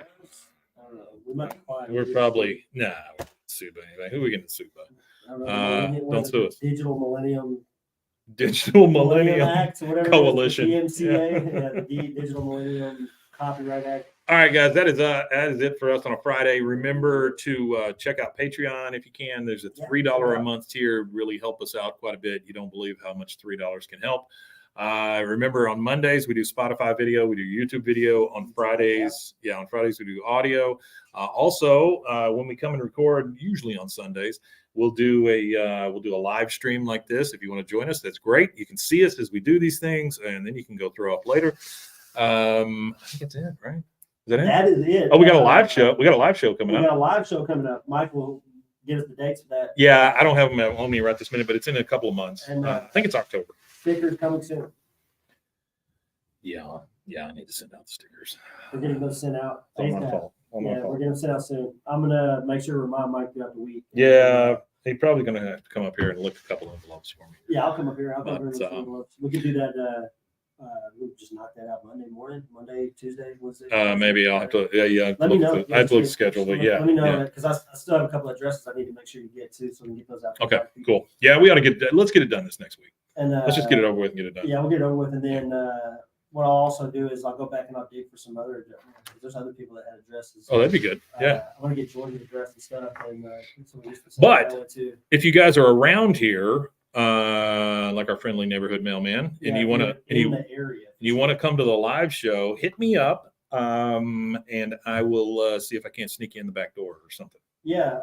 don't know. We might apply. We're probably we're not sued by anybody. Who are we getting sued by? I don't know. What don't is it, sue us. Digital Millennium Digital Millennium Act, or whatever. Coalition. It is, the DMCA, yeah, the Digital Millennium Copyright Act. All right, guys, that is it for us on a Friday. Remember to check out Patreon if you can. There's a $3 a month tier. Really help us out quite a bit. You don't believe how much $3 can help. Remember, on Mondays we do Spotify video, we do YouTube video. On Fridays, on Fridays we do audio. Also, when we come and record, usually on Sundays, we'll do a live stream like this. If you want to join us, that's great. You can see us as we do these things, and then you can go throw up later. I think that's it, right? Is that it? That is it. Oh, we got a live show. We got a live show coming We up. got a live show coming up. Mike will give us the dates for that. Yeah, I don't have them on me right this minute, but it's in a couple of months. And, I think it's October. Stickers coming soon. Yeah, I need to send out the stickers. We're getting those sent out. It's on my ASAP. fault. On my Yeah, we're fault. getting them sent out soon. I'm gonna make sure to remind Mike throughout the week. Yeah, he's probably going to have to come up here and lick a couple of envelopes for me. Yeah, I'll come up here. I'll come up here with But, some envelopes. We could do that. We'll just knock that out Monday, Tuesday, Wednesday. Maybe I'll have to. Yeah. Let me know. I have to look at the schedule, but yeah. Let me know yeah. because I still have a couple of addresses I need to make sure you get to, so we can get those out. to Okay, the people. cool. Yeah, we ought to let's get it done this next week. And Let's just get it over with and get it done. Yeah, we'll get it over with, and then what I'll also do is I'll go back and update for some other. There's other people that had addresses. Oh, that'd be good. Yeah. I want to get George's address and stuff, and some of these But- I went to. If you guys are around here, like our friendly neighborhood mailman, and you want to, in the area, you want to come to the live show, hit me up, and I will see if I can't sneak you in the back door or something. Yeah,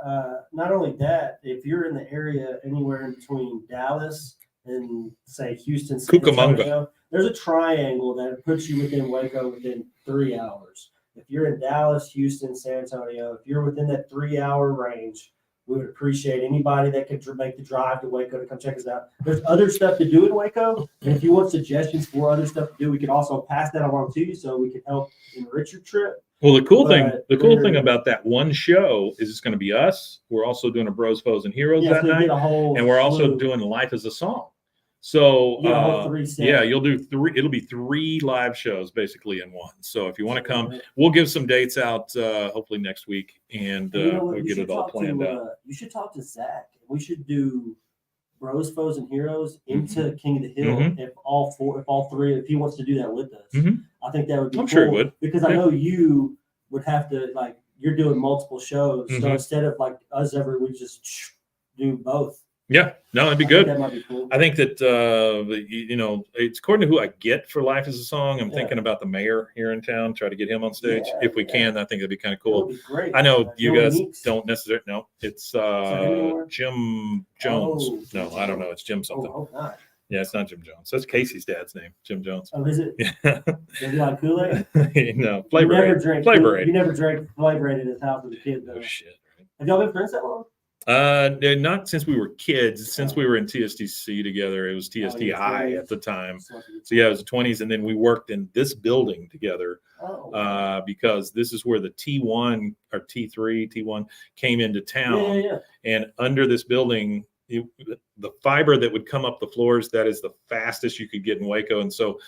not only that, if you're in the area anywhere in between Dallas and say Houston, San Cucamonga. Antonio, there's a triangle that puts you within Waco within 3 hours. If you're in Dallas, Houston, San Antonio, if you're within that 3 hour range, we would appreciate anybody that could make the drive to Waco to come check us out. There's other stuff to do in Waco, and if you want suggestions for other stuff to do, we could also pass that along to you so we can help enrich your trip. Well, the cool But thing we're- about that one show is it's going to be us. We're also doing a Bros, Foes, and Heroes Yeah, that so we night, get a whole and we're also slew. doing Life as a Song. So Yeah, a whole 3 sets. yeah, you'll do 3. It'll be 3 live shows basically in one. So if you want to come, Yeah. we'll give some dates out hopefully next week, and You know what? we'll You get should it all talk planned to, out. You should talk to Zach. We should do Bros, Foes, and Heroes into King of the Hill. Mhm. If all 3, if he wants to do that with us, Mhm. I think that would be. I'm sure he cool, would. because I Yeah. know you would have to you're doing multiple shows, so Mhm. instead of us we just do both. Yeah, no, that'd be I think good. That might be cool. I think that it's according to who I get for Life as a Song. I'm Yeah. thinking about the mayor here in town. Try to get him on stage Yeah, if we yeah. can. I think that'd be kind of That would cool. be great. I know you Joey guys Meeks. don't necessarily know. It's him anymore? Jim Jones. Oh, No, Jim I don't know. Jones. It's Jim Oh, something. hope not. Yeah, it's not Jim Jones. That's Casey's dad's name, Jim Jones. Oh, is it? Yeah, Does he like Kool-Aid? no, You Flavor never Aid. drank. Flavor You Aid. never drank Flavor Aid at his house as a kid, though. Oh shit. Have y'all been friends that long? Not since we were kids. Since we were in TSTC together, it was Oh, TSTI yeah, at the time. So So yeah, it was the 20s, and then we worked in this building together because this is where the T1 or T1 came into town, yeah. and under this building, the fiber that would come up the floors, that is the fastest you could get in Waco. And so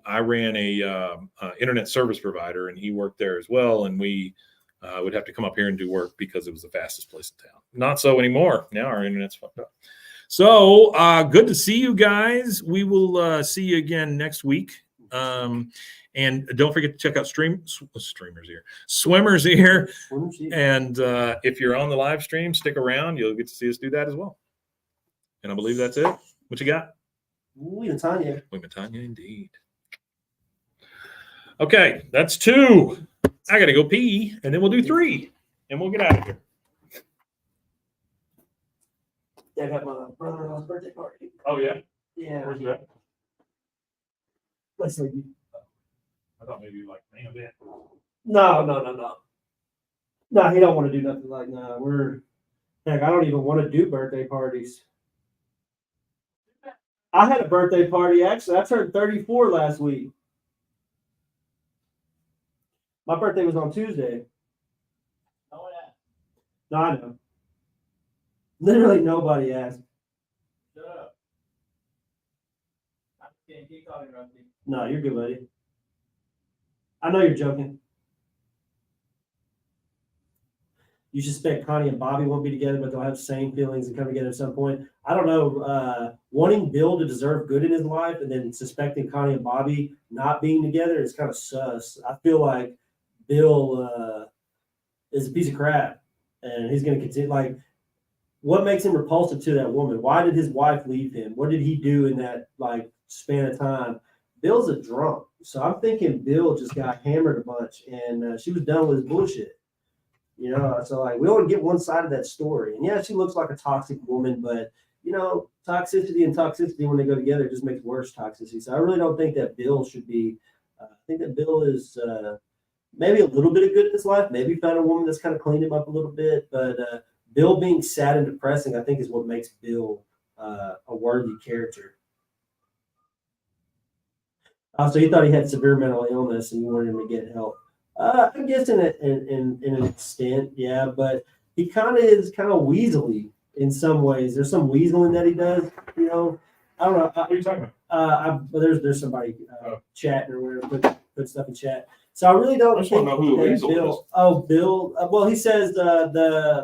I ran a internet service provider, and he worked there as well, and we would have to come up here and do work because it was the fastest place in town. Not so anymore. Now our internet's fucked up. So good to see you guys. We will see you again next week. And don't forget to check out Swimmers Ear. And if you're on the live stream, stick around. You'll get to see us do that as well. And I believe that's it. What you got? We and Tanya. We and Tanya, indeed. Okay, that's 2. I got to go pee, and then we'll do 3, and we'll get out of here. Yeah, I got my brother-in-law's birthday party. Oh, yeah? Yeah. Where's that? Let's see. I thought maybe you like named it. No. No, he don't want to do nothing like that. Heck, I don't even want to do birthday parties. I had a birthday party, actually. I turned 34 last week. My birthday was on Tuesday. Oh, yeah. No, I know. Literally nobody asked. Shut up. I'm just kidding. Keep talking, Rusty. No, you're good, buddy. I know you're joking. You suspect Connie and Bobby won't be together, but they'll have the same feelings and come together at some point. I don't know. Wanting Bill to deserve good in his life and then suspecting Connie and Bobby not being together is kind of sus. I feel like Bill is a piece of crap, and he's going to continue. Like, what makes him repulsive to that woman? Why did his wife leave him? What did he do in that span of time? Bill's a drunk, so I'm thinking Bill just got hammered a bunch, and she was done with his bullshit. So we only get one side of that story. And yeah, she looks like a toxic woman, but toxicity and toxicity when they go together just makes worse toxicity. So I really don't think that Bill should be. I think that Bill is maybe a little bit of good in his life. Maybe found a woman that's kind of cleaned him up a little bit. But Bill being sad and depressing, I think, is what makes Bill a worthy character. So he thought he had severe mental illness and you wanted him to get help. I guess in an extent, yeah, but he kind of is kind of weaselly in some ways. There's some weaseling that he does, I don't know. What are you talking about? There's somebody chatting or whatever, put stuff in chat. So I really don't. I just want to know who the weasel is. Oh, Bill. Well, he says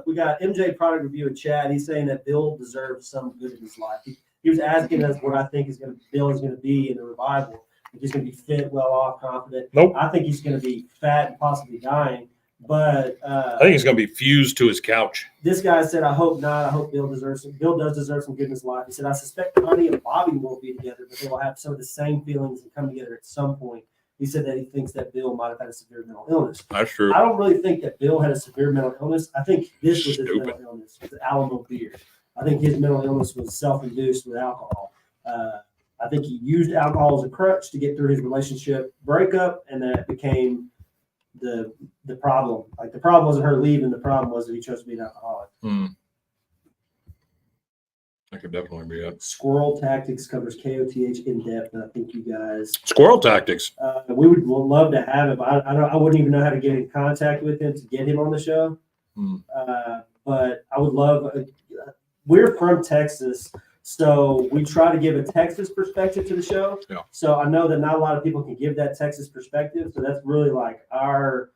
we got MJ product review in chat. He's saying that Bill deserves some good in his life. He was asking us what I think Bill is going to be in the revival. If he's going to be fit, well off, confident. Nope. I think he's going to be fat and possibly dying. But I think he's going to be fused to his couch. This guy said, "I hope not. I hope Bill does deserve some good in his life." He said, "I suspect Connie and Bobby won't be together, but they will have some of the same feelings and come together at some point." He said that he thinks that Bill might have had a severe mental illness. That's true. I don't really think that Bill had a severe mental illness. I think this was his Stupid. mental illness. It was Alamo beer. I think his mental illness was self-induced with alcohol. I think he used alcohol as a crutch to get through his relationship breakup, and that became the problem. Like, the problem wasn't her leaving. The problem was that he chose to be an alcoholic. That could definitely be it. Squirrel Tactics covers KOTH in depth, and I think you guys. Squirrel Tactics. We would love to have him. I wouldn't even know how to get in contact with him to get him on the show. But I would love. We're from Texas. So we try to give a Texas perspective to the show. Yeah. So I know that not a lot of people can give that Texas perspective. So that's really like our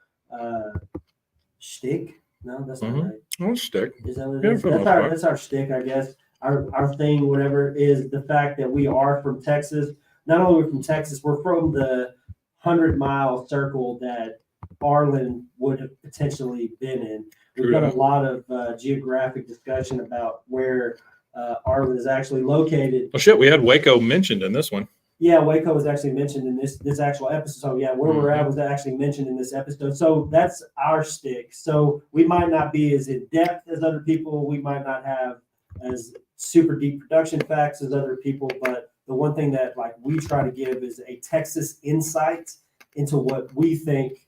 shtick. No, that's not right. Oh, stick. Is that what it is? That's our shtick, I guess. Our thing, whatever, is the fact that we are from Texas. Not only are we from Texas, we're from the 100-mile circle that Arlen would have potentially been in. We've done a lot of geographic discussion about where Arlen is actually located. Oh shit, we had Waco mentioned in this one. Yeah, Waco was actually mentioned in this actual episode. So yeah, where we're at was actually mentioned in this episode. So that's our stick. So we might not be as in depth as other people. We might not have as super deep production facts as other people. But the one thing that we try to give is a Texas insight into what we think.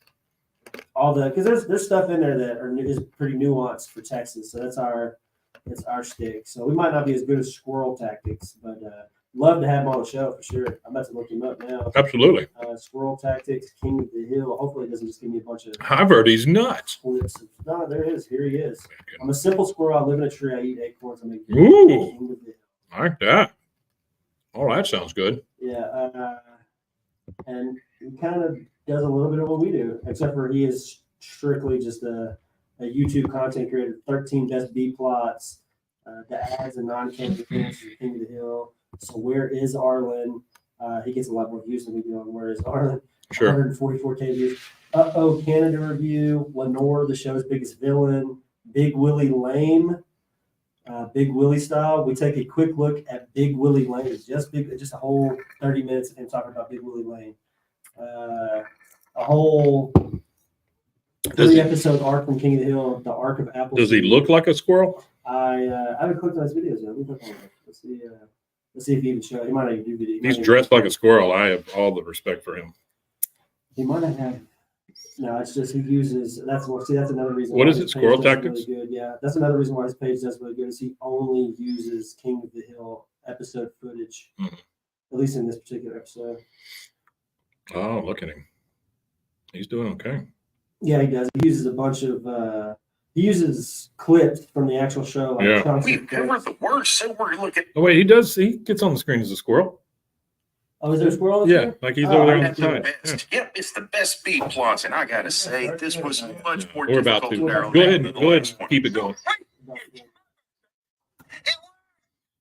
Because there's stuff in there that is pretty nuanced for Texas. So that's our stick. So we might not be as good as Squirrel Tactics, but love to have him on the show for sure. I'm about to look him up now. Absolutely. Squirrel Tactics, King of the Hill. Hopefully it doesn't just give me a bunch of I've heard he's nuts. clips. No, there it is. Here he is. I'm a simple squirrel. I live in a tree. I eat acorns. I make Ooh. King of the Hill. I like that. Oh, that sounds good. Yeah. And he kind of does a little bit of what we do, except for he is strictly just a YouTube content creator. 13 best B plots, the ads and non-canon appearances of King of the Hill. So where is Arlen? He gets a lot more views than we do on Where is Arlen. Sure. 144K views. Uh-oh, Canada review. Lenore, the show's biggest villain. Big Willie Lame. Big Willie style. We take a quick look at Big Willie Lane. Just a whole 30 minutes of him talking about Big Willie Lane. A whole 3-episode arc from King of the Hill, the arc of Apple. Does he look like a squirrel? I haven't clicked on his videos yet. Let me click on it. Let's see if he even show. He might not even do video. He's dressed like a squirrel. I have all the respect for him. He might not have. No, it's just he uses. That's another reason. What why is his it? page Squirrel does tactics? Really good. Yeah, that's another reason why his page does really good. Is he only uses King of the Hill episode footage, Mhm. at least in this particular episode. Oh, look at him. He's doing okay. Yeah, he does. He uses a bunch of. He uses clips from the actual show. Like Yeah. We've covered the worst, so we're looking. Oh, wait, he does. He gets on the screen as a squirrel. Oh, is there a squirrel? in Yeah, there? like he's Oh, over there I on the didn't see side. that. Yeah. Yep, it's the best speed plots, and I gotta say, this was much more We're about difficult to. narrow Go down ahead than and the go ahead last and keep it going.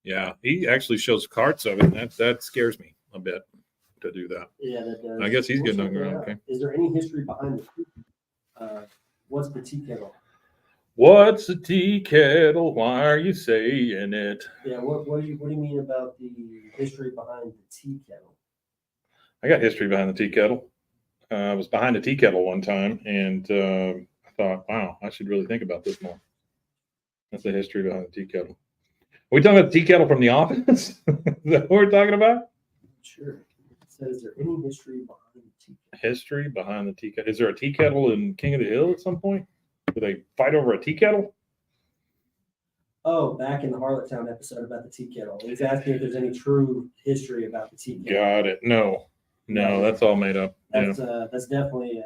Yeah, he actually shows carts of it. And that scares me a bit to do that. Yeah, that does. I guess he's getting We'll on check ground, that out. okay. Is there any history behind what's the tea kettle? What's a tea kettle? Why are you saying it? Yeah, what do you mean about the history behind the tea kettle? I got history behind the tea kettle. I was behind a tea kettle one time, and I thought, wow, I should really think about this more. That's the history behind the tea kettle. Are we talking about the tea kettle from The Office? Is that what we're talking about? Sure. It says, is there any history behind the tea kettle? History behind the tea kettle. Is there a tea kettle in King of the Hill at some point? Do they fight over a tea kettle? Oh, back in the Harlottown episode about the tea kettle. He's asking if there's any true history about the tea kettle. Got it. No, that's all made up. That's definitely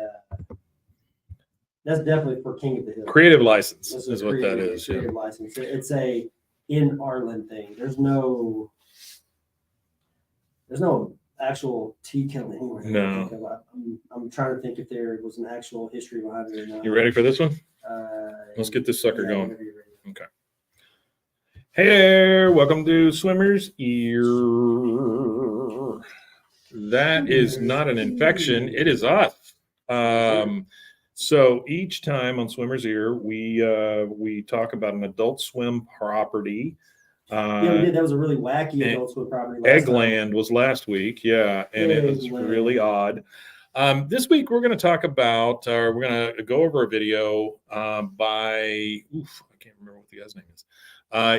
for King of the Hill. Creative license That's is a what that creative- is. Yeah. creative license. It's a in Arlen thing. There's no actual tea kettle anywhere. No. I'm trying to think if there was an actual history behind it or not. You ready for this one? Uh, Let's get this sucker yeah, going. whenever you're ready. Hey there, welcome to Swimmer's Ear. That is not an infection, it is us. So each time on Swimmer's Ear, we talk about an Adult Swim property. Yeah, we did. That was a really wacky Adult Swim property. last time. Eggland was last week, yeah, and it was Eggland. really odd. This week we're going to talk about, we're going to go over a video by, I can't remember what the guy's name is.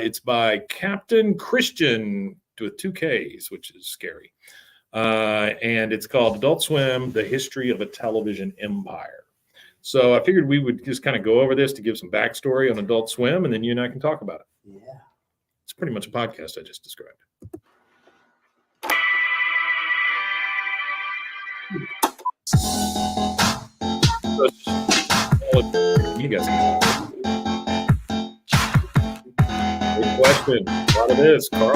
It's by Captain Christian with 2 Ks, which is scary. And it's called Adult Swim, The History of a Television Empire. So I figured we would just kind of go over this to give some backstory on Adult Swim, and then you and I can talk about it. Yeah. It's pretty much a podcast I just described. You guys can talk. Good question. A lot of this, Carl.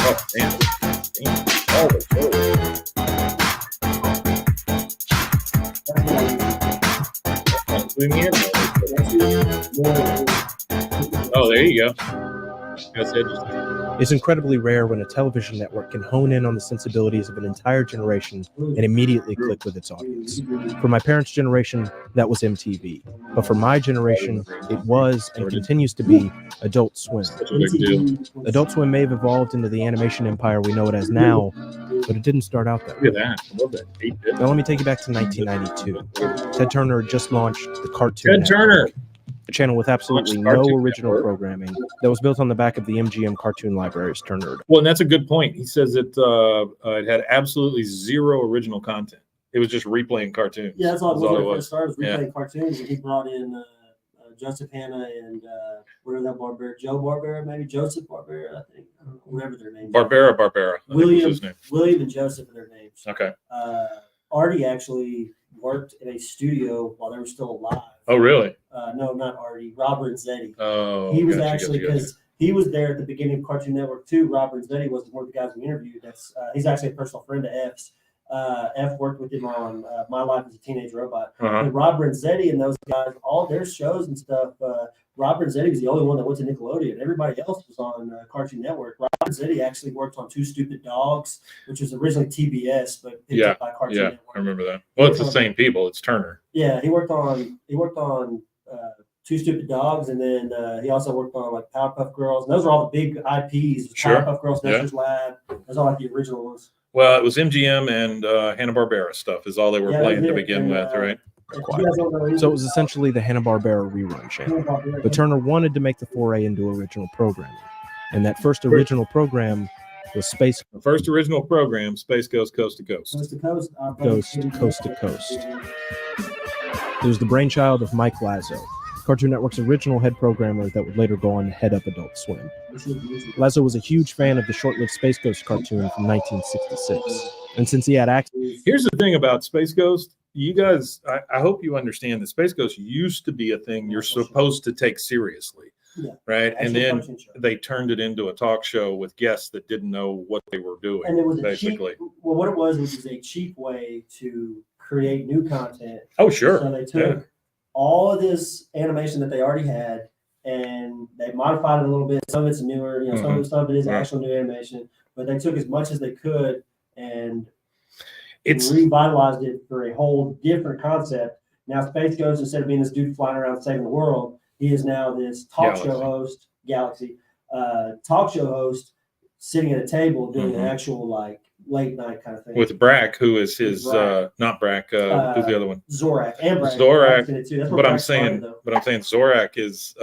Oh, man. All the Oh, there you go. That's interesting. It's incredibly rare when a television network can hone in on the sensibilities of an entire generation and immediately click with its audience. For my parents' generation, that was MTV. But for my generation, it was and continues to be Adult Swim. Such a big deal. Adult Swim may have evolved into the animation empire we know it as now, but it didn't start out that way. Look at that. I love that. 8-bit. Now let me take you back to 1992. Ted Turner had just launched the Cartoon Ted Turner. a channel with absolutely no Cartoon original Network. programming that was built on the back of the MGM cartoon libraries Turner. Well, and that's a good point. He says that it had absolutely zero original content. It was just replaying cartoons. Yeah, that's all it That's was all when it it was. first started. Was Yeah. replaying cartoons, and he brought in Joseph Hanna and whatever that Barbera, Joe Barbera, maybe Joseph Barbera, I think, I don't know, whatever their names. are. Barbera. I think was his name. William and Joseph are their names. Okay. Artie actually worked in a studio while they were still alive. Oh, really? No, not Artie. Robert and Zeddy. Oh, He was gotcha, actually gotcha. because he was there at the beginning of Cartoon Network too. Robert and Zeddy was one of the guys we interviewed. That's he's actually a personal friend of F's, F worked with him on My Life as a Teenage Robot. Uh-huh. And Rob Renzetti and those guys, all their shows and stuff. Rob Renzetti was the only one that went to Nickelodeon. Everybody else was on Cartoon Network. Rob Renzetti actually worked on Two Stupid Dogs, which was originally TBS, but picked up by Cartoon Yeah, Network. I remember that. Well, it's the same people. It's Turner. Yeah, he worked on Two Stupid Dogs, and then he also worked on like Powerpuff Girls. And those are all the big IPs. Sure. Powerpuff Girls, Nestor's Lab. Those are like the original ones. Well, it was MGM and Hanna-Barbera stuff is all they were playing to begin with, right? So it was essentially the Hanna-Barbera rerun channel. But Turner wanted to make the foray into original programming. And that first original program was Space The first original program, Space Ghost Coast to Coast. Coast to Coast. Coast to Coast. It was the brainchild of Mike Lazo, Cartoon Network's original head programmer that would later go on to head up Adult Swim. Lazo was a huge fan of the short-lived Space Ghost cartoon from 1966. And since he had access... Here's the thing about Space Ghost. You guys, I hope you understand that Space Ghost used to be a thing you're supposed to take seriously, right? And then they turned it into a talk show with guests that didn't know what they were doing, and it was basically. What it was a cheap way to create new content. Oh, sure. So they took all of this animation that they already had, and they modified it a little bit. Some of it's newer, some of it is actual new animation, but they took as much as they could and revitalized it for a whole different concept. Now Space Ghost, instead of being this dude flying around saving the world, he is now this talk show host, talk show host, sitting at a table doing an actual like late night kind of thing. With Brack, who is his not Brack, who's the other one? Zorak and Brack. Zorak. But I'm saying Zorak is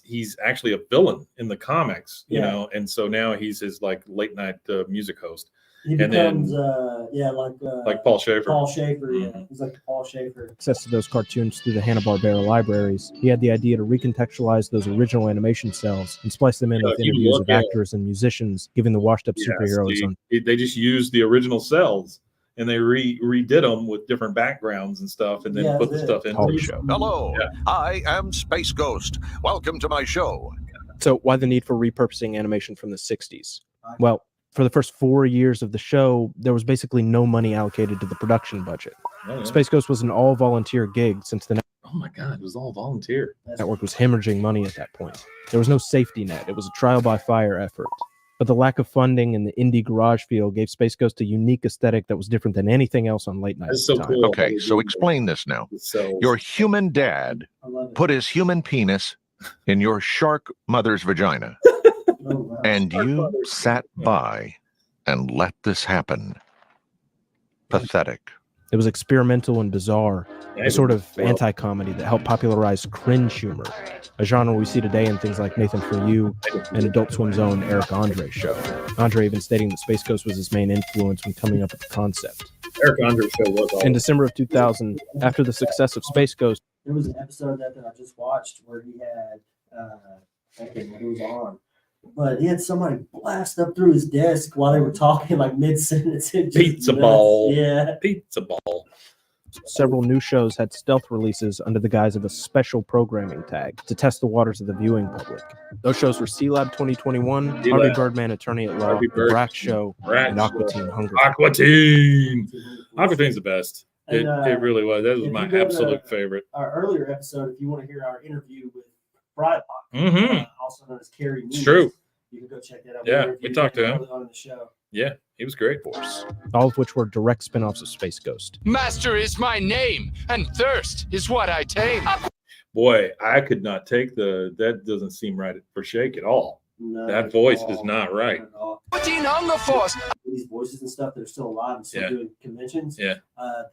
he's actually a villain in the comics, you know, and so now he's his like late night music host. He becomes like Paul Schaefer. Paul Schaefer, he's like Paul Schaefer. Access to those cartoons through the Hanna-Barbera libraries, he had the idea to recontextualize those original animation cells and splice them in with interviews of actors and musicians, giving the washed-up superheroes on. They just used the original cells and they redid them with different backgrounds and stuff, and then put the stuff into the show. Hello, I am Space Ghost. Welcome to my show. So why the need for repurposing animation from the 60s? Well, for the first 4 years of the show, there was basically no money allocated to the production budget. Space Ghost was an all-volunteer gig since the Oh my God, it was all volunteer. network was hemorrhaging money at that point. There was no safety net. It was a trial-by-fire effort. But the lack of funding and the indie garage feel gave Space Ghost a unique aesthetic that was different than anything else on late night. That's so cool. Okay, so explain this now. Your human dad put his human penis in your shark mother's vagina. And you sat by and let this happen. Pathetic. It was experimental and bizarre, a sort of anti-comedy that helped popularize cringe humor, a genre we see today in things like Nathan For You and Adult Swim's own Eric Andre show. Andre even stating that Space Ghost was his main influence when coming up with the concept. Eric Andre show was In December of 2000, after the success of Space Ghost, there was an episode that I just watched where he had I can't remember who was on, but he had somebody blast up through his desk while they were talking, like mid-sentence. Pizza ball. Yeah. Pizza ball. several new shows had stealth releases under the guise of a special programming tag to test the waters of the viewing public. Those shows were C-Lab 2021, Harvey Birdman Attorney at Law, The Brack Show, and Aqua Teen Hunger. Aqua Teen. Aqua Teen's the best. It And, really was. That was my absolute favorite. Our earlier episode, if you want to hear our interview with Bwaaa, also known as Carrie News, It's true. you can go check that out. Yeah, we talked to him. early on in the show. Yeah, he was great for us. All of which were direct spin-offs of Space Ghost. Master is my name, and thirst is what I tame. Boy, I could not take that doesn't seem right for Shake at all. No, That voice is not right. at all. Teen Hunger Force. These voices and stuff that are still alive and still doing conventions, Yeah.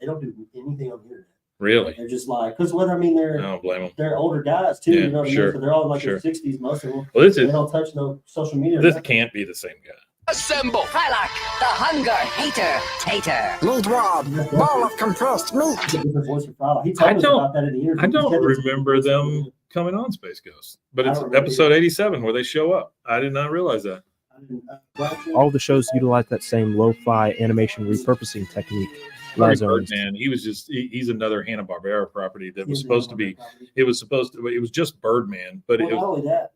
They don't do anything on the internet. Really? They're just like, because whether, I mean, I don't blame him. they're older guys too, Yeah, you know what I sure, mean? So they're all in like sure. their 60s, most of them. Well, this They is don't touch no social media. this can't be the same guy. Assemble. Frylock, the hunger hater, tater. Meat Rob, ball of compressed meat. Different voice for Frylock. He told us about that in the interview. I don't He said it's- remember them coming on Space Ghost, but I it's don't remember episode 87 where they show up. I did not realize that. All the shows utilized that same lo-fi animation repurposing technique. Larry Lazo used. Birdman, he's another Hanna-Barbera property that was supposed to be. It was just Birdman, but Well, it not was only that,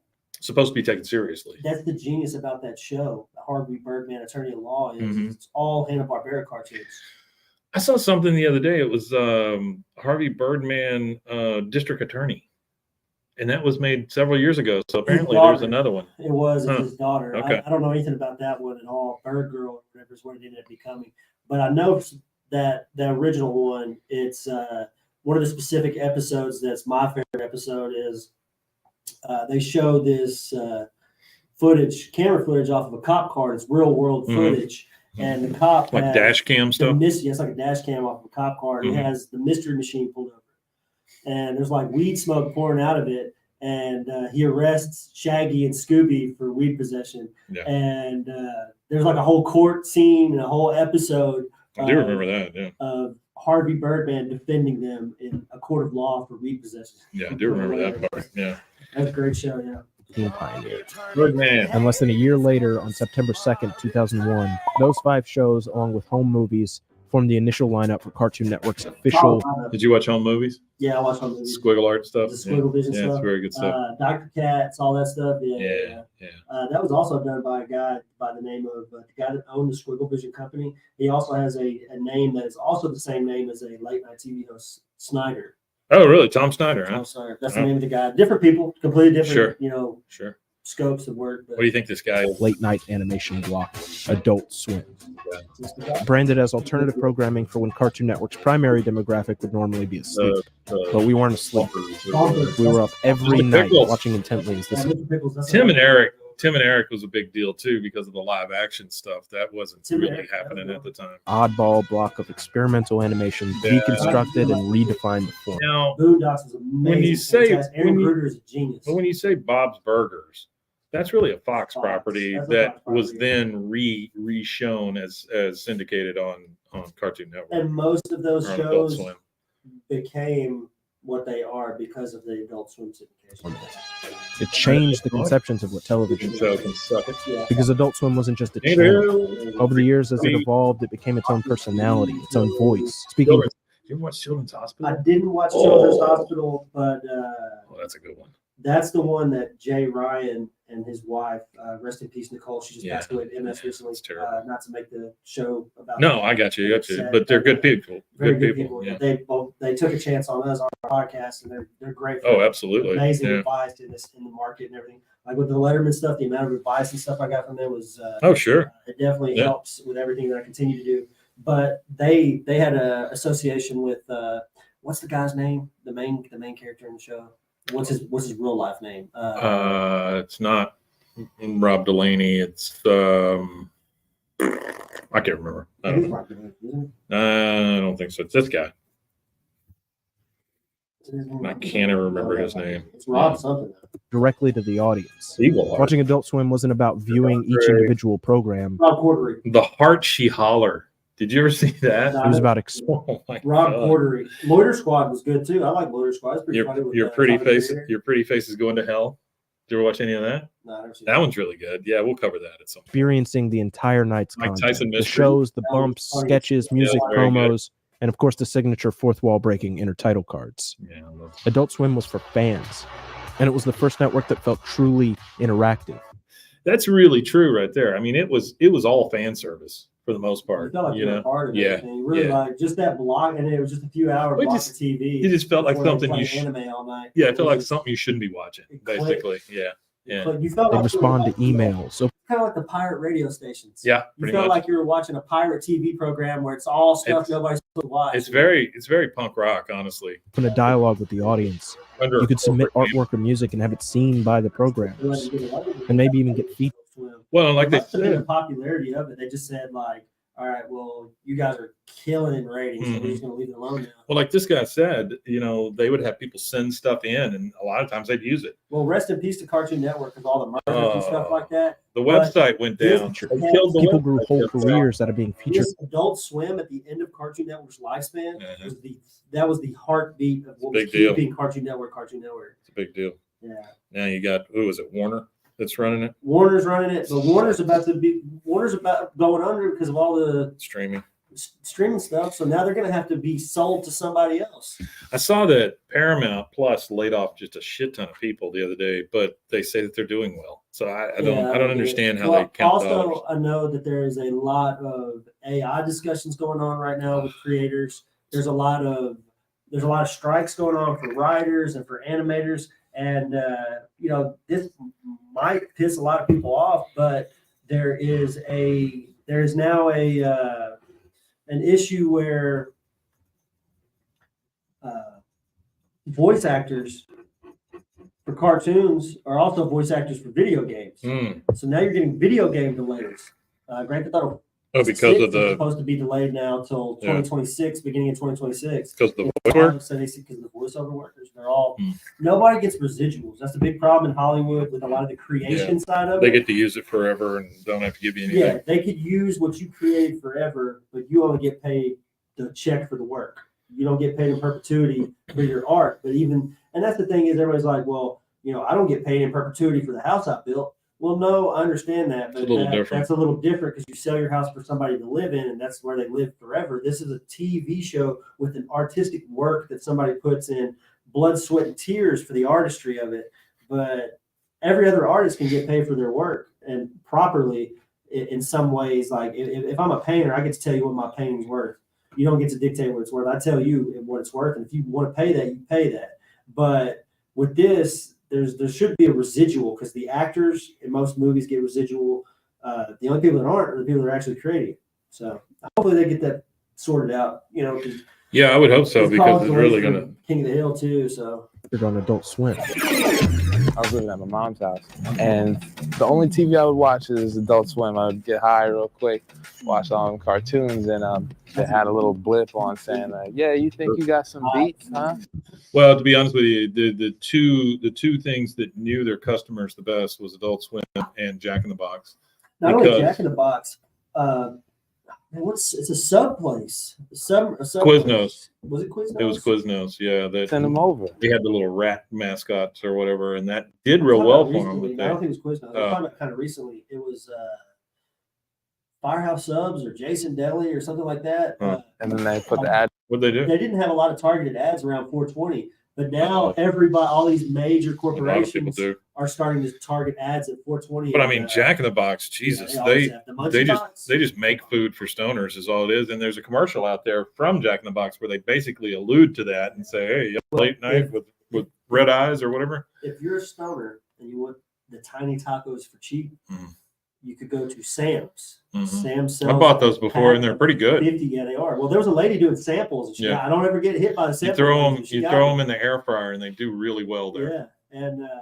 supposed to be taken seriously. That's the genius about that show. Harvey Birdman, Attorney at Law, is Mhm. it's all Hanna-Barbera cartoons. I saw something the other day. It was Harvey Birdman, District Attorney, and that was made several years ago. So apparently there's daughter. another one. It was Huh. his daughter. Okay. I don't know anything about that one at all. Bird Girl, or whatever is what it ended up becoming. But I know that the original one, it's one of the specific episodes that's my favorite episode is they show this camera footage off of a cop car. It's real world Mhm. footage. And the cop Like has dash cam the stuff. it's like a dash cam off of a cop car, and Mhm. it has the mystery machine pulled over. And there's like weed smoke pouring out of it. And he arrests Shaggy and Scooby for weed possession. Yeah. And there's like a whole court scene and a whole episode I do remember that. Yeah. of Harvey Birdman defending them in a court of law for weed possession. Yeah, I do remember that part. Yeah. That's a great show, yeah. Teen Pioneer. Birdman. And less than a year later, on September 2nd, 2001, those 5 shows, along with home movies, formed the initial lineup for Cartoon Network's official. Did you watch home movies? Yeah, I watched all the movies. Squiggle art stuff. The Squiggle Vision yeah, stuff. it's very good stuff. Dr. Katz, all that stuff. Yeah. Yeah. That was also done by a guy by the name of the guy that owned the Squiggle Vision company. He also has a name that is also the same name as a late night TV host, Snyder. Oh, really? Tom Snyder, huh? Tom Snyder. That's Oh. the name of the guy. Different people, completely different. Sure. Sure. Scopes of work. But What do you think this guy is? Late night animation block, Adult Swim. Branded as alternative programming for when Cartoon Network's primary demographic would normally be asleep. But we weren't asleep. We were up every Mr. night Pickles. watching intently as this. Tim and Eric was a big deal too because of the live action stuff. That wasn't Tim and really Eric, happening at the time. Oddball block of experimental animation Yeah. deconstructed and redefined the form. Now, Boondocks was amazing. when you say Fantastic. Aaron when you- Gruder is a genius. but when you say Bob's Burgers, that's really a Fox Fox. property That's a that Fox was property. then re-shown as syndicated on Cartoon Network And most of those or on Adult shows Swim. became what they are because of the Adult Swim syndication. It changed the conceptions of what television So was. can suck it. Yeah. Because Adult Swim wasn't just a Hey channel. there. Over the years, as it evolved, it became its own personality, its own voice. Speaking Children's- Did you ever watch Children's Hospital? I didn't watch Children's Hospital, but Oh, that's a good one. that's the one that Jay Ryan and his wife, rest in peace, Nicole. She just Yeah. passed away of MS recently. That's terrible. Not to make the show about. No, I got you. Sad, But they're good people. Very Good people. Yeah. They took a chance on us on our podcast, and they're great. Oh, absolutely. Amazing Yeah. advice in the market and everything. Like with the Letterman stuff, the amount of advice and stuff I got from them was Oh, sure. it definitely Yeah. helps with everything that I continue to do. But they had a association with what's the guy's name? The main character in the show. What's his real life name? It's not Rob Delaney. It's I can't remember. I don't know. I don't think so. It's this guy. I can't even remember his name. It's Rob something. directly to the audience. Eagle Heart. Watching Adult Swim wasn't about viewing each individual program. Rob Corddry. The Heart She Holler. Did you ever see that? It was about Oh my Rob God. Corddry. Loiter Squad was good too. I like Loiter Squad. It's pretty funny. With, Your pretty Tommy face. Beer. Your pretty face is going to hell. Did you ever watch any of that? No, I never seen That one's really good. Yeah, we'll cover that at some point. experiencing the entire night's Mike content. Tyson The mystery. shows, the That was bumps, funny. sketches, music, Yeah, very good. promos, and of course the signature fourth wall breaking intertitle cards. Yeah, I love Adult Swim was for fans, and it was the first network that felt truly interactive. That's really true right there. I mean, it was all fan service for the most You part. felt like You you were know, a part of yeah, everything. You really yeah. like just that block, and it was just a few hour It block just- of TV. it just felt like before they something played you should- anime all night. Yeah, it felt like was- something you shouldn't be watching. It clicked. Basically, yeah, yeah. But you felt They'd like respond to emails. So kind of like the pirate radio stations. Yeah, You pretty felt much. like you were watching a pirate TV program where it's all stuff It's- nobody's supposed to watch. It's very punk rock, honestly. in a dialogue with the audience, Under you could submit corporate name. artwork or music and have it seen by the programmers, and maybe even get featured. Well, and like they Must have been the said, popularity of it. They just said like, all right, well, you guys are killing in ratings, so Mhm. we're just gonna leave it alone now. well, like this guy said, you know, they would have people send stuff in, and a lot of times they'd use it. Well, rest in peace to Cartoon Network because all the mergers and stuff like that. The But website went this- down. They killed the People website. grew whole careers out of being featured. This Adult Swim at the end of Cartoon Network's lifespan Mhm. that was the heartbeat of what was Big deal. keeping Cartoon Network. It's a big deal. Yeah. Now you got who was it? Warner that's running it, Warner's running it, but Warner's about going under because of all the streaming. streaming stuff. So now they're going to have to be sold to somebody else. I saw that Paramount Plus laid off just a shit ton of people the other day, but they say that they're doing well. So I don't understand how they count dollars. I know that there is a lot of AI discussions going on right now with creators. There's a lot of strikes going on for writers and for animators, and this might piss a lot of people off, but there is now an issue where voice actors for cartoons are also voice actors for video games. So now you're getting video game delays. Grand Theft Auto because of the supposed to be delayed now till 2026, beginning of 2026. Because of the voice work? So they see because the voiceover workers, they're all nobody gets residuals. That's the big problem in Hollywood with a lot of the creation side of it. They get to use it forever and don't have to give you anything. Yeah, they could use what you created forever, but you only get paid the check for the work. You don't get paid in perpetuity for your art. But and that's the thing is everybody's like, well, I don't get paid in perpetuity for the house I built. Well, no, I understand that, but that's a little different because you sell your house for somebody to live in, and that's where they live forever. This is a TV show with an artistic work that somebody puts in blood, sweat, and tears for the artistry of it. But every other artist can get paid for their work and properly in some ways. Like if I'm a painter, I get to tell you what my painting's worth. You don't get to dictate what it's worth. I tell you what it's worth, and if you want to pay that, you pay that. But with this, there should be a residual because the actors in most movies get residual. The only people that aren't are the people that are actually creating it. So hopefully they get that sorted out. Yeah, I would hope so because it's really gonna King of the Hill too. So They're on Adult Swim. I was living at my mom's house, and the only TV I would watch is Adult Swim. I would get high real quick, watch all them cartoons, and they had a little blip on saying, "Yeah, you think you got some beats, huh?" Well, to be honest with you, the two things that knew their customers the best was Adult Swim and Jack in the Box. Not only Jack in the Box. It's a sub place. Quiznos. Was it Quiznos? It was Quiznos. Yeah, send them over. They had the little rat mascots or whatever, and that did real well for them. I don't think it was Quiznos. I was talking about kind of recently. It was Firehouse Subs or Jason Deli or something like that. And then they put the ad. What they do? They didn't have a lot of targeted ads around 420, but now all these major corporations are starting to target ads at 420. But I mean, Jack in the Box, Jesus, they just make food for stoners is all it is. And there's a commercial out there from Jack in the Box where they basically allude to that and say, "Hey, late night with red eyes or whatever." If you're a stoner and you want the tiny tacos for cheap, you could go to Sam's. Sam's sells. I bought those before, and they're pretty good. 50, yeah, they are. Well, there was a lady doing samples. And I don't ever get hit by the samples. You throw them in the air fryer, and they do really well there. Yeah, and I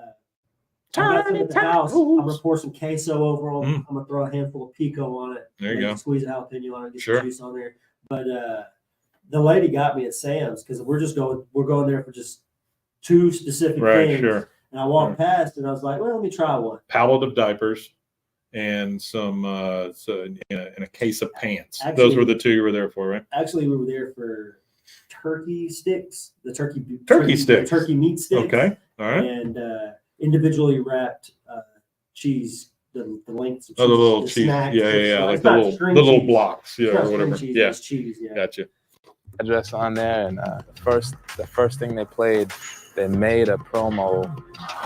got some at the house. I'm gonna pour some queso over them. I'm gonna throw a handful of pico on it. There you go. Squeeze a jalapeno on it. Get some juice on there. But the lady got me at Sam's because we're going there for just two specific things. Sure. And I walked past, and I was like, "Well, let me try one." Pallet of diapers. And some and a case of pants. Actually, those were the two you were there for, right? Actually, we were there for turkey sticks, the turkey sticks, turkey meat sticks. Okay, all right. And individually wrapped cheese, the lengths of cheese. Oh, the little cheese. Yeah. Like the little blocks, or whatever. Cheese, yeah, it's cheese. Yeah. Gotcha. Address on there, and the first thing they played, they made a promo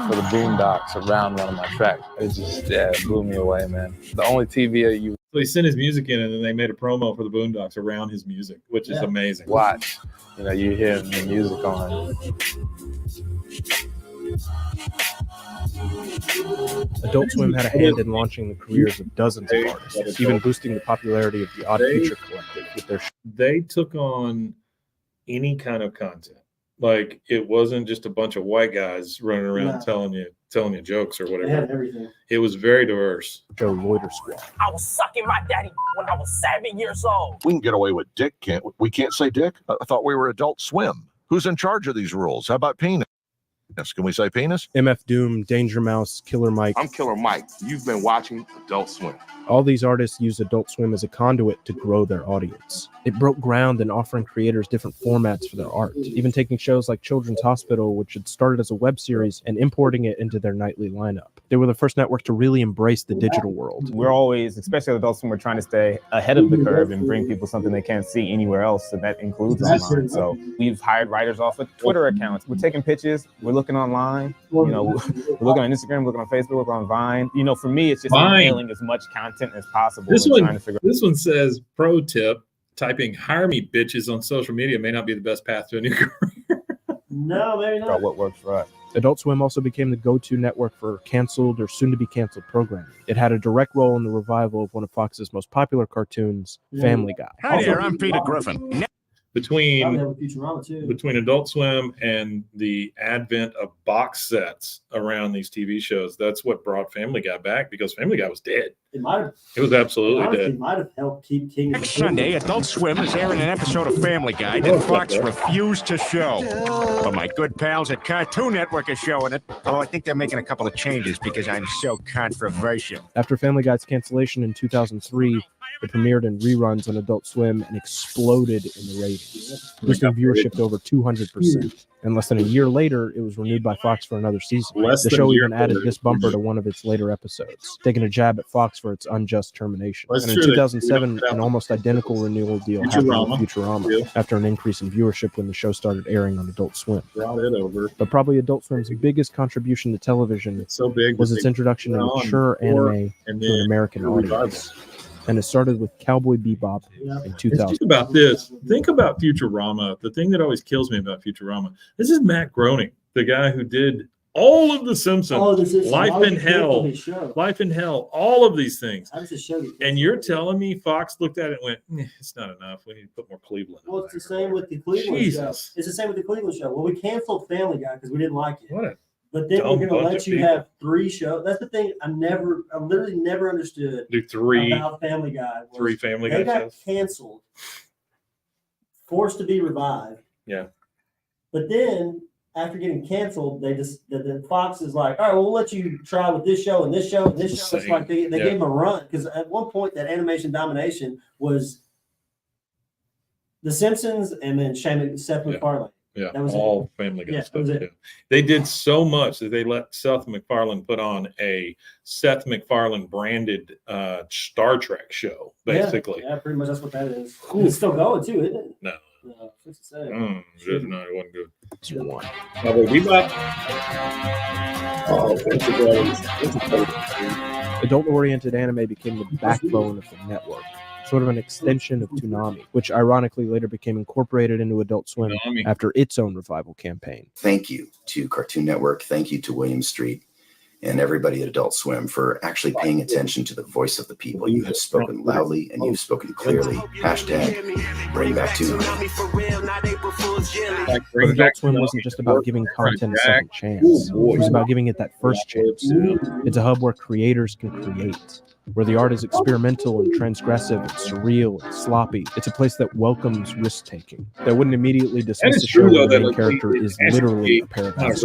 for the Boondocks around one of my tracks. It just blew me away, man. The only TV you. So he sent his music in, and then they made a promo for the Boondocks around his music, which is amazing. Watch, you hear the music on. Adult Swim had a hand in launching the careers of dozens of artists, even boosting the popularity of the Odd Future Collective with their. They took on any kind of content. Like it wasn't just a bunch of white guys running around telling you jokes or whatever. They had everything. It was very diverse. Joe Loiter Squad. I was sucking my daddy when I was 7 years old. We can get away with dick, can't we? We can't say dick? I thought we were Adult Swim. Who's in charge of these rules? How about penis? Can we say penis? MF Doom, Danger Mouse, Killer Mike. I'm Killer Mike. You've been watching Adult Swim. All these artists use Adult Swim as a conduit to grow their audience. It broke ground in offering creators different formats for their art, even taking shows like Children's Hospital, which had started as a web series, and importing it into their nightly lineup. They were the first network to really embrace the digital world. We're always, especially adults, when we're trying to stay ahead of the curve and bring people something they can't see anywhere else. So that includes online. So we've hired writers off of Twitter accounts. We're taking pictures. We're looking online. You know, we're looking on Instagram, we're looking on Facebook, we're looking on Vine. You know, for me, it's just inhaling as much content as possible. This one says, pro tip, typing "hire me bitches" on social media may not be the best path to a new career. No, maybe not. About what works for us. Adult Swim also became the go-to network for canceled or soon-to-be canceled programming. It had a direct role in the revival of one of Fox's most popular cartoons, Family Guy. Hi there, I'm Peter Griffin. Between Futurama too. Between Adult Swim and the advent of box sets around these TV shows, that's what brought Family Guy back, because Family Guy was dead. It might have. It was absolutely dead. It might have helped keep King. Next Sunday, Adult Swim is airing an episode of Family Guy that Fox refused to show. But my good pals at Cartoon Network are showing it. Although I think they're making a couple of changes because I'm so controversial. After Family Guy's cancellation in 2003, it premiered in reruns on Adult Swim and exploded in the ratings, boosting viewership to over 200%. And less than a year later, it was renewed by Fox for another season. The show even added this bumper to one of its later episodes, taking a jab at Fox for its unjust termination. And in 2007, an almost identical renewal deal happened with Futurama after an increase in viewership when the show started airing on Adult Swim. Brought it over. But probably Adult Swim's biggest contribution to television was its introduction of mature anime to an American audience. And it started with Cowboy Bebop in 2000. Think about this. Think about Futurama. The thing that always kills me about Futurama, this is Matt Groening, the guy who did all of The Simpsons, Life in Hell, all of these things. And you're telling me Fox looked at it and went, it's not enough. We need to put more Cleveland. Well, it's the same with the Cleveland show. It's the same with the Cleveland show. Well, we canceled Family Guy because we didn't like it. But then we're going to let you have 3 shows. That's the thing I literally never understood about Family Guy. 3 Family Guy shows. They got canceled, forced to be revived. Yeah. But then after getting canceled, the Fox is like, all right, well, we'll let you try with this show and this show and this show. It's like they gave them a run, because at one point that animation domination was The Simpsons and then Seth MacFarlane. Yeah, that was all Family Guy stuff. Yeah. They did so much that they let Seth MacFarlane put on a Seth MacFarlane branded Star Trek show, basically. Yeah, pretty much that's what that is. It's still going too, isn't it? No. No, it wasn't good. It's one. Adult-oriented anime became the backbone of the network, sort of an extension of Toonami, which ironically later became incorporated into Adult Swim after its own revival campaign. Thank you to Cartoon Network. Thank you to William Street and everybody at Adult Swim for actually paying attention to the voice of the people. You have spoken loudly and you've spoken clearly. Hashtag bring back Toonami. But Adult Swim wasn't just about giving content a second chance. It was about giving it that first chance. It's a hub where creators can create, where the art is experimental and transgressive and surreal and sloppy. It's a place that welcomes risk-taking, that wouldn't immediately dismiss a show where the main character is literally a pair of hands.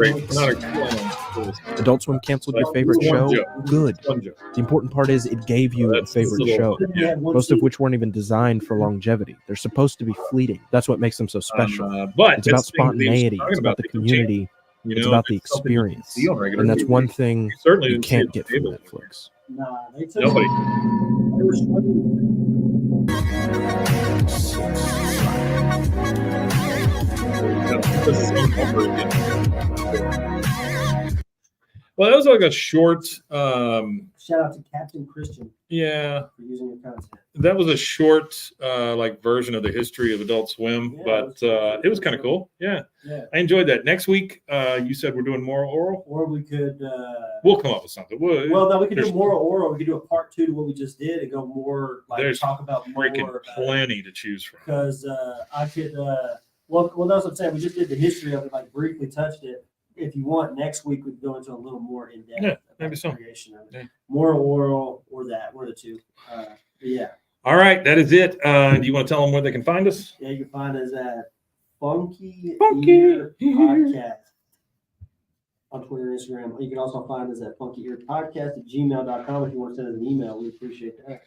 Adult Swim canceled your favorite show? Good. The important part is it gave you a favorite show, most of which weren't even designed for longevity. They're supposed to be fleeting. That's what makes them so special. But it's about spontaneity. It's about the community. It's about the experience. And that's one thing you can't get from Netflix. Nobody. Well, that was like a short. Shout out to Captain Christian. Yeah. For using your content. That was a short, like version of the history of Adult Swim, but it was kind of cool. Yeah. I enjoyed that. Next week, you said we're doing moral oral, or we could. We'll come up with something. Well, no, we could do moral oral. We could do a part 2 to what we just did and go more like there's talk about more. Plenty to choose from. Because I could. Well, that's what I'm saying. We just did the history of it, like briefly touched it. If you want, next week we could go into a little more in depth. Yeah, maybe so. Creation of it. More oral or that, one of the two. Yeah. All right, that is it. Do you want to tell them where they can find us? Yeah, you can find us at Funky Ear Podcast on Twitter and Instagram. You can also find us at funkyearpodcast@gmail.com if you want to send us an email. We appreciate that.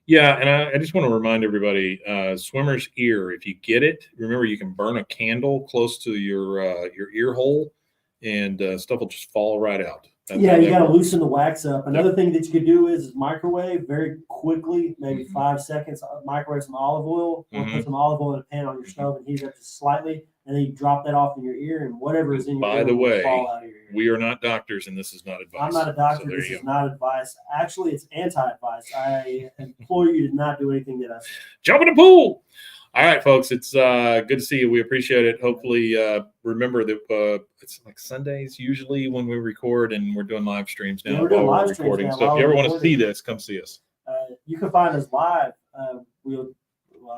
Yeah, and I just want to remind everybody, swimmer's ear, if you get it, remember you can burn a candle close to your ear hole, and stuff will just fall right out. That's Yeah, how you that got to works. loosen the wax up. Another thing that you could do is microwave very quickly, maybe 5 seconds. Microwave some olive oil, or put some olive oil in a pan on your stove and heat it up just slightly, and then you drop that off in your ear, and whatever is in your By ear the will way, fall out of your ear. we are not doctors, and this is not advice. I'm not a doctor. So there This you is go. not advice. Actually, it's anti-advice. I implore you to not do anything that I say. Jump in the pool. All right, folks. It's good to see you. We appreciate it. Hopefully, remember that it's like Sundays usually when we record, and we're doing live streams now. Yeah, we're doing while live we're streams recording. now So if while you ever we're want to see recording. this, come see us. You can find us live.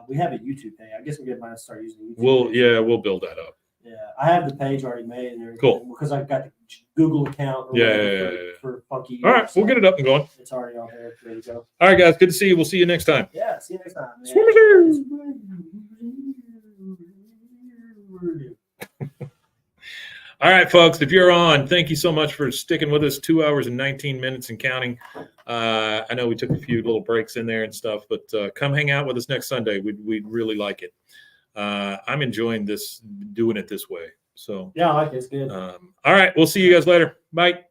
We have a YouTube page. I guess we might start using the YouTube page. We'll build that up. Yeah, I have the page already made and everything. Cool. Because I've got the Google account. Or whatever for funky. All right, we'll get it up and going. It's already on there, ready to go. All right, guys. Good to see you. We'll see you next time. Yeah, see you next time. All right, folks, if you're on, thank you so much for sticking with us. 2 hours and 19 minutes and counting. I know we took a few little breaks in there and stuff, but come hang out with us next Sunday. We'd really like it. I'm enjoying doing it this way. So yeah, I like it. It's good. All right, we'll see you guys later. Bye.